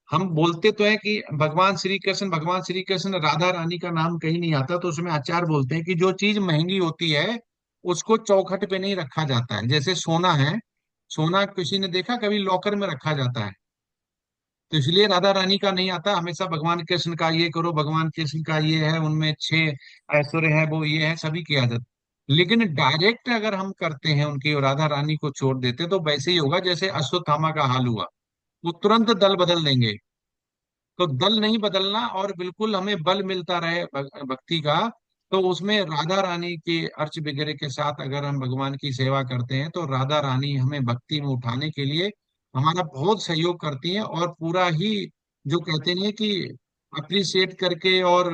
हम बोलते तो है कि भगवान श्री कृष्ण राधा रानी का नाम कहीं नहीं आता। तो उसमें आचार्य बोलते हैं कि जो चीज महंगी होती है उसको चौखट पे नहीं रखा जाता है। जैसे सोना है, सोना किसी ने देखा कभी लॉकर में रखा जाता है, तो इसलिए राधा रानी का नहीं आता। हमेशा भगवान कृष्ण का ये करो, भगवान कृष्ण का ये है, उनमें 6 ऐश्वर्य है, वो ये है, सभी किया जाता। लेकिन डायरेक्ट अगर हम करते हैं उनकी और राधा रानी को छोड़ देते तो वैसे ही होगा जैसे अश्वत्थामा का हाल हुआ, वो तुरंत दल बदल देंगे। तो दल नहीं बदलना और बिल्कुल हमें बल मिलता रहे भक्ति का। तो उसमें राधा रानी के अर्च वगैरह के साथ अगर हम भगवान की सेवा करते हैं तो राधा रानी हमें भक्ति में उठाने के लिए हमारा बहुत सहयोग करती है। और पूरा ही जो कहते हैं कि अप्रिशिएट करके और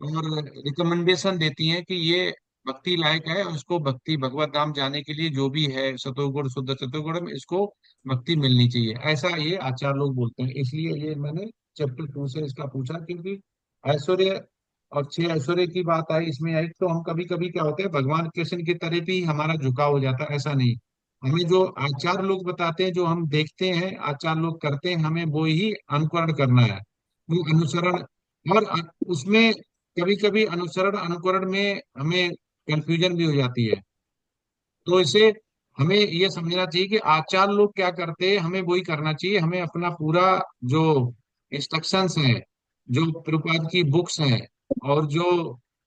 रिकमेंडेशन देती हैं कि ये भक्ति लायक है, और इसको भक्ति भगवत धाम जाने के लिए जो भी है सतोगुण शुद्ध सतोगुण में इसको भक्ति मिलनी चाहिए, ऐसा ये आचार्य लोग बोलते हैं। इसलिए ये मैंने चैप्टर 2 से इसका पूछा, क्योंकि ऐश्वर्य और 6 ऐश्वर्य की बात आई इसमें आई, तो हम कभी कभी क्या होता है भगवान कृष्ण की तरफ ही हमारा झुकाव हो जाता है, ऐसा नहीं। हमें जो आचार्य लोग बताते हैं, जो हम देखते हैं आचार्य लोग करते हैं, हमें वो ही अनुकरण करना है, वो अनुसरण। और उसमें कभी कभी अनुसरण अनुकरण में हमें कंफ्यूजन भी हो जाती है, तो इसे हमें ये समझना चाहिए कि आचार्य लोग क्या करते हैं हमें वही करना चाहिए। हमें अपना पूरा जो इंस्ट्रक्शंस हैं, जो प्रभुपाद की बुक्स हैं, और जो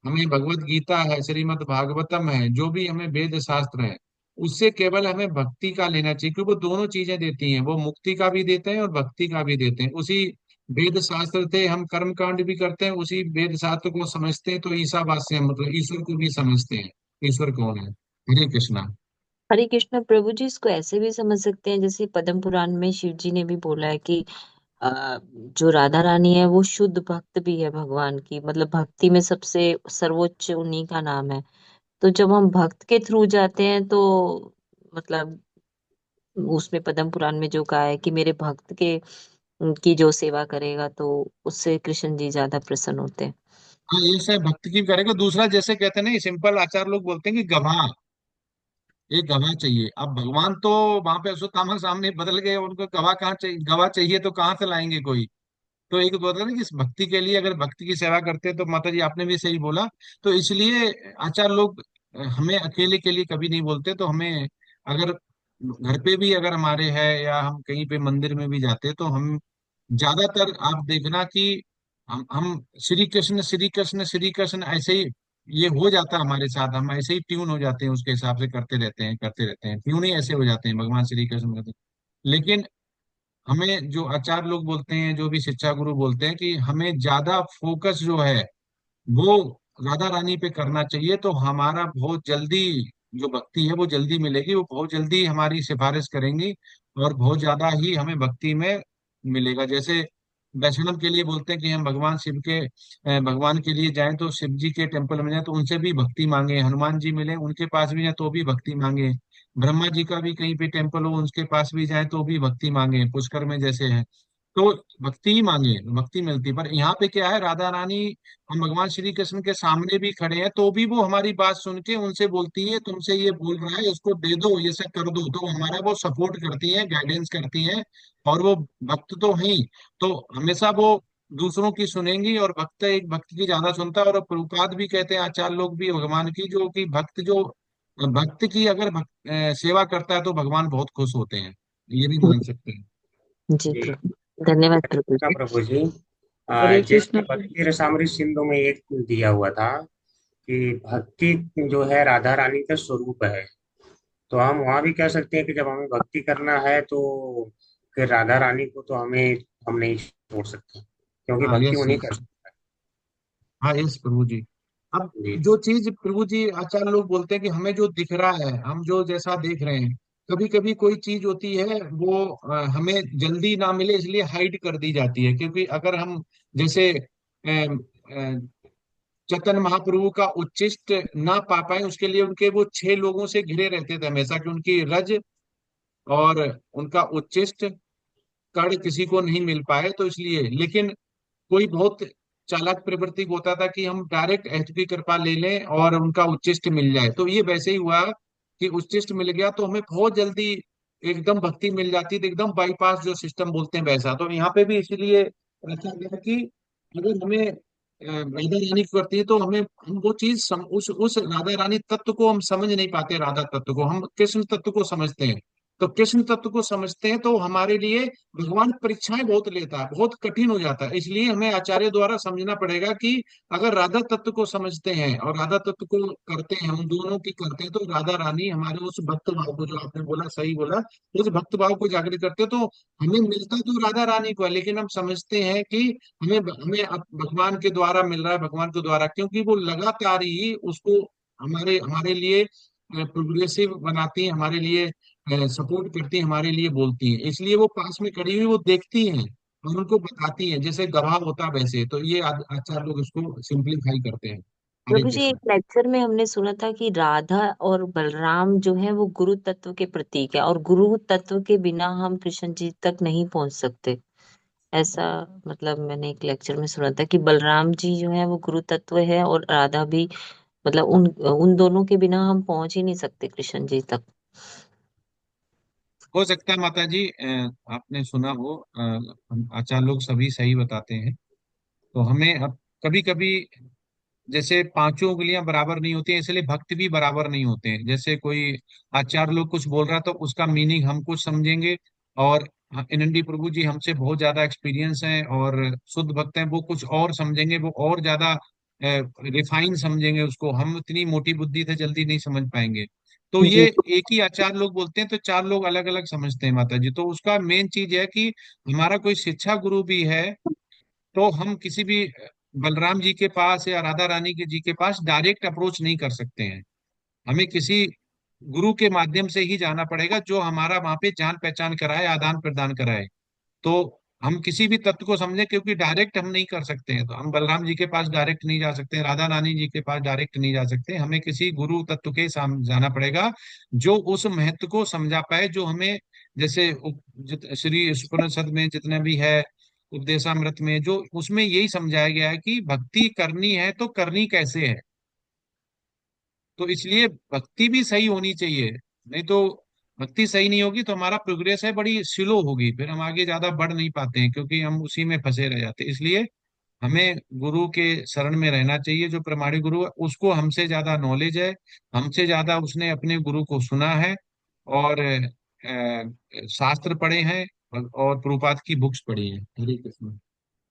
हमें भगवत गीता है, श्रीमद् भागवतम है, जो भी हमें वेद शास्त्र है, उससे केवल हमें भक्ति का लेना चाहिए, क्योंकि वो दोनों चीजें देती हैं, वो मुक्ति का भी देते हैं और भक्ति का भी देते हैं। उसी वेद शास्त्र से हम कर्म कांड भी करते हैं, उसी वेद शास्त्र को समझते हैं तो ईसावास्य मतलब ईश्वर को भी समझते हैं, ईश्वर कौन है। हरे कृष्णा। हरे कृष्ण प्रभु जी, इसको ऐसे भी समझ सकते हैं जैसे पद्म पुराण में शिव जी ने भी बोला है कि जो राधा रानी है वो शुद्ध भक्त भी है भगवान की, मतलब भक्ति में सबसे सर्वोच्च उन्हीं का नाम है। तो जब हम भक्त के थ्रू जाते हैं तो मतलब उसमें पद्म पुराण में जो कहा है कि मेरे भक्त के की जो सेवा करेगा तो उससे कृष्ण जी ज्यादा प्रसन्न होते हैं। हाँ, ये सब भक्त की करेगा। दूसरा जैसे कहते हैं ना, सिंपल आचार लोग बोलते हैं कि गवाह, एक गवाह चाहिए। अब भगवान तो वहां पे अश्वत्थामा सामने बदल गए, उनको गवाह कहाँ चाहिए, गवाह चाहिए तो कहाँ से लाएंगे कोई। तो एक बोलते हैं ना कि इस भक्ति के लिए, अगर भक्ति की सेवा करते हैं तो माता जी आपने भी सही बोला, तो इसलिए आचार लोग हमें अकेले के लिए कभी नहीं बोलते। तो हमें अगर घर पे भी अगर हमारे है, या हम कहीं पे मंदिर में भी जाते हैं, तो हम ज्यादातर आप देखना कि हम श्री कृष्ण श्री कृष्ण श्री कृष्ण ऐसे ही ये हो जाता है हमारे साथ, हम ऐसे ही ट्यून हो जाते हैं, उसके हिसाब से करते रहते हैं, ट्यून ही ऐसे हो जाते हैं भगवान श्री कृष्ण करते। लेकिन हमें जो आचार्य लोग बोलते हैं, जो भी शिक्षा गुरु बोलते हैं कि हमें ज्यादा फोकस जो है वो राधा रानी पे करना चाहिए, तो हमारा बहुत जल्दी जो भक्ति है वो जल्दी मिलेगी, वो बहुत जल्दी हमारी सिफारिश करेंगी, और बहुत ज्यादा ही हमें भक्ति में मिलेगा। जैसे वैष्णव के लिए बोलते हैं कि हम भगवान शिव के भगवान के लिए जाएं तो शिव जी के टेम्पल में जाएं तो उनसे भी भक्ति मांगे, हनुमान जी मिले उनके पास भी जाए तो भी भक्ति मांगे, ब्रह्मा जी का भी कहीं पे टेम्पल हो उनके पास भी जाए तो भी भक्ति मांगे, पुष्कर में जैसे है, तो भक्ति ही मांगे, भक्ति मिलती। पर यहाँ पे क्या है, राधा रानी हम भगवान श्री कृष्ण के सामने भी खड़े हैं तो भी वो हमारी बात सुन के उनसे बोलती है तुमसे ये बोल रहा है इसको दे दो, ये सब कर दो, तो हमारा वो सपोर्ट करती है, गाइडेंस करती है। और वो भक्त तो है ही, तो हमेशा वो दूसरों की सुनेंगी, और भक्त एक भक्त की ज्यादा सुनता है। और प्रभुपाद भी कहते हैं, आचार्य लोग भी, भगवान की जो कि भक्त की अगर सेवा करता है तो भगवान बहुत खुश होते हैं, ये भी मान सकते हैं। जी जी। प्रभु, धन्यवाद प्रभु कृष्णा जी। प्रभु जी, हरे जैसे कृष्ण भक्ति रसामृत सिंधु में एक दिया हुआ था कि भक्ति जो है राधा रानी का स्वरूप है, तो हम वहां भी कह सकते हैं कि जब हमें भक्ति करना है तो फिर राधा रानी को तो हम नहीं छोड़ सकते, क्योंकि हाँ भक्ति यस उन्हीं का। यस। हाँ यस प्रभु जी। अब जी। जो चीज प्रभु जी आचार्य लोग बोलते हैं कि हमें जो दिख रहा है, हम जो जैसा देख रहे हैं, कभी कभी कोई चीज होती है वो हमें जल्दी ना मिले इसलिए हाइड कर दी जाती है। क्योंकि अगर हम जैसे चैतन्य महाप्रभु का उच्चिष्ट ना पा पाए, उसके लिए उनके वो 6 लोगों से घिरे रहते थे हमेशा, कि उनकी रज और उनका उच्चिष्ट कर्ण किसी को नहीं मिल पाए, तो इसलिए। लेकिन कोई बहुत चालाक प्रवृत्ति होता था कि हम डायरेक्ट एच पी कृपा ले लें और उनका उच्चिष्ट मिल जाए, तो ये वैसे ही हुआ कि उच्चिष्ट मिल गया तो हमें बहुत जल्दी एकदम भक्ति मिल जाती थी, एकदम बाईपास जो सिस्टम बोलते हैं वैसा। तो यहाँ पे भी इसीलिए रखा गया कि अगर हमें राधा रानी की करती है तो हम वो चीज उस राधा रानी तत्व को हम समझ नहीं पाते, राधा तत्व को हम कृष्ण तत्व को समझते हैं। तो कृष्ण तत्व को समझते हैं तो हमारे लिए भगवान परीक्षाएं बहुत लेता है, बहुत कठिन हो जाता है। इसलिए हमें आचार्य द्वारा समझना पड़ेगा कि अगर राधा तत्व को समझते हैं और राधा तत्व को करते हैं, हम दोनों की करते हैं, तो राधा रानी हमारे उस भक्त भाव को, जो आपने बोला सही बोला, उस भक्त भाव को जागृत करते हैं। तो हमें मिलता तो राधा रानी को है, लेकिन हम समझते हैं कि हमें हमें अब भगवान के द्वारा मिल रहा है, भगवान के द्वारा, क्योंकि वो लगातार ही उसको हमारे हमारे लिए प्रोग्रेसिव बनाती है, हमारे लिए सपोर्ट करती है, हमारे लिए बोलती है। इसलिए वो पास में खड़ी हुई वो देखती हैं, और उनको बताती हैं, जैसे गवाह होता वैसे। तो ये आचार्य लोग इसको सिंप्लीफाई करते हैं। हरे प्रभु जी, एक कृष्ण। लेक्चर में हमने सुना था कि राधा और बलराम जो है वो गुरु तत्व के प्रतीक है, और गुरु तत्व के बिना हम कृष्ण जी तक नहीं पहुंच सकते। ऐसा मतलब मैंने एक लेक्चर में सुना था कि बलराम जी जो है वो गुरु तत्व है, और राधा भी, मतलब उन उन दोनों के बिना हम पहुंच ही नहीं सकते कृष्ण जी तक। हो सकता है माता जी, आपने सुना हो, आचार्य लोग सभी सही बताते हैं। तो हमें अब कभी कभी, जैसे पांचों उंगलियां बराबर नहीं होती हैं, इसलिए भक्त भी बराबर नहीं होते हैं। जैसे कोई आचार्य लोग कुछ बोल रहा तो उसका मीनिंग हम कुछ समझेंगे, और एनएनडी प्रभु जी हमसे बहुत ज्यादा एक्सपीरियंस हैं और शुद्ध भक्त हैं, वो कुछ और समझेंगे, वो और ज्यादा रिफाइन समझेंगे उसको। हम इतनी मोटी बुद्धि से जल्दी नहीं समझ पाएंगे। तो ये जी। एक ही आचार्य लोग बोलते हैं तो चार लोग अलग अलग समझते हैं माता जी। तो उसका मेन चीज है कि हमारा कोई शिक्षा गुरु भी है, तो हम किसी भी बलराम जी के पास या राधा रानी के जी के पास डायरेक्ट अप्रोच नहीं कर सकते हैं। हमें किसी गुरु के माध्यम से ही जाना पड़ेगा, जो हमारा वहां पे जान पहचान कराए, आदान प्रदान कराए। तो हम किसी भी तत्व को समझे, क्योंकि डायरेक्ट हम नहीं कर सकते हैं। तो हम बलराम जी के पास डायरेक्ट नहीं जा सकते, राधा रानी जी के पास डायरेक्ट नहीं जा सकते। हमें किसी गुरु तत्व के साम जाना पड़ेगा, जो उस महत्व को समझा पाए, जो हमें, जैसे श्री उपनिषद में जितने भी है, उपदेशामृत में, जो उसमें यही समझाया गया है कि भक्ति करनी है तो करनी कैसे है। तो इसलिए भक्ति भी सही होनी चाहिए, नहीं तो भक्ति सही नहीं होगी तो हमारा प्रोग्रेस है बड़ी स्लो होगी, फिर हम आगे ज्यादा बढ़ नहीं पाते हैं, क्योंकि हम उसी में फंसे रह जाते हैं। इसलिए हमें गुरु के शरण में रहना चाहिए। जो प्रमाणिक गुरु है उसको हमसे ज्यादा नॉलेज है, हमसे ज्यादा उसने अपने गुरु को सुना है, और शास्त्र पढ़े हैं, और प्रभुपाद की बुक्स पढ़ी हैं। हरे कृष्ण।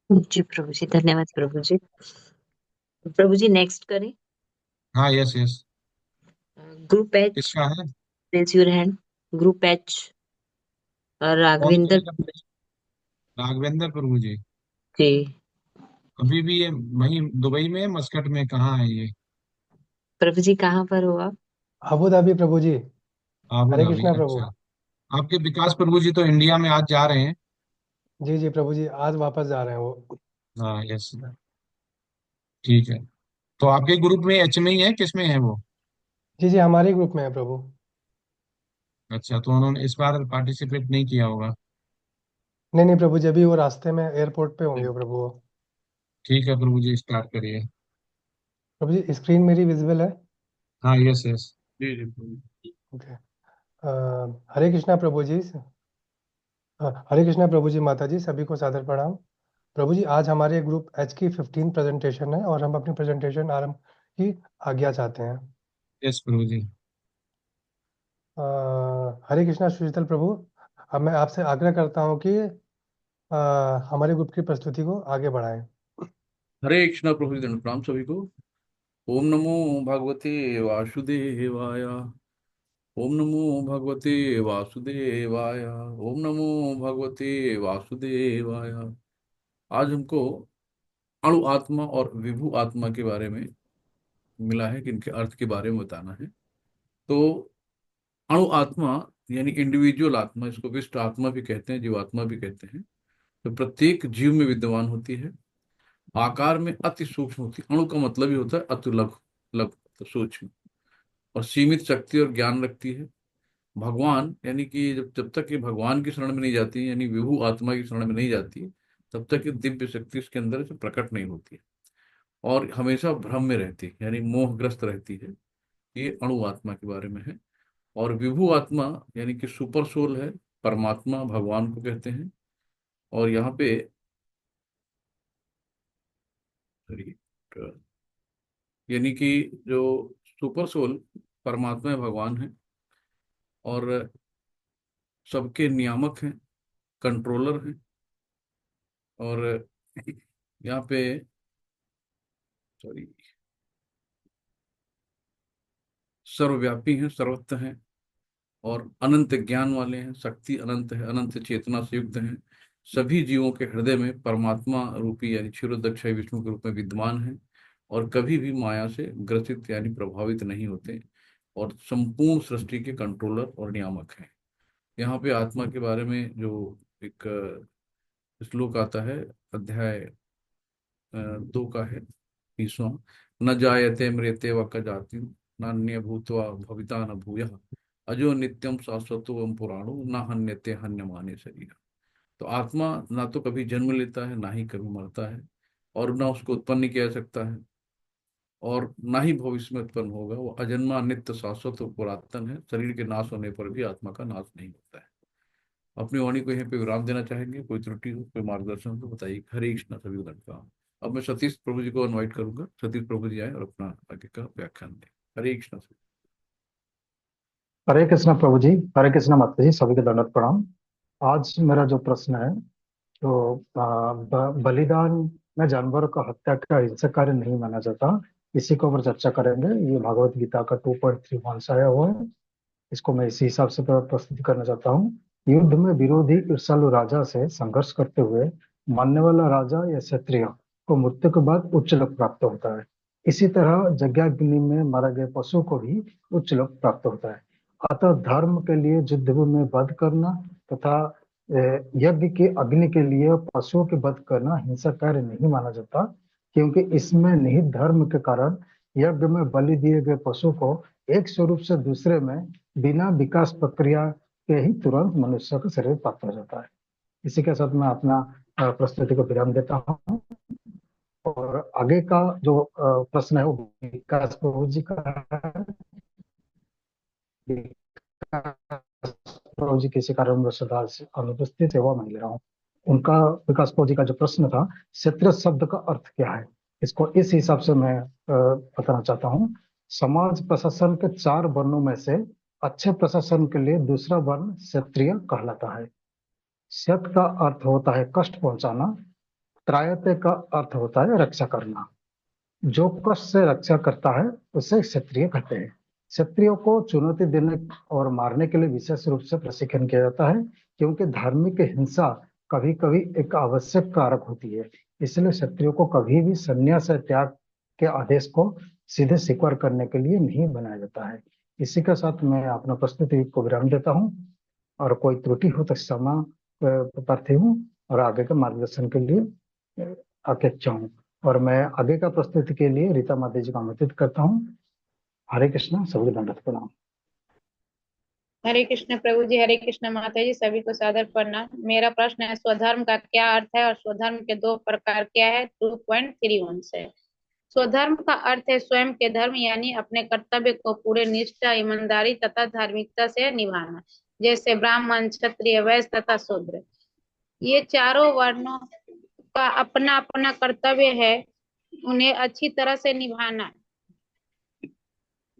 जी प्रभु जी, धन्यवाद प्रभु जी। प्रभु जी, नेक्स्ट करें। हाँ, यस यस। ग्रुप एच, किसका है? Raise your hand. Group H, कौन राघवेंद्र। करेगा? राघवेंद्र प्रभु जी। जी। अभी भी ये वहीं दुबई में, मस्कट में, कहाँ है ये? प्रभु जी कहाँ पर हो आप? अबू धाबी प्रभु जी। आबू हरे धाबी, कृष्णा प्रभु। अच्छा। आपके विकास प्रभु जी तो इंडिया में आज जा रहे हैं। जी जी प्रभु जी, आज वापस जा रहे हैं वो। हाँ, यस। ठीक है। तो आपके ग्रुप में एच में ही है, किस में है वो? जी जी, हमारे ग्रुप में है प्रभु। अच्छा, तो उन्होंने इस बार पार्टिसिपेट नहीं किया होगा। नहीं नहीं प्रभु जी, अभी वो रास्ते में एयरपोर्ट पे होंगे प्रभु वो। ठीक है प्रभु जी, स्टार्ट करिए। प्रभु जी, स्क्रीन मेरी विजिबल है? हाँ, यस यस। जी जी प्रभु जी। ओके। हरे कृष्णा प्रभु जी। हरे कृष्णा प्रभु जी, माता जी, सभी को सादर प्रणाम। प्रभु जी, आज हमारे ग्रुप एच की 15 प्रेजेंटेशन है और हम अपनी प्रेजेंटेशन आरंभ की आज्ञा चाहते हैं। यस प्रभु जी। हरे कृष्णा सुशीतल प्रभु, अब मैं आपसे आग्रह करता हूँ कि हमारे ग्रुप की प्रस्तुति को आगे बढ़ाएं। हरे कृष्णा प्रभु जी, दंड प्रणाम सभी को। ओम नमो भगवते वासुदेवाय। ओम नमो भगवते वासुदेवाय। ओम नमो भगवते वासुदेवाय। आज हमको अणु आत्मा और विभु आत्मा के बारे में मिला है कि इनके अर्थ के बारे में बताना है। तो अणु आत्मा यानी इंडिविजुअल आत्मा, इसको विशिष्ट आत्मा भी कहते हैं, जीवात्मा भी कहते हैं। तो प्रत्येक जीव में विद्यमान होती है, आकार में अति सूक्ष्म होती है। अणु का मतलब ही होता है अति लघु, लघु तो सूक्ष्म, और सीमित शक्ति और ज्ञान रखती है। भगवान यानी कि जब जब तक ये भगवान की शरण में नहीं जाती, यानी विभु आत्मा की शरण में नहीं जाती, तब तक ये दिव्य शक्ति उसके अंदर से प्रकट नहीं होती है, और हमेशा भ्रम में रहती है, यानी मोहग्रस्त रहती है। ये अणु आत्मा के बारे में है। और विभु आत्मा यानी कि सुपर सोल है, परमात्मा भगवान को कहते हैं। और यहाँ पे सॉरी, यानी कि जो सुपर सोल परमात्मा है, भगवान है, और सबके नियामक हैं, कंट्रोलर हैं। और यहाँ पे सॉरी, सर्वव्यापी हैं, सर्वत्र हैं, और अनंत ज्ञान वाले हैं। शक्ति अनंत है, अनंत चेतना से युक्त हैं। सभी जीवों के हृदय में परमात्मा रूपी यानी क्षीरोदक्षाई विष्णु के रूप में विद्यमान है, और कभी भी माया से ग्रसित यानी प्रभावित नहीं होते, और संपूर्ण सृष्टि के कंट्रोलर और नियामक हैं। यहाँ पे आत्मा के बारे में जो एक श्लोक आता है, अध्याय 2 का है 20वां। न जायते म्रियते व कदाति नान्य भूत्वा भविता न भूयः अजो नित्यम शाश्वतोऽयं पुराणो न हन्यते हन्यमाने शरीर। तो आत्मा ना तो कभी जन्म लेता है, ना ही कभी मरता है, और ना उसको उत्पन्न किया जा सकता है, और ना ही भविष्य में उत्पन्न होगा। वो अजन्मा, नित्य, शाश्वत और पुरातन है। शरीर के नाश होने पर भी आत्मा का नाश नहीं होता है। अपनी वाणी को यहीं पे विराम देना चाहेंगे। कोई त्रुटि हो, कोई मार्गदर्शन हो तो बताइए। हरे कृष्णा, सभी को दंडवत। अब मैं सतीश प्रभु जी को इनवाइट करूंगा। सतीश प्रभु जी आए और अपना आगे का व्याख्यान दें। हरे कृष्णा। हरे कृष्णा प्रभु जी, हरे कृष्णा माता जी, सभी को दंडवत प्रणाम। आज मेरा जो प्रश्न है, तो बलिदान में जानवरों का हत्या का हिंसक कार्य नहीं माना जाता, इसी के ऊपर चर्चा करेंगे। ये भगवत गीता का 2.3 से आया हुआ है। इसको मैं इसी हिसाब से प्रस्तुत करना चाहता हूँ। युद्ध में विरोधी ईर्ष्यालु राजा से संघर्ष करते हुए मानने वाला राजा या क्षत्रिय को मृत्यु के बाद उच्च लोक प्राप्त होता है। इसी तरह यज्ञाग्नि में मारा गया पशु को भी उच्च लोक प्राप्त होता है। अतः धर्म के लिए युद्ध में वध करना तथा यज्ञ की अग्नि के लिए पशुओं के वध करना हिंसक कार्य नहीं माना जाता, क्योंकि इसमें निहित धर्म के कारण यज्ञ में बलि दिए गए पशु को एक स्वरूप से दूसरे में बिना विकास प्रक्रिया के ही तुरंत मनुष्य का शरीर प्राप्त हो जाता है। इसी के साथ मैं अपना प्रस्तुति को विराम देता हूँ, और आगे का जो प्रश्न है वो विकास प्रभु जी का है। प्रभु जी किसी कारणवश अनुपस्थित सेवा में ले रहा हूँ। उनका, विकास प्रभु जी का जो प्रश्न था, क्षत्रिय शब्द का अर्थ क्या है, इसको इस हिसाब से मैं बताना चाहता हूँ। समाज प्रशासन के 4 वर्णों में से अच्छे प्रशासन के लिए दूसरा वर्ण क्षत्रिय कहलाता है। क्षत का अर्थ होता है कष्ट पहुंचाना, त्रायते का अर्थ होता है रक्षा करना। जो कष्ट से रक्षा करता है उसे क्षत्रिय कहते हैं। क्षत्रियों को चुनौती देने और मारने के लिए विशेष रूप से प्रशिक्षण किया जाता है, क्योंकि धार्मिक हिंसा कभी कभी एक आवश्यक कारक होती है। इसलिए क्षत्रियों को कभी भी संन्यास या त्याग के आदेश को सीधे स्वीकार करने के लिए नहीं बनाया जाता है। इसी के साथ मैं अपना प्रस्तुति को विराम देता हूँ, और कोई त्रुटि हो तो क्षमा प्रार्थी हूँ, और आगे के मार्गदर्शन के लिए अपेक्षा हूँ। और मैं आगे का प्रस्तुति के लिए रीता माता जी को आमंत्रित करता हूँ। हरे कृष्णा, सभी दंडवत प्रणाम। हरे कृष्ण प्रभु जी, हरे कृष्ण माता जी, सभी को सादर प्रणाम। मेरा प्रश्न है, स्वधर्म का क्या अर्थ है और स्वधर्म के 2 प्रकार क्या है? 2.31 से। स्वधर्म का अर्थ है स्वयं के धर्म, यानी अपने कर्तव्य को पूरे निष्ठा, ईमानदारी तथा धार्मिकता से निभाना, जैसे ब्राह्मण, क्षत्रिय, वैश्य तथा शूद्र। ये चारों वर्णों का अपना अपना कर्तव्य है, उन्हें अच्छी तरह से निभाना।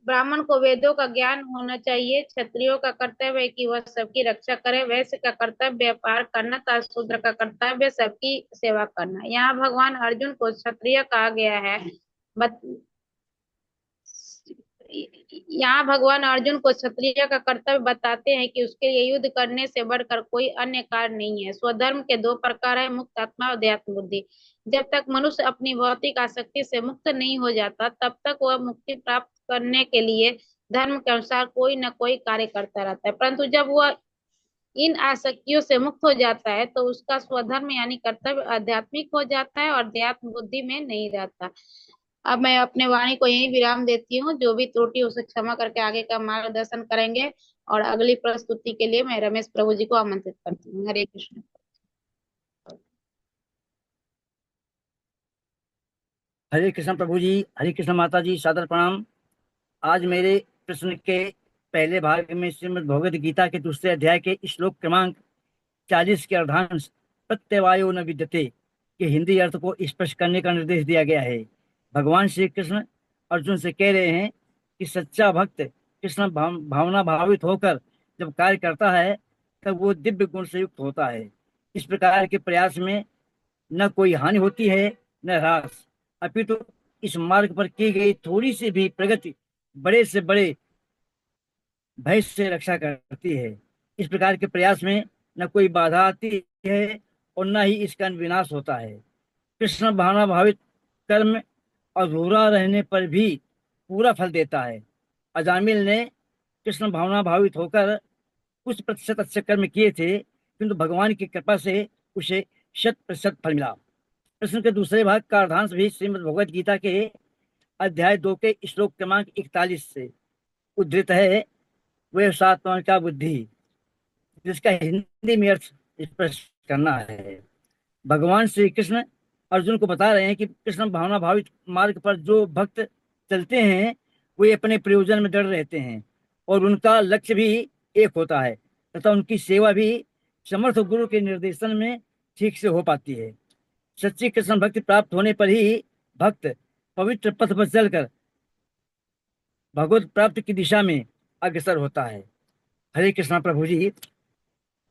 ब्राह्मण को वेदों का ज्ञान होना चाहिए। क्षत्रियों का कर्तव्य है कि वह सबकी रक्षा करे। वैश्य का कर्तव्य व्यापार करना तथा शूद्र का कर्तव्य सबकी सेवा करना। यहाँ भगवान अर्जुन को क्षत्रिय कहा गया है। यहाँ भगवान अर्जुन को क्षत्रिय का कर्तव्य बताते हैं कि उसके लिए युद्ध करने से बढ़कर कोई अन्य कार्य नहीं है। स्वधर्म के 2 प्रकार है, मुक्त आत्मा और अध्यात्म बुद्धि। जब तक मनुष्य अपनी भौतिक आसक्ति से मुक्त नहीं हो जाता, तब तक वह मुक्ति प्राप्त करने के लिए धर्म के अनुसार कोई न कोई कार्य करता रहता है। परंतु जब वह इन आसक्तियों से मुक्त हो जाता है तो उसका स्वधर्म यानी कर्तव्य आध्यात्मिक हो जाता है और अध्यात्म बुद्धि में नहीं रहता। अब मैं अपने वाणी को यही विराम देती हूँ। जो भी त्रुटि उसे क्षमा करके आगे का मार्गदर्शन करेंगे। और अगली प्रस्तुति के लिए मैं रमेश प्रभु जी को आमंत्रित करती हूँ। हरे कृष्ण। हरे कृष्ण प्रभु जी, हरे कृष्ण माता जी, सादर प्रणाम। आज मेरे प्रश्न के पहले भाग में श्रीमद् भगवद गीता के 2 अध्याय के श्लोक क्रमांक 40 के अर्धांश प्रत्यवायो न विद्यते के हिंदी अर्थ को स्पष्ट करने का निर्देश दिया गया है। भगवान श्री कृष्ण अर्जुन से कह रहे हैं कि सच्चा भक्त कृष्ण भावना भावित होकर जब कार्य करता है तब वो दिव्य गुण से युक्त होता है। इस प्रकार के प्रयास में न कोई हानि होती है न ह्रास, अपितु इस मार्ग पर की गई थोड़ी सी भी प्रगति बड़े से बड़े भय से रक्षा करती है। इस प्रकार के प्रयास में न कोई बाधा आती है और न ही इसका विनाश होता है। कृष्ण भावना भावित कर्म अधूरा रहने पर भी पूरा फल देता है। अजामिल ने कृष्ण भावना भावित होकर कुछ प्रतिशत अच्छे कर्म किए थे, किंतु भगवान की कृपा से उसे 100% फल मिला। प्रश्न के दूसरे भाग का अर्धांश भी श्रीमद् भगवद गीता के अध्याय 2 के श्लोक क्रमांक 41 से उद्धृत है। वे सात्वन का बुद्धि, जिसका हिंदी में अर्थ स्पष्ट करना है। भगवान श्री कृष्ण अर्जुन को बता रहे हैं कि कृष्ण भावना भावित मार्ग पर जो भक्त चलते हैं वे अपने प्रयोजन में दृढ़ रहते हैं और उनका लक्ष्य भी एक होता है तथा उनकी सेवा भी समर्थ गुरु के निर्देशन में ठीक से हो पाती है। सच्ची कृष्ण भक्ति प्राप्त होने पर ही भक्त पवित्र पथ पर चलकर भगवत प्राप्ति की दिशा में अग्रसर होता है। हरे कृष्णा प्रभु जी।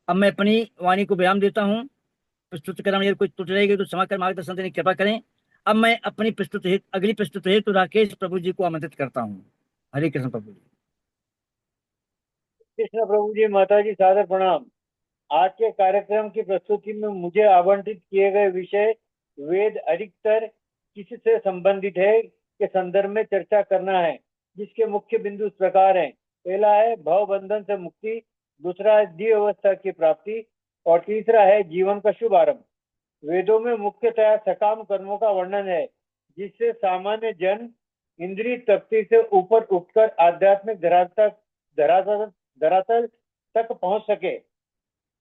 अब मैं अपनी वाणी को विराम देता हूँ। प्रस्तुत करने में कोई त्रुटि रहेगी तो क्षमा कर मार्गदर्शन देने की कृपा करें। अब मैं अपनी अगली प्रस्तुत हेतु राकेश प्रभु जी को आमंत्रित करता हूँ। हरे कृष्ण प्रभु जी। कृष्ण प्रभु जी, माता जी सादर प्रणाम। आज के कार्यक्रम की प्रस्तुति में मुझे आवंटित किए गए विषय वेद अधिकतर किससे संबंधित है के संदर्भ में चर्चा करना है, जिसके मुख्य बिंदु इस प्रकार हैं। पहला है भव बंधन से मुक्ति, दूसरा है दिव्य अवस्था की प्राप्ति और तीसरा है जीवन का शुभारंभ। वेदों में मुख्यतः सकाम कर्मों का वर्णन है, जिससे सामान्य जन इंद्रिय तृप्ति से ऊपर उठकर आध्यात्मिक धरातल तक पहुंच सके।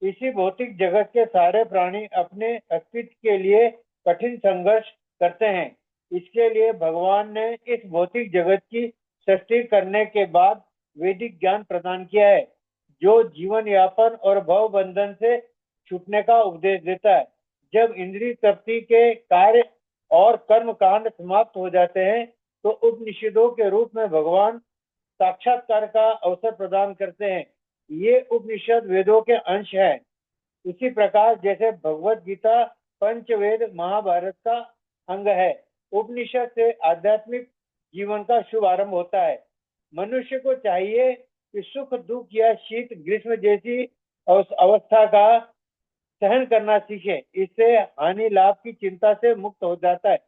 इसी भौतिक जगत के सारे प्राणी अपने अस्तित्व के लिए कठिन संघर्ष करते हैं। इसके लिए भगवान ने इस भौतिक जगत की सृष्टि करने के बाद वैदिक ज्ञान प्रदान किया है, जो जीवन यापन और भव बंधन से छूटने का उपदेश देता है। जब इंद्रिय तृप्ति के कार्य और कर्म कांड समाप्त हो जाते हैं तो उपनिषदों के रूप में भगवान साक्षात्कार का अवसर प्रदान करते हैं। ये उपनिषद वेदों के अंश हैं। इसी प्रकार जैसे भगवद गीता पंचवेद महाभारत का अंग है, उपनिषद से आध्यात्मिक जीवन का शुभारंभ होता है। मनुष्य को चाहिए कि सुख दुख या शीत ग्रीष्म जैसी अवस्था का सहन करना सीखे। इससे हानि लाभ की चिंता से मुक्त हो जाता है।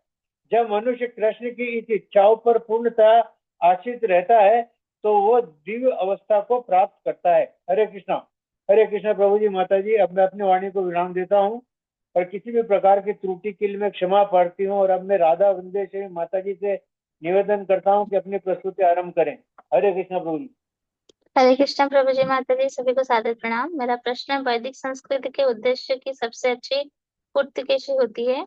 जब मनुष्य कृष्ण की इस इच्छाओं पर पूर्णतः आश्रित रहता है तो वो दिव्य अवस्था को प्राप्त करता है। हरे कृष्णा प्रभु जी, माता जी। अब मैं अपनी वाणी को विराम देता हूँ और किसी भी प्रकार की त्रुटि के लिए मैं क्षमा प्रार्थी हूँ। और अब मैं राधा वृंदेश्वरी माता जी से निवेदन करता हूँ कि अपनी प्रस्तुति आरंभ करें। हरे कृष्णा प्रभु जी। हरे कृष्णा प्रभु जी, माता जी। सभी को सादर प्रणाम। मेरा प्रश्न है, वैदिक संस्कृति के उद्देश्य की सबसे अच्छी पूर्ति कैसे होती है?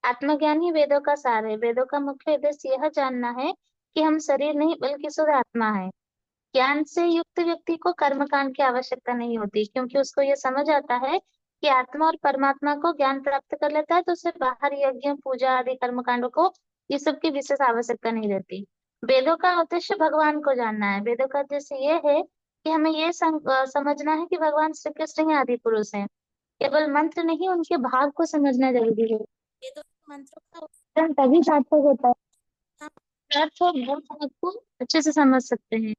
आत्मज्ञान ही वेदों का सार है। वेदों का मुख्य उद्देश्य यह जानना है कि हम शरीर नहीं बल्कि शुद्ध आत्मा है। ज्ञान से युक्त व्यक्ति को कर्मकांड की आवश्यकता नहीं होती, क्योंकि उसको यह समझ आता है कि आत्मा और परमात्मा को ज्ञान प्राप्त कर लेता है तो उसे बाहर यज्ञ पूजा आदि कर्मकांडों को ये सब की विशेष आवश्यकता नहीं रहती। वेदों का उद्देश्य भगवान को जानना है। वेदों का उद्देश्य ये है कि हमें ये समझना है कि भगवान श्री कृष्ण ही आदि पुरुष हैं। केवल मंत्र नहीं, उनके भाव को समझना जरूरी है। वेदों के मंत्रों का उच्चारण तभी सार्थक होता है अर्थ और भाव को अच्छे से समझ सकते हैं।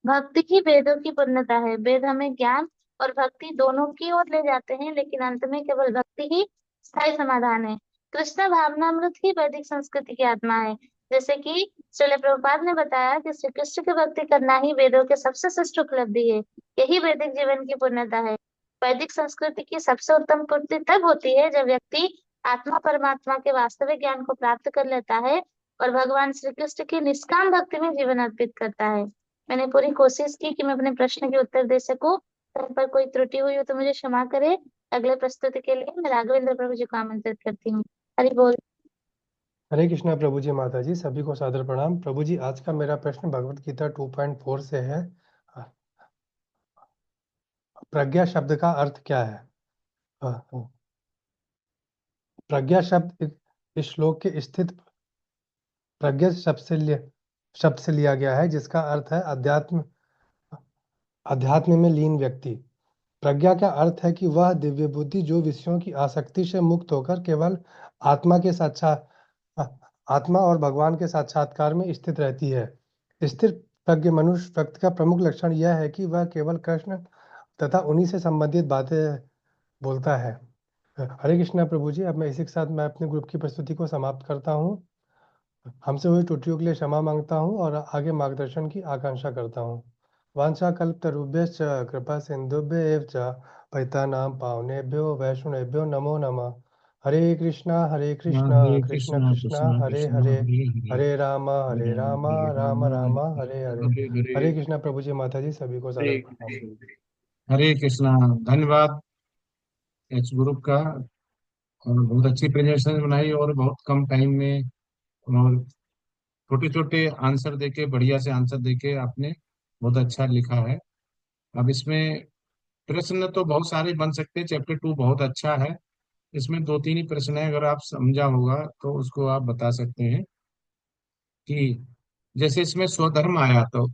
भक्ति ही वेदों की पूर्णता है। वेद हमें ज्ञान और भक्ति दोनों की ओर ले जाते हैं, लेकिन अंत में केवल भक्ति ही स्थायी समाधान है। कृष्ण भावनामृत ही वैदिक संस्कृति की आत्मा है। जैसे कि श्रील प्रभुपाद ने बताया कि श्री कृष्ण की भक्ति करना ही वेदों के सबसे श्रेष्ठ उपलब्धि है। यही वैदिक जीवन की पूर्णता है। वैदिक संस्कृति की सबसे उत्तम पूर्ति तब होती है जब व्यक्ति आत्मा परमात्मा के वास्तविक ज्ञान को प्राप्त कर लेता है और भगवान श्री कृष्ण की निष्काम भक्ति में जीवन अर्पित करता है। मैंने पूरी कोशिश की कि मैं अपने प्रश्न के उत्तर दे सकूं। कहीं पर कोई त्रुटि हुई हो तो मुझे क्षमा करे। अगले प्रस्तुति के लिए मैं राघवेंद्र प्रभु जी को आमंत्रित करती हूँ। हरि बोल। हरे कृष्णा प्रभु जी, माता जी। सभी को सादर प्रणाम। प्रभु जी, आज का मेरा प्रश्न भगवत गीता 2.4 से है। प्रज्ञा शब्द का अर्थ क्या है? प्रज्ञा शब्द इस श्लोक के स्थित प्रज्ञा शब्द से लिया गया है, जिसका अर्थ है अध्यात्म में लीन व्यक्ति। प्रज्ञा का अर्थ है कि वह दिव्य बुद्धि जो विषयों की आसक्ति से मुक्त होकर केवल आत्मा और भगवान के साक्षात्कार में स्थित रहती है। स्थिर प्रज्ञ मनुष्य व्यक्ति का प्रमुख लक्षण यह है कि वह केवल कृष्ण तथा उन्हीं से संबंधित बातें बोलता है। हरे कृष्णा प्रभु जी। अब मैं इसी के साथ मैं अपने ग्रुप की प्रस्तुति को समाप्त करता हूँ। हमसे हुई त्रुटियों के लिए क्षमा मांगता हूँ और आगे मार्गदर्शन की आकांक्षा करता हूँ। वांछा कल्पतरुभ्यश्च कृपा सिंधुभ्येव च पतितानां पावनेभ्यो वैष्णवेभ्यो नमो नमः। हरे कृष्णा हरे कृष्ण कृष्णा कृष्णा कृष्णा हरे कृष्णा हरे हरे हरे हरे हरे राम हरे राम राम राम हरे हरे हरे हरे हरे हरे कृष्णा प्रभु जी माता जी सभी को सादर प्रणाम। हरे कृष्णा। धन्यवाद एच ग्रुप का। और बहुत अच्छी प्रेजेंटेशन बनाई और बहुत कम टाइम में और छोटे छोटे आंसर देके बढ़िया से आंसर देके आपने बहुत अच्छा लिखा है। अब इसमें प्रश्न तो बहुत सारे बन सकते हैं, चैप्टर 2 बहुत अच्छा है। इसमें दो तीन ही प्रश्न है, अगर आप समझा होगा तो उसको आप बता सकते हैं कि जैसे इसमें स्वधर्म आया तो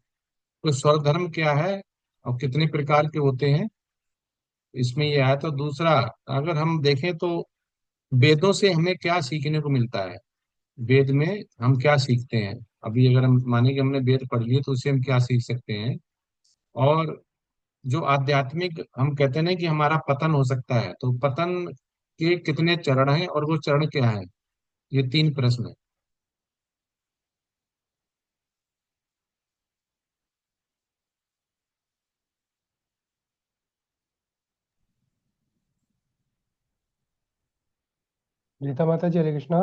स्वधर्म क्या है और कितने प्रकार के होते हैं, इसमें ये आया। तो दूसरा, अगर हम देखें तो वेदों से हमें क्या सीखने को मिलता है, वेद में हम क्या सीखते हैं। अभी अगर हम माने कि हमने वेद पढ़ लिए तो उससे हम क्या सीख सकते हैं। और जो आध्यात्मिक हम कहते हैं ना कि हमारा पतन हो सकता है, तो पतन के कितने चरण हैं और वो चरण क्या है, ये तीन प्रश्न है। गीता माता जी हरे कृष्णा।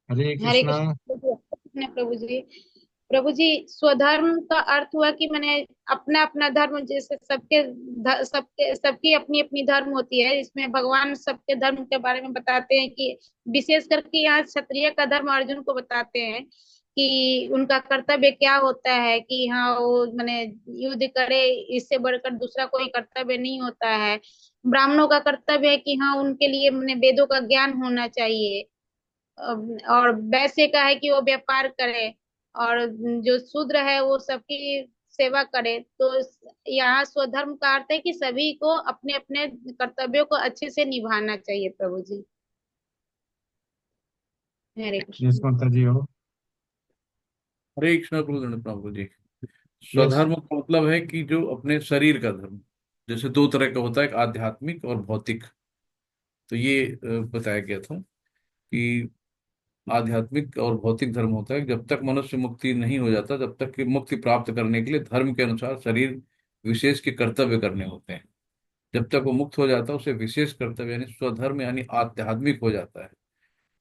हरे हरे कृष्णा। कृष्ण प्रभु जी। प्रभु जी, स्वधर्म का अर्थ हुआ कि मैंने अपना अपना धर्म, जैसे सबके सबकी अपनी अपनी धर्म होती है, इसमें भगवान सबके धर्म के बारे में बताते हैं कि विशेष करके यहाँ क्षत्रिय का धर्म अर्जुन को बताते हैं कि उनका कर्तव्य क्या होता है, कि हाँ वो मैंने युद्ध करे, इससे बढ़कर दूसरा कोई कर्तव्य नहीं होता है। ब्राह्मणों का कर्तव्य है कि हाँ उनके लिए मैंने वेदों का ज्ञान होना चाहिए। और वैश्य का है कि वो व्यापार करे, और जो शूद्र है वो सबकी सेवा करे। तो यहाँ स्वधर्म का अर्थ है कि सभी को अपने अपने कर्तव्यों को अच्छे से निभाना चाहिए प्रभु जी। हरे यस कृष्ण। माता जी हो। हरे कृष्णा प्रभु जी। यस। स्वधर्म का मतलब है कि जो अपने शरीर का धर्म, जैसे दो तरह का होता है, एक आध्यात्मिक और भौतिक। तो ये बताया गया था कि आध्यात्मिक और भौतिक धर्म होता है जब तक मनुष्य मुक्ति नहीं हो जाता, जब तक कि मुक्ति प्राप्त करने के लिए धर्म के अनुसार शरीर विशेष के कर्तव्य करने होते हैं। जब तक वो मुक्त हो जाता है उसे विशेष कर्तव्य यानी स्वधर्म यानी आध्यात्मिक हो जाता है,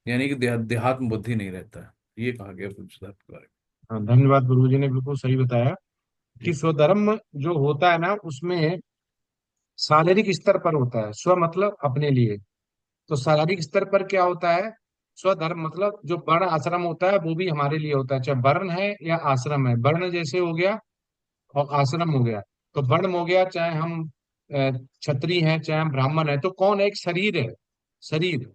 यानी कि देहात्म बुद्धि नहीं रहता है। ये कहा गया पुरुषार्थ के बारे हाँ, धन्यवाद। गुरु जी ने बिल्कुल सही बताया में। कि स्वधर्म जो होता है ना, उसमें शारीरिक स्तर पर होता है। स्व मतलब अपने लिए, तो शारीरिक स्तर पर क्या होता है, स्वधर्म मतलब जो वर्ण आश्रम होता है वो भी हमारे लिए होता है, चाहे वर्ण है या आश्रम है। वर्ण जैसे हो गया और आश्रम हो गया। तो वर्ण हो गया, चाहे हम क्षत्रिय हैं चाहे हम ब्राह्मण हैं, तो कौन है, एक शरीर है। शरीर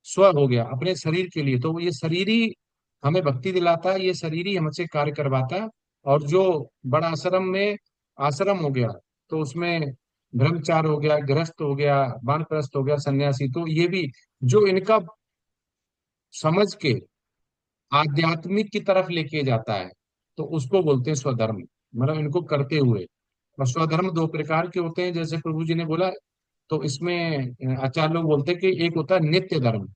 स्व हो गया अपने शरीर के लिए, तो ये शरीर ही हमें भक्ति दिलाता है, ये शरीर ही हमसे कार्य करवाता है। और जो बड़ा आश्रम में आश्रम हो गया, तो उसमें ब्रह्मचार हो गया, गृहस्थ हो गया, वानप्रस्थ हो गया, सन्यासी, तो ये भी जो इनका समझ के आध्यात्मिक की तरफ लेके जाता है, तो उसको बोलते हैं स्वधर्म, मतलब इनको करते हुए। और स्वधर्म दो प्रकार के होते हैं, जैसे प्रभु जी ने बोला। तो इसमें आचार्य लोग बोलते हैं कि एक होता है नित्य धर्म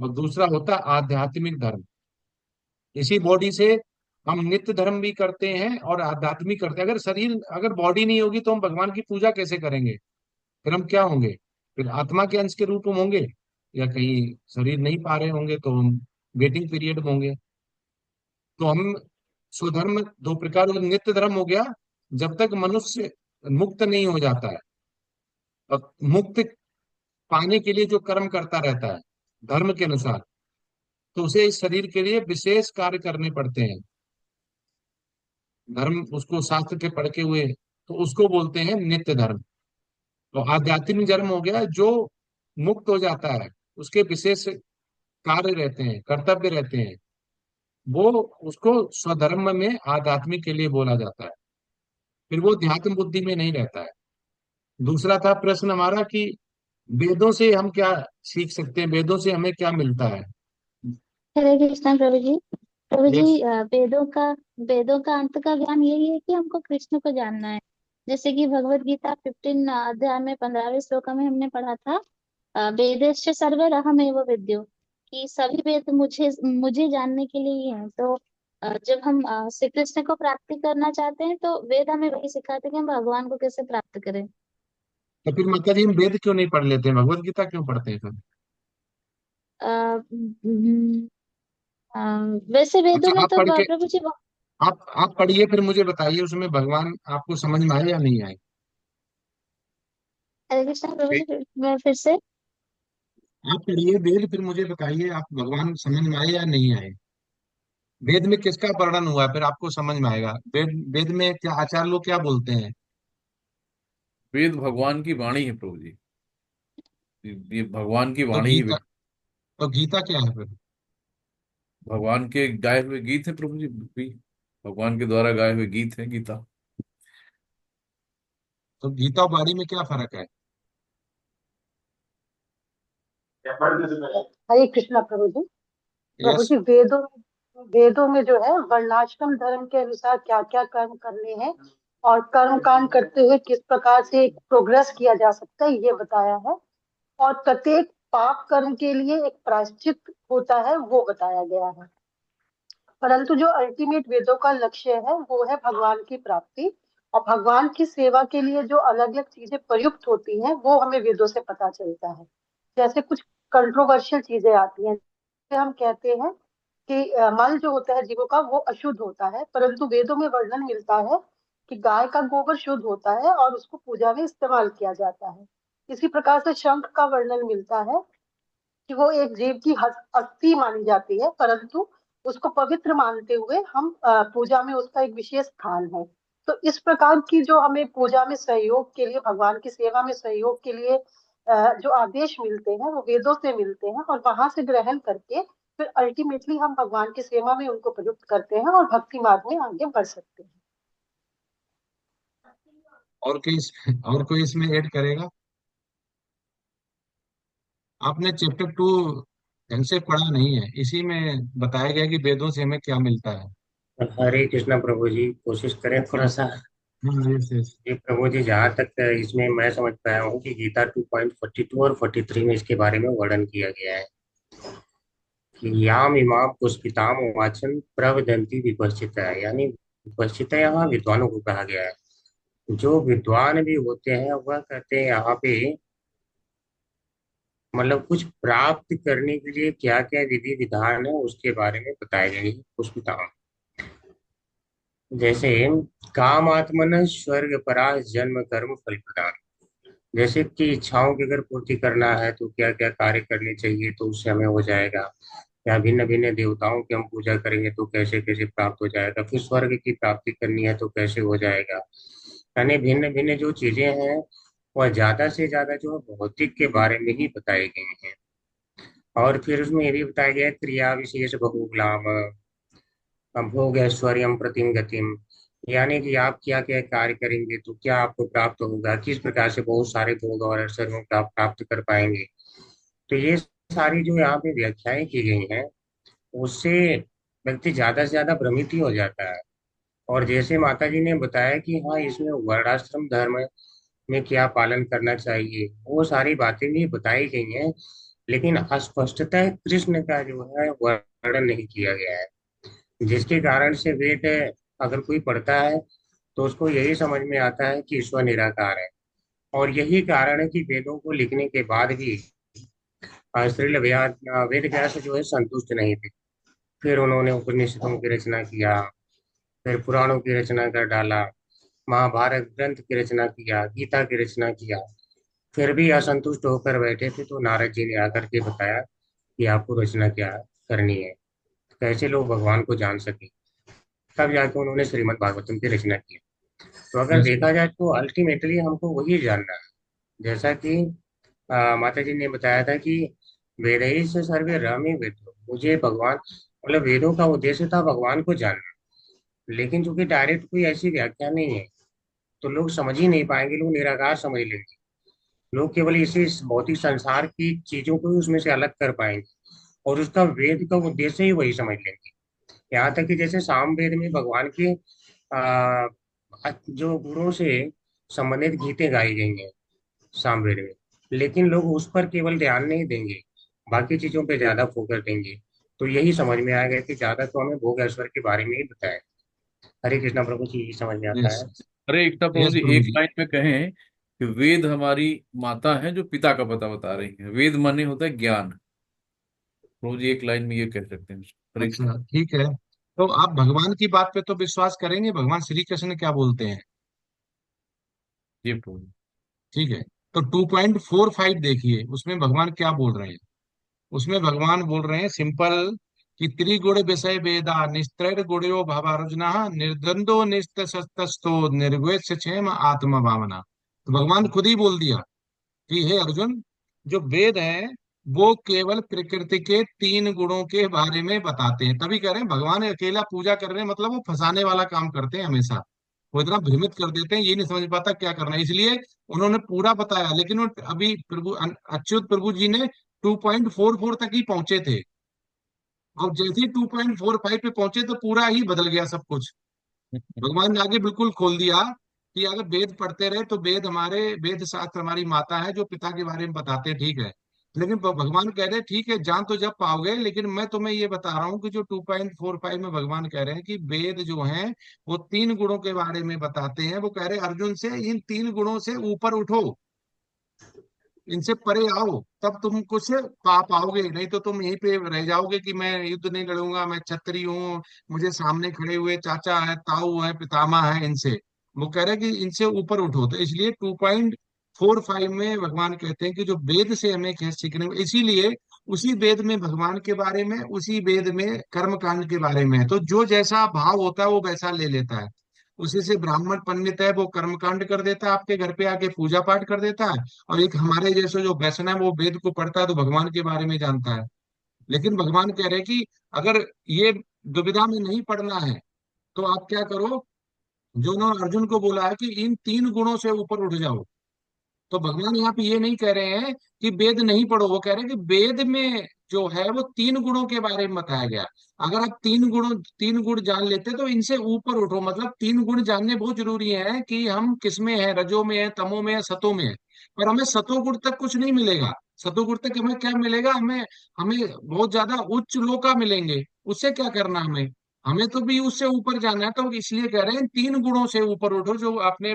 और दूसरा होता है आध्यात्मिक धर्म। इसी बॉडी से हम नित्य धर्म भी करते हैं और आध्यात्मिक करते हैं। अगर बॉडी नहीं होगी तो हम भगवान की पूजा कैसे करेंगे, फिर हम क्या होंगे, फिर आत्मा के अंश के रूप में होंगे, या कहीं शरीर नहीं पा रहे होंगे तो हम वेटिंग पीरियड में होंगे। तो हम स्वधर्म दो प्रकार, नित्य धर्म हो गया जब तक मनुष्य मुक्त नहीं हो जाता है, और मुक्त पाने के लिए जो कर्म करता रहता है धर्म के अनुसार, तो उसे इस शरीर के लिए विशेष कार्य करने पड़ते हैं। धर्म उसको शास्त्र के पढ़ के हुए, तो उसको बोलते हैं नित्य धर्म। तो आध्यात्मिक धर्म हो गया जो मुक्त हो जाता है, उसके विशेष कार्य रहते हैं, कर्तव्य रहते हैं, वो उसको स्वधर्म में आध्यात्मिक के लिए बोला जाता है। फिर वो ध्यात्म बुद्धि में नहीं रहता है। दूसरा था प्रश्न हमारा कि वेदों से हम क्या सीख सकते हैं, वेदों से हमें क्या मिलता है। हरे कृष्णा प्रभु जी। प्रभु जी, यस। वेदों का अंत का ज्ञान यही है कि हमको कृष्ण को जानना है। जैसे कि भगवत गीता 15 अध्याय में 15वें श्लोक में हमने पढ़ा था, वेदश्च सर्वैरहमेव विद्यो, कि सभी वेद मुझे मुझे जानने के लिए ही हैं। तो जब हम श्री कृष्ण को प्राप्ति करना चाहते हैं तो वेद हमें वही सिखाते हैं कि हम भगवान को कैसे प्राप्त करें। तो फिर माता जी हम वेद क्यों नहीं पढ़ लेते हैं, भगवत गीता क्यों पढ़ते हैं फिर? अ, हम्म, अ, वैसे वेदों अच्छा में आप तो पढ़ के, प्रभु जी आप पढ़िए फिर मुझे बताइए उसमें भगवान आपको समझ में आए या नहीं आए। हरे कृष्ण प्रभु ठीक, जी मैं फिर से आप पढ़िए वेद फिर मुझे बताइए आप भगवान समझ में आए या नहीं आए। वेद में किसका वर्णन हुआ है फिर आपको समझ में आएगा। वेद वेद में क्या आचार्य लोग क्या बोलते हैं। वेद भगवान की वाणी है प्रभु जी। ये भगवान की तो वाणी ही गीता, तो गीता क्या है फिर? भगवान के गाए हुए गीत है प्रभु जी भी। भगवान के द्वारा गाए हुए गीत है गीता। तो गीता और वाणी में क्या फर्क है? हरे कृष्णा प्रभु जी। प्रभु यस। जी वेदों में जो है वर्णाश्रम धर्म के अनुसार क्या क्या कर्म करने हैं और कर्म कांड करते हुए किस प्रकार से प्रोग्रेस किया जा सकता है ये बताया है। और प्रत्येक पाप कर्म के लिए एक प्रायश्चित होता है वो बताया गया है। परंतु जो अल्टीमेट वेदों का लक्ष्य है वो है भगवान की प्राप्ति। और भगवान की सेवा के लिए जो अलग अलग चीजें प्रयुक्त होती हैं वो हमें वेदों से पता चलता है। जैसे कुछ कंट्रोवर्शियल चीजें आती हैं, जैसे हम कहते हैं कि मल जो होता है जीवों का वो अशुद्ध होता है, परंतु वेदों में वर्णन मिलता है कि गाय का गोबर शुद्ध होता है और उसको पूजा में इस्तेमाल किया जाता है। इसी प्रकार से शंख का वर्णन मिलता है कि वो एक जीव की अस्थि मानी जाती है, परंतु उसको पवित्र मानते हुए हम पूजा में उसका एक विशेष स्थान है। तो इस प्रकार की जो हमें पूजा में सहयोग के लिए, भगवान की सेवा में सहयोग के लिए जो आदेश मिलते हैं वो वेदों से मिलते हैं और वहां से ग्रहण करके फिर अल्टीमेटली हम भगवान की सेवा में उनको प्रयुक्त करते हैं और भक्ति मार्ग में आगे बढ़ सकते हैं। और कोई और कोई इसमें ऐड करेगा? आपने चैप्टर 2 ढंग से पढ़ा नहीं है, इसी में बताया गया कि वेदों से हमें क्या मिलता है। हरे कृष्णा प्रभु जी, कोशिश करें थोड़ा सा। Yes yes. जी प्रभु जी, जहाँ तक इसमें मैं समझ पाया हूँ कि गीता 2.42 और 43 में इसके बारे में वर्णन किया गया है कि याम इमाम पुष्पिताम वाचन प्रवदंती विपश्चिता, यानी विपश्चिता यहाँ विद्वानों को कहा गया है। जो विद्वान भी होते हैं वह कहते हैं यहाँ पे मतलब कुछ प्राप्त करने के लिए क्या क्या विधि विधान है उसके बारे में बताया गया है पुष्पिताम। जैसे काम आत्मन स्वर्ग परा जन्म कर्म फल प्रदान, जैसे कि इच्छाओं की अगर पूर्ति करना है तो क्या क्या कार्य करने चाहिए तो उससे हमें हो जाएगा, या भिन्न भिन्न देवताओं की हम पूजा करेंगे तो कैसे कैसे प्राप्त हो जाएगा, फिर स्वर्ग की प्राप्ति करनी है तो कैसे हो जाएगा। यानी भिन्न भिन्न जो चीजें हैं वह ज्यादा से ज्यादा जो है भौतिक के बारे में ही बताई गई हैं। और फिर उसमें ये भी बताया गया है क्रिया विशेष बहुगुलाम भोग ऐश्वर्यम प्रतिम गतिम, यानी कि आप क्या क्या कार्य करेंगे तो क्या आपको प्राप्त होगा, किस प्रकार से बहुत सारे भोग और ऐश्वर्यों को आप प्राप्त कर पाएंगे। तो ये सारी जो यहाँ पे व्याख्याएं की गई हैं उससे व्यक्ति ज्यादा से ज्यादा भ्रमित ही हो जाता है। और जैसे माता जी ने बताया कि हाँ इसमें वर्णाश्रम धर्म में क्या पालन करना चाहिए वो सारी बातें भी बताई गई हैं, लेकिन अस्पष्टतः कृष्ण का जो है वर्णन नहीं किया गया है, जिसके कारण से वेद अगर कोई पढ़ता है तो उसको यही समझ में आता है कि ईश्वर निराकार है। और यही कारण है कि वेदों को लिखने के बाद भी श्रील वेद व्यास जो है संतुष्ट नहीं थे। फिर उन्होंने उपनिषदों की रचना किया, फिर पुराणों की रचना कर डाला, महाभारत ग्रंथ की रचना किया, गीता की रचना किया, फिर भी असंतुष्ट होकर बैठे थे तो नारद जी ने आकर के बताया कि आपको रचना क्या करनी है, कैसे लोग भगवान को जान सके। तब जाके उन्होंने श्रीमद् भागवतम की रचना की। तो अगर यस। देखा जाए तो अल्टीमेटली हमको वही जानना है, जैसा कि माता जी ने बताया था कि वेद ही से सर्वे रहमी वेद, मुझे भगवान मतलब वेदों का उद्देश्य था भगवान को जानना। लेकिन चूंकि डायरेक्ट कोई ऐसी व्याख्या नहीं है तो लोग समझ ही नहीं पाएंगे, लोग निराकार समझ लेंगे। लोग केवल इसी भौतिक संसार की चीजों को ही उसमें से अलग कर पाएंगे और उसका वेद का उद्देश्य ही वही समझ लेंगे। यहाँ तक कि जैसे साम वेद में भगवान के आ, जो गुणों से संबंधित गीतें गाई गई हैं सामवेद में, लेकिन लोग उस पर केवल ध्यान नहीं देंगे, बाकी चीजों पे ज्यादा फोकस देंगे। तो यही समझ में आ गया कि ज्यादा तो हमें भोग ऐश्वर्य के बारे में ही बताया। हरे कृष्णा प्रभु जी, यही समझ में आता यस। है। हरे कृष्णा प्रभु यस जी, प्रभु एक जी। लाइन में कहें कि वेद हमारी माता है जो पिता का पता बता रही है। वेद माने होता है ज्ञान। प्रभु जी एक लाइन में ये कह सकते हैं। हरे अच्छा कृष्णा। ठीक है, तो आप भगवान की बात पे तो विश्वास करेंगे, भगवान श्री कृष्ण क्या बोलते हैं? जी प्रभु जी। ठीक है, तो 2.45 देखिए उसमें भगवान क्या बोल रहे हैं। उसमें भगवान बोल रहे हैं सिंपल कि त्रिगुण विषय वेदा निस्त्रैर गुणयो भावार्जुना निर्द्वंदो निस्तस्तो निर्गुण क्षेम आत्मा भावना। तो भगवान खुद ही बोल दिया कि हे अर्जुन, जो वेद है वो केवल प्रकृति के 3 गुणों के बारे में बताते हैं। तभी कह रहे हैं भगवान अकेला पूजा कर रहे हैं, मतलब वो फंसाने वाला काम करते हैं हमेशा। वो इतना भ्रमित कर देते हैं, ये नहीं समझ पाता क्या करना है, इसलिए उन्होंने पूरा बताया। लेकिन वो अभी प्रभु अच्युत प्रभु जी ने 2.44 तक ही पहुंचे थे, और जैसे ही 2.45 पे पहुंचे तो पूरा ही बदल गया सब कुछ। भगवान ने आगे बिल्कुल खोल दिया कि अगर वेद पढ़ते रहे तो वेद शास्त्र हमारी माता है जो पिता के बारे में बताते हैं, ठीक है। लेकिन भगवान कह रहे हैं ठीक है जान तो जब पाओगे, लेकिन मैं तुम्हें ये बता रहा हूँ कि जो 2.45 में भगवान कह रहे हैं कि वेद जो है वो 3 गुणों के बारे में बताते हैं। वो कह रहे हैं अर्जुन से इन 3 गुणों से ऊपर उठो, इनसे परे आओ, तब तुम कुछ पा पाओगे, नहीं तो तुम यहीं पे रह जाओगे कि मैं युद्ध नहीं लड़ूंगा, मैं क्षत्रिय हूँ, मुझे सामने खड़े हुए चाचा है, ताऊ है, पितामह है, इनसे। वो कह रहे हैं कि इनसे ऊपर उठो। तो इसलिए 2.45 में भगवान कहते हैं कि जो वेद से हमें क्या सीखने को, इसीलिए उसी वेद में भगवान के बारे में, उसी वेद में कर्म कांड के बारे में है। तो जो जैसा भाव होता है वो वैसा ले लेता है। उसी से ब्राह्मण पंडित है वो कर्म कांड कर देता है, आपके घर पे आके पूजा पाठ कर देता है। और एक हमारे जैसे जो वैष्णव है वो वेद को पढ़ता है तो भगवान के बारे में जानता है। लेकिन भगवान कह रहे हैं कि अगर ये दुविधा में नहीं पढ़ना है तो आप क्या करो, जो उन्होंने अर्जुन को बोला है कि इन 3 गुणों से ऊपर उठ जाओ। तो भगवान यहाँ पे ये नहीं कह रहे हैं कि वेद नहीं पढ़ो, वो कह रहे हैं कि वेद में जो है वो 3 गुणों के बारे में बताया गया। अगर आप 3 गुण जान लेते तो इनसे ऊपर उठो। मतलब 3 गुण जानने बहुत जरूरी है कि हम किस में है, रजो में है, तमो में है, सतो में है। पर हमें सतोगुण तक कुछ नहीं मिलेगा। सतोगुण तक हमें क्या मिलेगा, हमें हमें बहुत ज्यादा उच्च लोका मिलेंगे। उससे क्या करना हमें, हमें तो भी उससे ऊपर जाना है। तो इसलिए कह रहे हैं 3 गुणों से ऊपर उठो जो आपने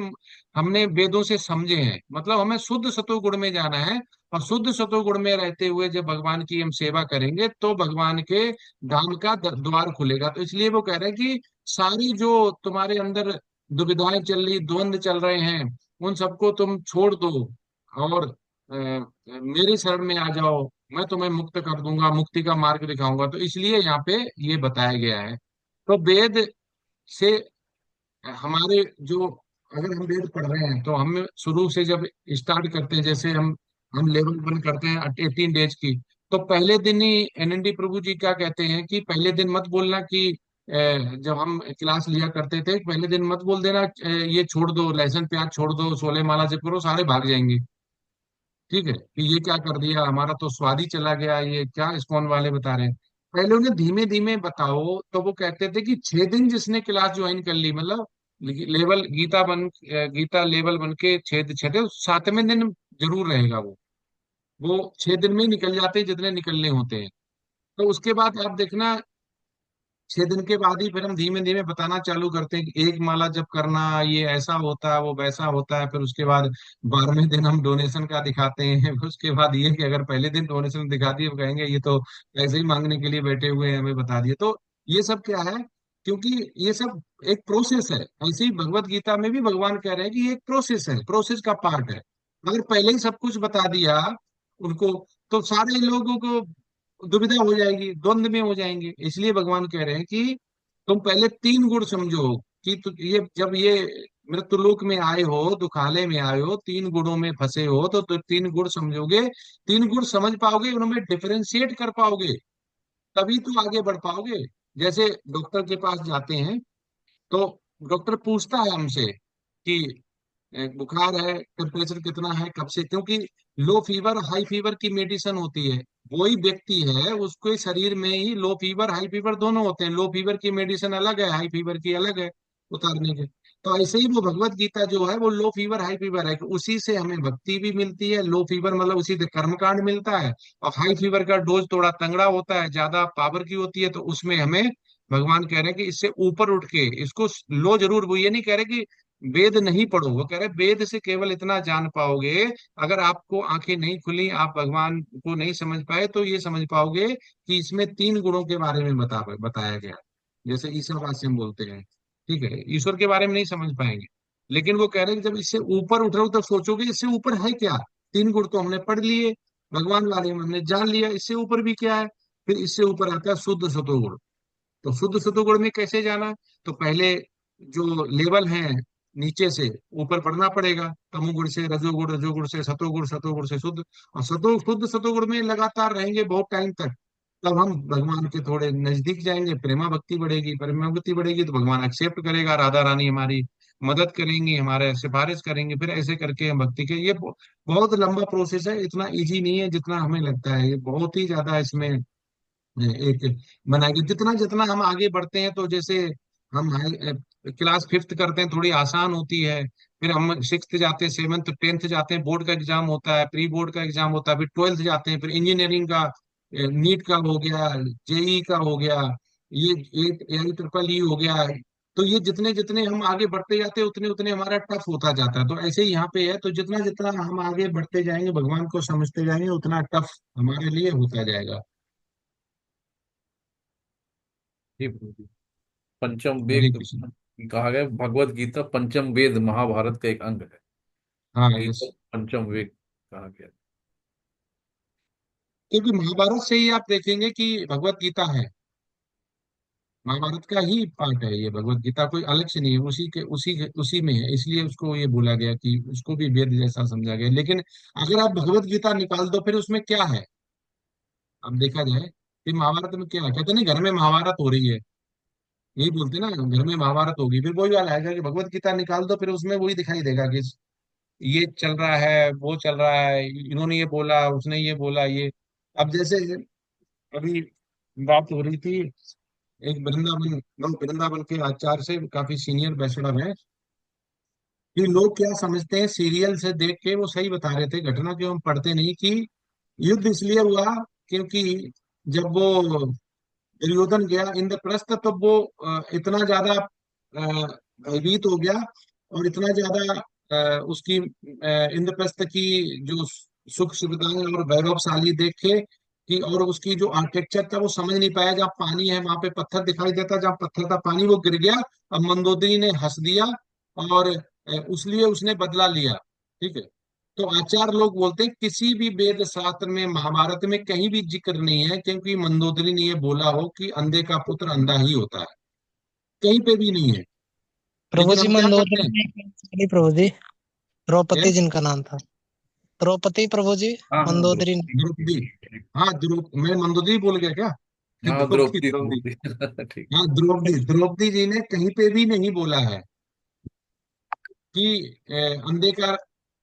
हमने वेदों से समझे हैं। मतलब हमें शुद्ध सतोगुण में जाना है, और शुद्ध सतोगुण में रहते हुए जब भगवान की हम सेवा करेंगे तो भगवान के धाम का द्वार खुलेगा। तो इसलिए वो कह रहे हैं कि सारी जो तुम्हारे अंदर दुविधाएं चल रही, द्वंद चल रहे हैं, उन सबको तुम छोड़ दो और मेरी शरण में आ जाओ। मैं तुम्हें मुक्त कर दूंगा, मुक्ति का मार्ग दिखाऊंगा। तो इसलिए यहाँ पे ये बताया गया है। तो वेद से हमारे जो, अगर हम वेद पढ़ रहे हैं तो हम शुरू से जब स्टार्ट करते हैं, जैसे हम लेवल 1 करते हैं 18 डेज की, तो पहले दिन ही एनएनडी प्रभु जी क्या कहते हैं कि पहले दिन मत बोलना कि जब हम क्लास लिया करते थे पहले दिन मत बोल देना ये छोड़ दो, लहसुन प्याज छोड़ दो, 16 माला जप करो, सारे भाग जाएंगे। ठीक है कि ये क्या कर दिया, हमारा तो स्वाद ही चला गया, ये क्या इस्कॉन वाले बता रहे हैं। पहले उन्हें धीमे धीमे बताओ। तो वो कहते थे कि 6 दिन जिसने क्लास ज्वाइन कर ली, मतलब लेवल गीता लेवल 1 के 6 7वें दिन जरूर रहेगा वो 6 दिन में ही निकल जाते हैं जितने निकलने होते हैं। तो उसके बाद आप देखना 6 दिन के बाद ही फिर हम धीमे धीमे बताना चालू करते हैं कि एक माला जब करना ये ऐसा होता है, वो वैसा होता है। फिर उसके बाद 12वें दिन हम डोनेशन का दिखाते हैं। फिर उसके बाद ये कि अगर पहले दिन डोनेशन दिखा दिए वो कहेंगे ये तो ऐसे ही मांगने के लिए बैठे हुए हैं, हमें बता दिए। तो ये सब क्या है, क्योंकि ये सब एक प्रोसेस है। ऐसे ही भगवत गीता में भी भगवान कह रहे हैं कि ये एक प्रोसेस है, प्रोसेस का पार्ट है। अगर पहले ही सब कुछ बता दिया उनको तो सारे लोगों को दुविधा हो जाएगी, द्वंद में हो जाएंगे। इसलिए भगवान कह रहे हैं कि तुम पहले 3 गुण समझो कि ये जब ये मृत्युलोक में आए हो, दुखालय में आए हो, 3 गुणों में फंसे हो, तो 3 गुण समझोगे, 3 गुण समझ पाओगे, उनमें डिफरेंशिएट कर पाओगे, तभी तो आगे बढ़ पाओगे। जैसे डॉक्टर के पास जाते हैं तो डॉक्टर पूछता है हमसे कि बुखार है, टेम्परेचर कितना है, कब से, क्योंकि लो फीवर हाई फीवर की मेडिसिन होती है। वही व्यक्ति है उसके शरीर में ही लो फीवर हाई फीवर दोनों होते हैं। लो फीवर की मेडिसिन अलग है, हाई फीवर की अलग है उतारने के। तो ऐसे ही वो भगवत गीता जो है वो लो फीवर हाई फीवर है कि उसी से हमें भक्ति भी मिलती है। लो फीवर मतलब उसी से कर्मकांड मिलता है, और हाई फीवर का डोज थोड़ा तंगड़ा होता है, ज्यादा पावर की होती है, तो उसमें हमें भगवान कह रहे हैं कि इससे ऊपर उठ के इसको लो जरूर। वो ये नहीं कह रहे कि वेद नहीं पढ़ो, वो कह रहे वेद से केवल इतना जान पाओगे। अगर आपको आंखें नहीं खुली, आप भगवान को नहीं समझ पाए, तो ये समझ पाओगे कि इसमें 3 गुणों के बारे में बताया गया। जैसे ईशावास्यम बोलते हैं, ठीक है, ईश्वर के बारे में नहीं समझ पाएंगे। लेकिन वो कह रहे हैं कि जब इससे ऊपर उठ रहे हो तब सोचोगे इससे ऊपर है क्या। 3 गुण तो हमने पढ़ लिए, भगवान बारे में हमने जान लिया, इससे ऊपर भी क्या है। फिर इससे ऊपर आता है शुद्ध सतोगुण। तो शुद्ध सतोगुण में कैसे जाना, तो पहले जो लेवल है नीचे से ऊपर पढ़ना पड़ेगा। तमोगुण से रजोगुण, रजोगुण से सतोगुण, सतोगुण से शुद्ध, और शुद्ध सतोगुण में लगातार रहेंगे बहुत टाइम तक। तब हम भगवान के थोड़े नजदीक जाएंगे, प्रेमा भक्ति बढ़ेगी, प्रेमा भक्ति बढ़ेगी तो भगवान एक्सेप्ट करेगा, राधा रानी हमारी मदद करेंगी, हमारे सिफारिश करेंगे, फिर ऐसे करके हम भक्ति के ये बहुत लंबा प्रोसेस है। इतना इजी नहीं है जितना हमें लगता है, ये बहुत ही ज्यादा इसमें एक बनाएगी। जितना जितना हम आगे बढ़ते हैं, तो जैसे हम क्लास 5th करते हैं थोड़ी आसान होती है, फिर हम 6th जाते हैं, 7th 10th जाते हैं, बोर्ड का एग्जाम होता है, प्री बोर्ड का एग्जाम होता है, फिर 12th जाते हैं, फिर इंजीनियरिंग का, नीट का हो गया, जेई का हो गया, ये AIEEE हो गया। तो ये जितने जितने हम आगे बढ़ते जाते हैं उतने उतने हमारा टफ होता जाता है। तो ऐसे ही यहाँ पे है, तो जितना जितना हम आगे बढ़ते जाएंगे, भगवान को समझते जाएंगे, उतना टफ हमारे लिए होता जाएगा। जी प्रभु जी। पंचम हरे वेद कृष्ण। कहा गया, भगवत गीता पंचम वेद महाभारत का एक अंग है। हाँ, गीता यस। पंचम वेद कहा गया। क्योंकि महाभारत से ही आप देखेंगे कि भगवत गीता है, महाभारत का ही पार्ट है ये। भगवत गीता कोई अलग से नहीं है, उसी में है, इसलिए उसको ये बोला गया कि उसको भी वेद जैसा समझा गया। लेकिन अगर आप भगवत गीता निकाल दो, फिर उसमें क्या है, अब देखा जाए फिर महाभारत में क्या है। कहते नहीं घर में महाभारत हो रही है, यही बोलते ना, घर में महाभारत होगी। फिर वही वाला है कि भगवत गीता निकाल दो, फिर उसमें वही दिखाई देगा कि ये चल रहा है, वो चल रहा है, इन्होंने ये बोला, उसने ये बोला, ये। अब जैसे अभी बात हो रही थी एक वृंदावन के आचार्य से, काफी सीनियर बैचलर है, कि लोग क्या समझते हैं सीरियल से देख के। वो सही बता रहे थे घटना, जो हम पढ़ते नहीं, कि युद्ध इसलिए हुआ क्योंकि जब वो दुर्योधन गया इंद्रप्रस्थ, तब वो इतना ज्यादा भयभीत हो गया, और इतना ज्यादा उसकी इंद्रप्रस्थ की जो सुख सुविधाएं और वैभवशाली देखे कि, और उसकी जो आर्किटेक्चर था वो समझ नहीं पाया। जहाँ पानी है वहां पे पत्थर दिखाई देता, जहाँ पत्थर था पानी, वो गिर गया। अब मंदोदरी ने हंस दिया, और उसलिए उसने बदला लिया। ठीक है। तो आचार्य लोग बोलते हैं किसी भी वेद शास्त्र में, महाभारत में कहीं भी जिक्र नहीं है, क्योंकि मंदोदरी ने ये बोला हो कि अंधे का पुत्र अंधा ही होता है, कहीं पे भी नहीं है। प्रभु लेकिन जी हम क्या करते मंदोदरी हैं। नहीं, प्रभु जी द्रौपदी यस। जिनका नाम था, द्रौपदी प्रभु जी हाँ हाँ मंदोदरी नहीं। द्रौपदी। हाँ, मैं मंदोदरी बोल गया क्या। हाँ द्रौपदी द्रौपदी द्रौपदी। द्रौपदी ठीक। हाँ, द्रौपदी द्रौपदी जी ने कहीं पे भी नहीं बोला है कि अंधे का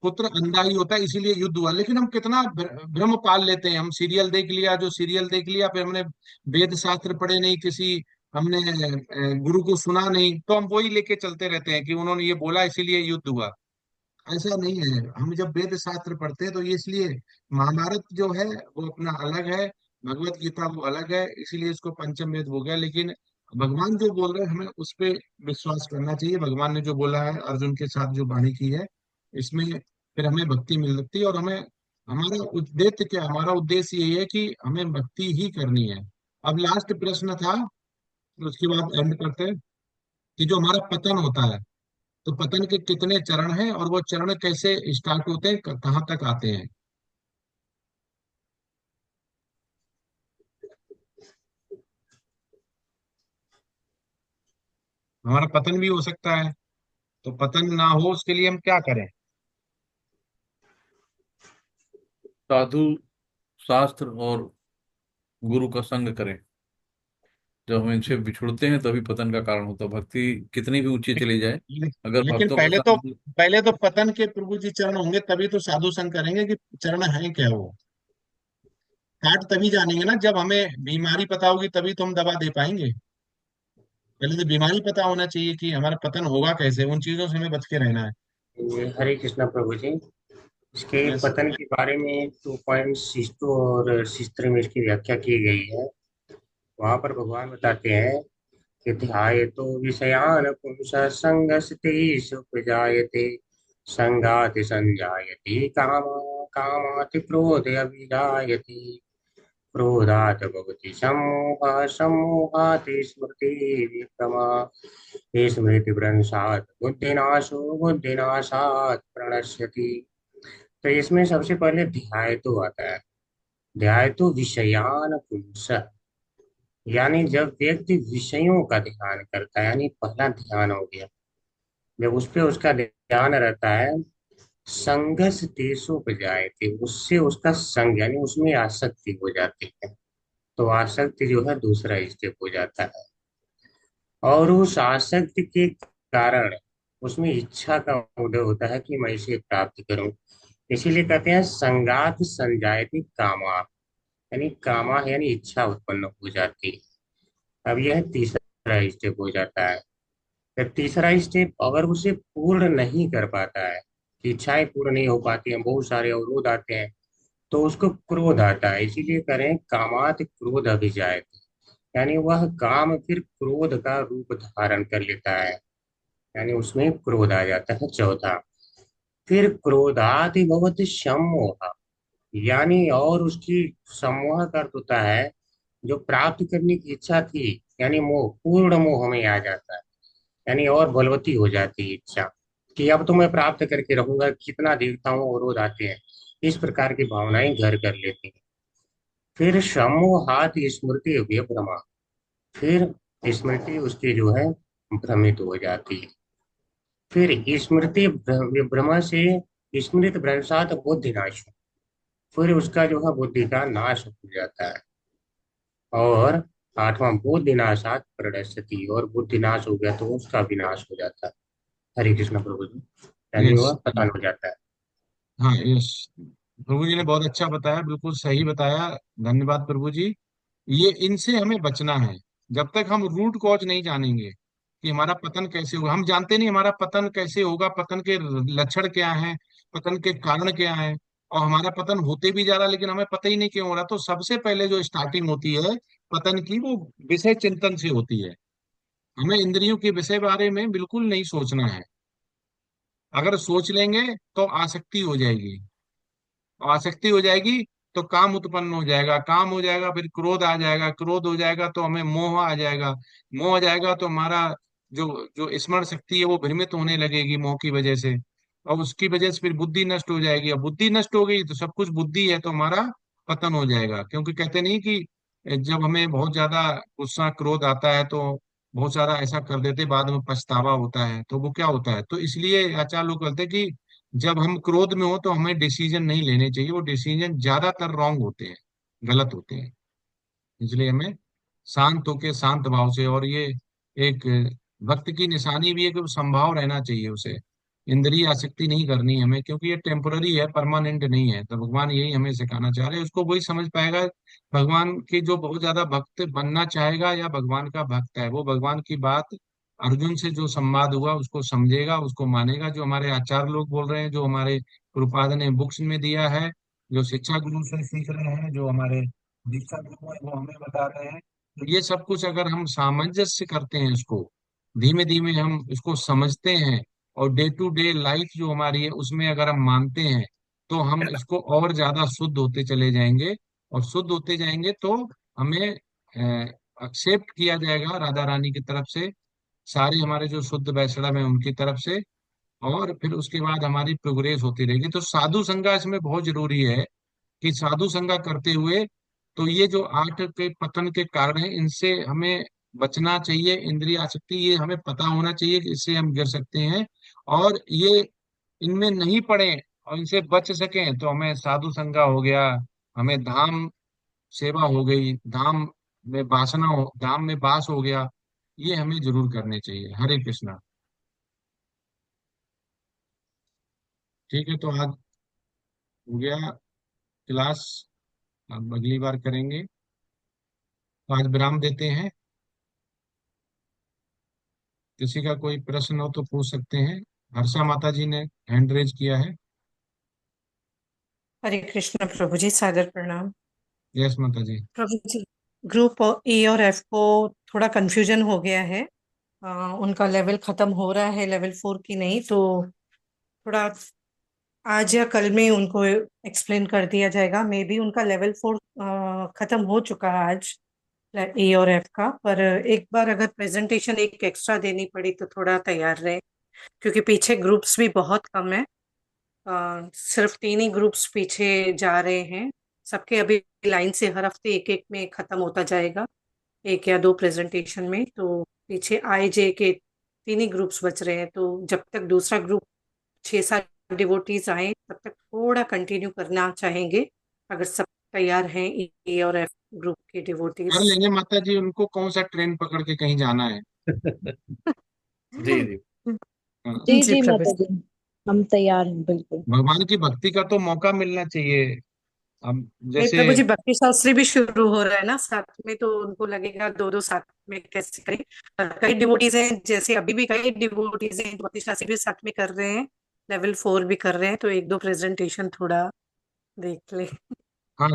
पुत्र अंधा ही होता है, इसीलिए युद्ध हुआ। लेकिन हम कितना भ्रम पाल लेते हैं। हम सीरियल देख लिया, जो सीरियल देख लिया, फिर हमने वेद शास्त्र पढ़े नहीं, किसी हमने गुरु को सुना नहीं, तो हम वही लेके चलते रहते हैं कि उन्होंने ये बोला इसीलिए युद्ध हुआ। ऐसा नहीं है। हम जब वेद शास्त्र पढ़ते हैं तो ये इसलिए, महाभारत जो है वो अपना अलग है, भगवत गीता वो अलग है, इसीलिए इसको पंचम वेद हो गया। लेकिन भगवान जो बोल रहे हैं हमें उस पे विश्वास करना चाहिए। भगवान ने जो बोला है, अर्जुन के साथ जो वाणी की है, इसमें फिर हमें भक्ति मिल सकती है। और हमें, हमारा उद्देश्य क्या, हमारा उद्देश्य यही है कि हमें भक्ति ही करनी है। अब लास्ट प्रश्न था, उसके बाद एंड करते हैं, कि जो हमारा पतन होता है, तो पतन के कितने चरण हैं, और वो चरण कैसे स्टार्ट होते हैं, कहाँ तक आते हैं। हमारा पतन भी हो सकता है, तो पतन ना हो उसके लिए हम क्या करें। साधु शास्त्र और गुरु का संग करें। जब हम इनसे बिछुड़ते हैं तभी पतन का कारण होता है। भक्ति कितनी भी ऊंची चली जाए, अगर लेकिन भक्तों का पहले तो संग। पहले तो पतन के प्रभु जी चरण होंगे, तभी तो साधु संग करेंगे कि चरण है क्या वो। काट तभी जानेंगे ना, जब हमें बीमारी पता होगी, तभी तो हम दवा दे पाएंगे। पहले तो बीमारी पता होना चाहिए कि हमारा पतन होगा कैसे, उन चीजों से हमें बच के रहना है। ये हरे कृष्णा प्रभु जी, इसके यस। पतन के बारे में 2.62 और 63 में इसकी व्याख्या की गई है। वहां पर भगवान बताते हैं कि ध्यायतो विषयान पुंस संगस्तेषुपजायते संगाति संजायते कामाति क्रोधे अभिजायते क्रोधात् भवति सम्मोहः सम्मोहात् स्मृतिविभ्रमा स्मृतिभ्रंशात् बुद्धिनाशो बुद्धिनाशात् प्रणश्यति। तो इसमें सबसे पहले ध्यायतो आता है। ध्यायतो विषयान पुंस, यानी जब व्यक्ति विषयों का ध्यान करता है, यानी पहला ध्यान हो गया, जब उस पे उसका ध्यान रहता है, संगस देशों पे जाए थे, उससे उसका संग यानी उसमें आसक्ति हो जाती है। तो आसक्ति जो है दूसरा स्टेप हो जाता है, और उस आसक्ति के कारण उसमें इच्छा का उदय होता है कि मैं इसे प्राप्त करूं। इसीलिए कहते हैं संगात संजायती कामा, यानी कामा यानी इच्छा उत्पन्न हो जाती है। अब यह तीसरा स्टेप हो जाता है। फिर तीसरा स्टेप अगर उसे पूर्ण नहीं कर पाता है, कि इच्छाएं पूर्ण नहीं हो पाती हैं, बहुत सारे अवरोध आते हैं, तो उसको क्रोध आता है। इसीलिए करें कामात क्रोध अभिजायते, यानी वह काम फिर क्रोध का रूप धारण कर लेता है, यानी उसमें क्रोध आ जाता है। चौथा, फिर क्रोधादि भवति सम्मोह, यानी और उसकी सम्मोह का अर्थ होता है जो प्राप्त करने की इच्छा थी, यानी मोह, पूर्ण मोह में आ जाता है, यानी और बलवती हो जाती है इच्छा कि अब तो मैं प्राप्त करके रहूंगा, कितना देखता हूँ अवरोध आते हैं, इस प्रकार की भावनाएं घर कर लेती हैं। फिर सम्मोहात स्मृति व्यभ्रमा, फिर स्मृति उसकी जो है भ्रमित हो जाती है। फिर स्मृति विभ्रम से स्मृति भ्रंशात बुद्धि नाश, फिर उसका जो है बुद्धि का नाश हो जाता है। और आठवां बुद्धि नाशात प्रणश्यति, और बुद्धि नाश हो गया तो उसका विनाश हो जाता है। हरे कृष्ण प्रभु जी, यानी यस। वह पतन हो जाता है। हाँ, यस। प्रभु जी ने बहुत अच्छा बताया, बिल्कुल सही बताया। धन्यवाद प्रभु जी। ये इनसे हमें बचना है। जब तक हम रूट कॉज नहीं जानेंगे कि हमारा पतन कैसे होगा, हम जानते नहीं हमारा पतन कैसे होगा, पतन के लक्षण क्या हैं, पतन के कारण क्या हैं, और हमारा पतन होते भी जा रहा है लेकिन हमें पता ही नहीं क्यों हो रहा। तो सबसे पहले जो स्टार्टिंग होती है पतन की, वो विषय चिंतन से होती है। हमें इंद्रियों के विषय बारे में बिल्कुल नहीं सोचना है। अगर सोच लेंगे तो आसक्ति हो जाएगी, आसक्ति हो जाएगी तो काम उत्पन्न हो जाएगा, काम हो जाएगा फिर क्रोध आ जाएगा, क्रोध हो जाएगा तो हमें मोह आ जाएगा, मोह आ जाएगा तो हमारा जो जो स्मरण शक्ति है वो भ्रमित होने लगेगी मोह की वजह से, और उसकी वजह से फिर बुद्धि नष्ट हो जाएगी। और बुद्धि नष्ट हो गई तो सब कुछ बुद्धि है तो हमारा पतन हो जाएगा। क्योंकि कहते नहीं कि जब हमें बहुत ज्यादा गुस्सा क्रोध आता है तो बहुत सारा ऐसा कर देते, बाद में पछतावा होता है, तो वो क्या होता है। तो इसलिए आचार्य लोग कहते हैं कि जब हम क्रोध में हो तो हमें डिसीजन नहीं लेने चाहिए, वो डिसीजन ज्यादातर रॉन्ग होते हैं, गलत होते हैं। इसलिए हमें शांत होके शांत भाव से, और ये एक भक्त की निशानी भी है कि वो संभाव रहना चाहिए उसे, इंद्रिय आसक्ति नहीं करनी है हमें, क्योंकि ये टेम्पररी है, परमानेंट नहीं है। तो भगवान यही हमें सिखाना चाह रहे हैं, उसको वही समझ पाएगा भगवान की जो बहुत ज्यादा भक्त बनना चाहेगा या भगवान का भक्त है, वो भगवान की बात अर्जुन से जो संवाद हुआ उसको समझेगा, उसको मानेगा। जो हमारे आचार्य लोग बोल रहे हैं, जो हमारे गुरुपाद ने बुक्स में दिया है, जो शिक्षा गुरु से सीख रहे हैं, जो हमारे दीक्षा गुरु है वो हमें बता रहे हैं, तो ये सब कुछ अगर हम सामंजस्य करते हैं, इसको धीमे धीमे हम इसको समझते हैं, और डे टू डे लाइफ जो हमारी है उसमें अगर हम मानते हैं, तो हम इसको और ज्यादा शुद्ध होते चले जाएंगे। और शुद्ध होते जाएंगे तो हमें एक्सेप्ट किया जाएगा राधा रानी की तरफ से, सारे हमारे जो शुद्ध वैष्णव है उनकी तरफ से, और फिर उसके बाद हमारी प्रोग्रेस होती रहेगी। तो साधु संगा इसमें बहुत जरूरी है कि साधु संगा करते हुए, तो ये जो आठ के पतन के कारण है इनसे हमें बचना चाहिए। इंद्रिय आसक्ति ये हमें पता होना चाहिए कि इससे हम गिर सकते हैं, और ये इनमें नहीं पड़े और इनसे बच सकें तो हमें साधु संगा हो गया, हमें धाम सेवा हो गई, धाम में वासना हो, धाम में वास हो गया, ये हमें जरूर करने चाहिए। हरे कृष्णा। ठीक है, तो आज हो गया क्लास, अब अगली बार करेंगे। तो आज विराम देते हैं। किसी का कोई प्रश्न हो तो पूछ सकते हैं। हर्षा माता जी ने हैंड रेज किया है। हरे कृष्ण प्रभु जी, सादर प्रणाम। यस माता जी। प्रभु जी, ग्रुप ए और एफ को थोड़ा कंफ्यूजन हो गया है। उनका लेवल खत्म हो रहा है, लेवल 4 की नहीं, तो थोड़ा आज या कल में उनको एक्सप्लेन कर दिया जाएगा। मे बी उनका लेवल 4 खत्म हो चुका है आज, ए और एफ का। पर एक बार अगर प्रेजेंटेशन एक एक्स्ट्रा देनी पड़ी तो थोड़ा तैयार रहे, क्योंकि पीछे ग्रुप्स भी बहुत कम है। सिर्फ 3 ही ग्रुप्स पीछे जा रहे हैं। सबके अभी लाइन से हर हफ्ते एक एक में खत्म होता जाएगा, 1 या 2 प्रेजेंटेशन में। तो पीछे आई जे के 3 ही ग्रुप्स बच रहे हैं। तो जब तक दूसरा ग्रुप 6-7 डिवोटीज आए तब तक थोड़ा कंटिन्यू करना चाहेंगे, अगर सब तैयार हैं ए और एफ ग्रुप के डिवोटीज। कर लेंगे माता जी, उनको कौन सा ट्रेन पकड़ के कहीं जाना है। जी जी। हाँ, जी जी जी प्रभु। माता जी, हम तैयार हैं बिल्कुल। भगवान की भक्ति का तो मौका मिलना चाहिए। अब नहीं जैसे प्रभु जी, भक्ति शास्त्री भी शुरू हो रहा है ना साथ में, तो उनको लगेगा दो दो साथ में कैसे करें। कई डिवोटीज हैं, जैसे अभी भी कई डिवोटीज हैं, भक्ति शास्त्री भी साथ में कर रहे हैं, लेवल 4 भी कर रहे हैं। तो 1-2 प्रेजेंटेशन थोड़ा देख ले। हाँ,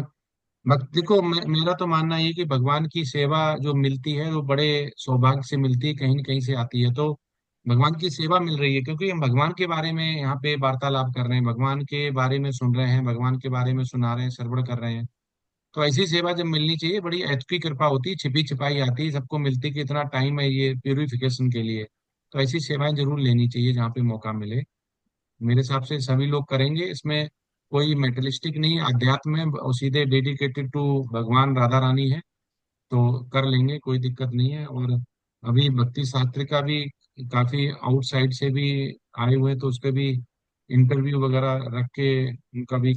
भक्ति को मेरा तो मानना ये कि भगवान की सेवा जो मिलती है वो बड़े सौभाग्य से मिलती है, कहीं न कहीं से आती है। तो भगवान की सेवा मिल रही है क्योंकि हम भगवान के बारे में यहाँ पे वार्तालाप कर रहे हैं, भगवान के बारे में सुन रहे हैं, भगवान के बारे में सुना रहे हैं, श्रवण कर रहे हैं। तो ऐसी सेवा जब मिलनी चाहिए, बड़ी अच की कृपा होती है, छिपी छिपाई आती है, सबको मिलती है कि इतना टाइम है ये प्यूरिफिकेशन के लिए। तो ऐसी सेवाएं जरूर लेनी चाहिए जहाँ पे मौका मिले। मेरे हिसाब से सभी लोग करेंगे, इसमें कोई मेटलिस्टिक नहीं, अध्यात्म है और सीधे डेडिकेटेड टू भगवान राधा रानी है। तो कर लेंगे, कोई दिक्कत नहीं है। और अभी भक्ति शास्त्र का भी काफी आउटसाइड से भी आए हुए हैं, तो उसके भी इंटरव्यू वगैरह रख के उनका भी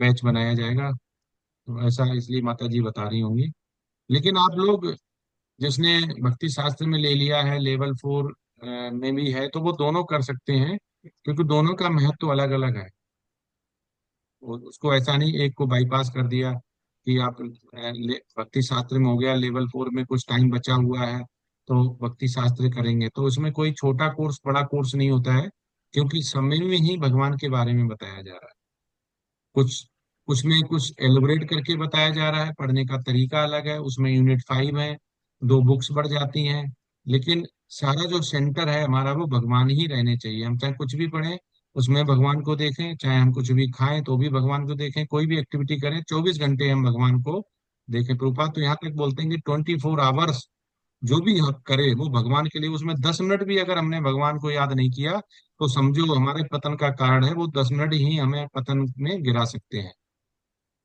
बैच बनाया जाएगा। तो ऐसा इसलिए माता जी बता रही होंगी। लेकिन आप लोग जिसने भक्ति शास्त्र में ले लिया है, लेवल 4 में भी है, तो वो दोनों कर सकते हैं क्योंकि दोनों का महत्व अलग अलग है। उसको ऐसा नहीं एक को बाईपास कर दिया कि आप भक्ति शास्त्र में हो गया, लेवल 4 में कुछ टाइम बचा हुआ है तो भक्ति शास्त्र करेंगे। तो उसमें कोई छोटा कोर्स बड़ा कोर्स नहीं होता है, क्योंकि समय में ही भगवान के बारे में बताया जा रहा है। कुछ उसमें कुछ एलिब्रेट करके बताया जा रहा है, पढ़ने का तरीका अलग है, उसमें यूनिट 5 है, 2 बुक्स बढ़ जाती हैं। लेकिन सारा जो सेंटर है हमारा वो भगवान ही रहने चाहिए। हम चाहे कुछ भी पढ़ें उसमें भगवान को देखें, चाहे हम कुछ भी खाएं तो भी भगवान को देखें, कोई भी एक्टिविटी करें 24 घंटे हम भगवान को देखें। प्रभुपाद तो यहाँ तक बोलते हैं कि 24 आवर्स जो भी हम करे वो भगवान के लिए। उसमें 10 मिनट भी अगर हमने भगवान को याद नहीं किया तो समझो हमारे पतन का कारण है, वो 10 मिनट ही हमें पतन में गिरा सकते हैं।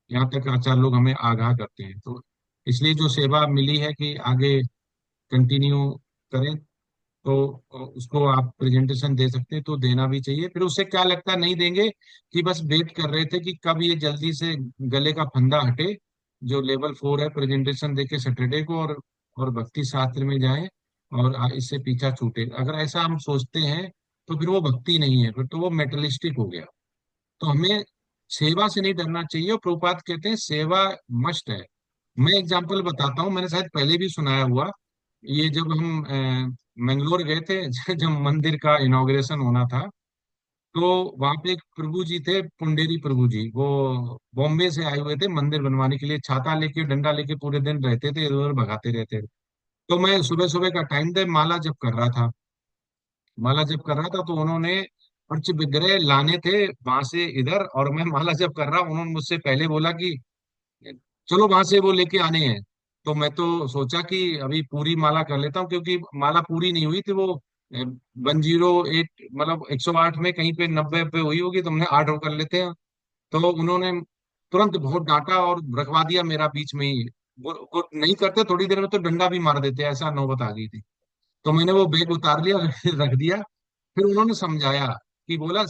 यहाँ तक आचार्य लोग हमें आगाह करते हैं। तो इसलिए जो सेवा मिली है कि आगे कंटिन्यू करें, तो उसको आप प्रेजेंटेशन दे सकते हैं तो देना भी चाहिए। फिर उससे क्या लगता है, नहीं देंगे कि बस वेट कर रहे थे कि कब ये जल्दी से गले का फंदा हटे, जो लेवल 4 है, प्रेजेंटेशन देके सैटरडे को और भक्ति शास्त्र में जाए और इससे पीछा छूटे। अगर ऐसा हम सोचते हैं तो फिर वो भक्ति नहीं है, फिर तो वो मेटलिस्टिक हो गया। तो हमें सेवा से नहीं डरना चाहिए, और प्रभुपाद कहते हैं सेवा मस्ट है। मैं एग्जांपल बताता हूँ, मैंने शायद पहले भी सुनाया हुआ। ये जब हम मंगलोर गए थे जब मंदिर का इनॉग्रेशन होना था, तो वहां पे एक प्रभु जी थे, पुंडेरी प्रभु जी, वो बॉम्बे से आए हुए थे मंदिर बनवाने के लिए, छाता लेके डंडा लेके पूरे दिन रहते थे, इधर उधर भगाते रहते थे। तो मैं सुबह सुबह का टाइम था, माला जप कर रहा था। माला जप कर रहा था तो उन्होंने पंच विग्रह लाने थे वहां से इधर, और मैं माला जप कर रहा, उन्होंने मुझसे पहले बोला कि चलो वहां से वो लेके आने हैं। तो मैं तो सोचा कि अभी पूरी माला कर लेता हूँ, क्योंकि माला पूरी नहीं हुई थी। वो 108 मतलब 108 में कहीं पे 90 पे हुई होगी, तो हमने 8 कर लेते हैं। तो उन्होंने तुरंत बहुत डांटा और रखवा दिया मेरा बीच में ही। वो नहीं करते, थोड़ी देर में तो डंडा भी मार देते, ऐसा नौबत आ गई थी। तो मैंने वो बैग उतार लिया रख दिया। फिर उन्होंने समझाया कि बोला,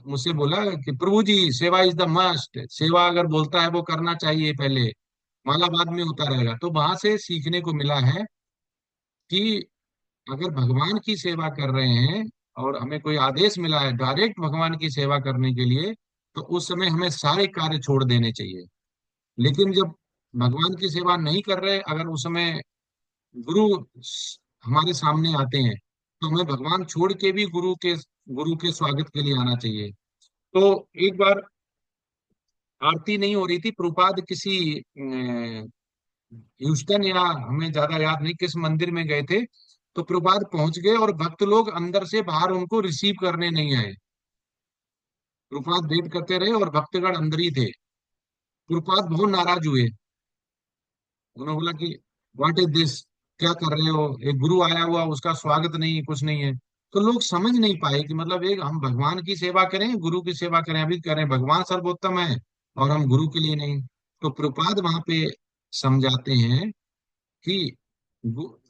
मुझसे बोला कि प्रभु जी सेवा इज द मस्ट, सेवा अगर बोलता है वो करना चाहिए पहले, माला बाद में होता रहेगा। तो वहां से सीखने को मिला है कि अगर भगवान की सेवा कर रहे हैं और हमें कोई आदेश मिला है डायरेक्ट भगवान की सेवा करने के लिए, तो उस समय हमें सारे कार्य छोड़ देने चाहिए। लेकिन जब भगवान की सेवा नहीं कर रहे, अगर उस समय गुरु हमारे सामने आते हैं, तो हमें भगवान छोड़ के भी गुरु के स्वागत के लिए आना चाहिए। तो एक बार आरती नहीं हो रही थी, प्रभुपाद किसी ह्यूस्टन या हमें ज्यादा याद नहीं किस मंदिर में गए थे, तो प्रभुपाद पहुंच गए और भक्त लोग अंदर से बाहर उनको रिसीव करने नहीं आए। प्रभुपाद वेट करते रहे और भक्तगण अंदर ही थे। प्रभुपाद बहुत नाराज हुए। उन्होंने बोला कि व्हाट इज दिस, क्या कर रहे हो, एक गुरु आया हुआ उसका स्वागत नहीं, कुछ नहीं है। तो लोग समझ नहीं पाए कि मतलब एक हम भगवान की सेवा करें, गुरु की सेवा करें, अभी करें भगवान सर्वोत्तम है और हम गुरु के लिए नहीं। तो प्रभुपाद वहां पे समझाते हैं कि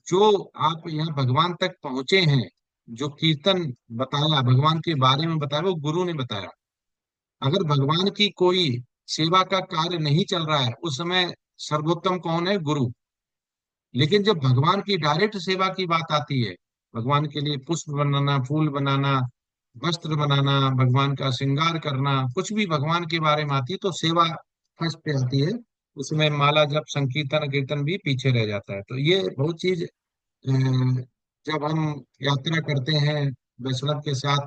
जो आप यहाँ भगवान तक पहुंचे हैं, जो कीर्तन बताया भगवान के बारे में बताया वो गुरु ने बताया। अगर भगवान की कोई सेवा का कार्य नहीं चल रहा है उस समय सर्वोत्तम कौन है? गुरु। लेकिन जब भगवान की डायरेक्ट सेवा की बात आती है, भगवान के लिए पुष्प बनाना, फूल बनाना, वस्त्र बनाना, भगवान का श्रृंगार करना, कुछ भी भगवान के बारे में आती है तो सेवा फर्स्ट पे आती है। उसमें माला जप संकीर्तन कीर्तन भी पीछे रह जाता है। तो ये बहुत चीज जब हम यात्रा करते हैं वैष्णव के साथ,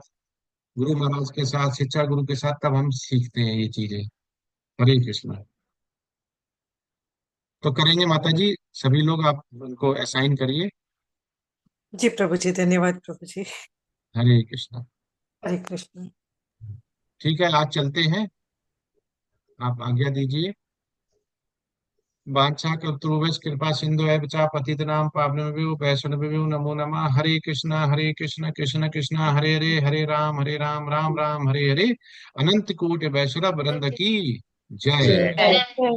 गुरु महाराज के साथ, शिक्षा गुरु के साथ, तब हम सीखते हैं ये चीजें। हरे कृष्णा। तो करेंगे माता जी, सभी लोग आप उनको असाइन करिए। जी प्रभु जी, धन्यवाद प्रभु जी। हरे कृष्णा। हरे कृष्ण। ठीक है, आज चलते हैं, आप आज्ञा दीजिए। वांछा कल्पतरुभ्यश्च कृपा सिंधु एव च पतितनां पावनेभ्यो वैष्णवेभ्यो नमो नमः। हरे कृष्णा कृष्ण कृष्ण हरे हरे, हरे राम राम राम हरे हरे। अनंत कोटि वैष्णव वृंद की जय।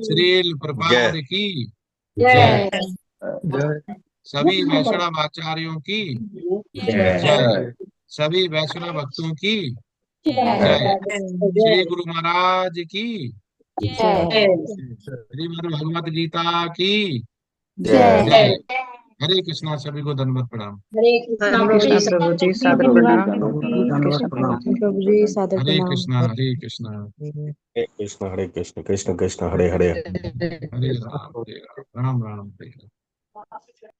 श्रील प्रपाद की जय। सभी वैष्णव आचार्यों की जय। सभी वैष्णव भक्तों की जय। श्री गुरु महाराज की श्रीमद् भगवत गीता की जय। हरे कृष्णा। सभी को धन्यवाद प्रणाम। हरे कृष्णा प्रभु जी, सादर प्रणाम। प्रभु जी सादर हरे प्रणाम। कृष्णा हरे कृष्णा। हरे कृष्ण कृष्ण कृष्ण हरे हरे। हरे राम राम राम।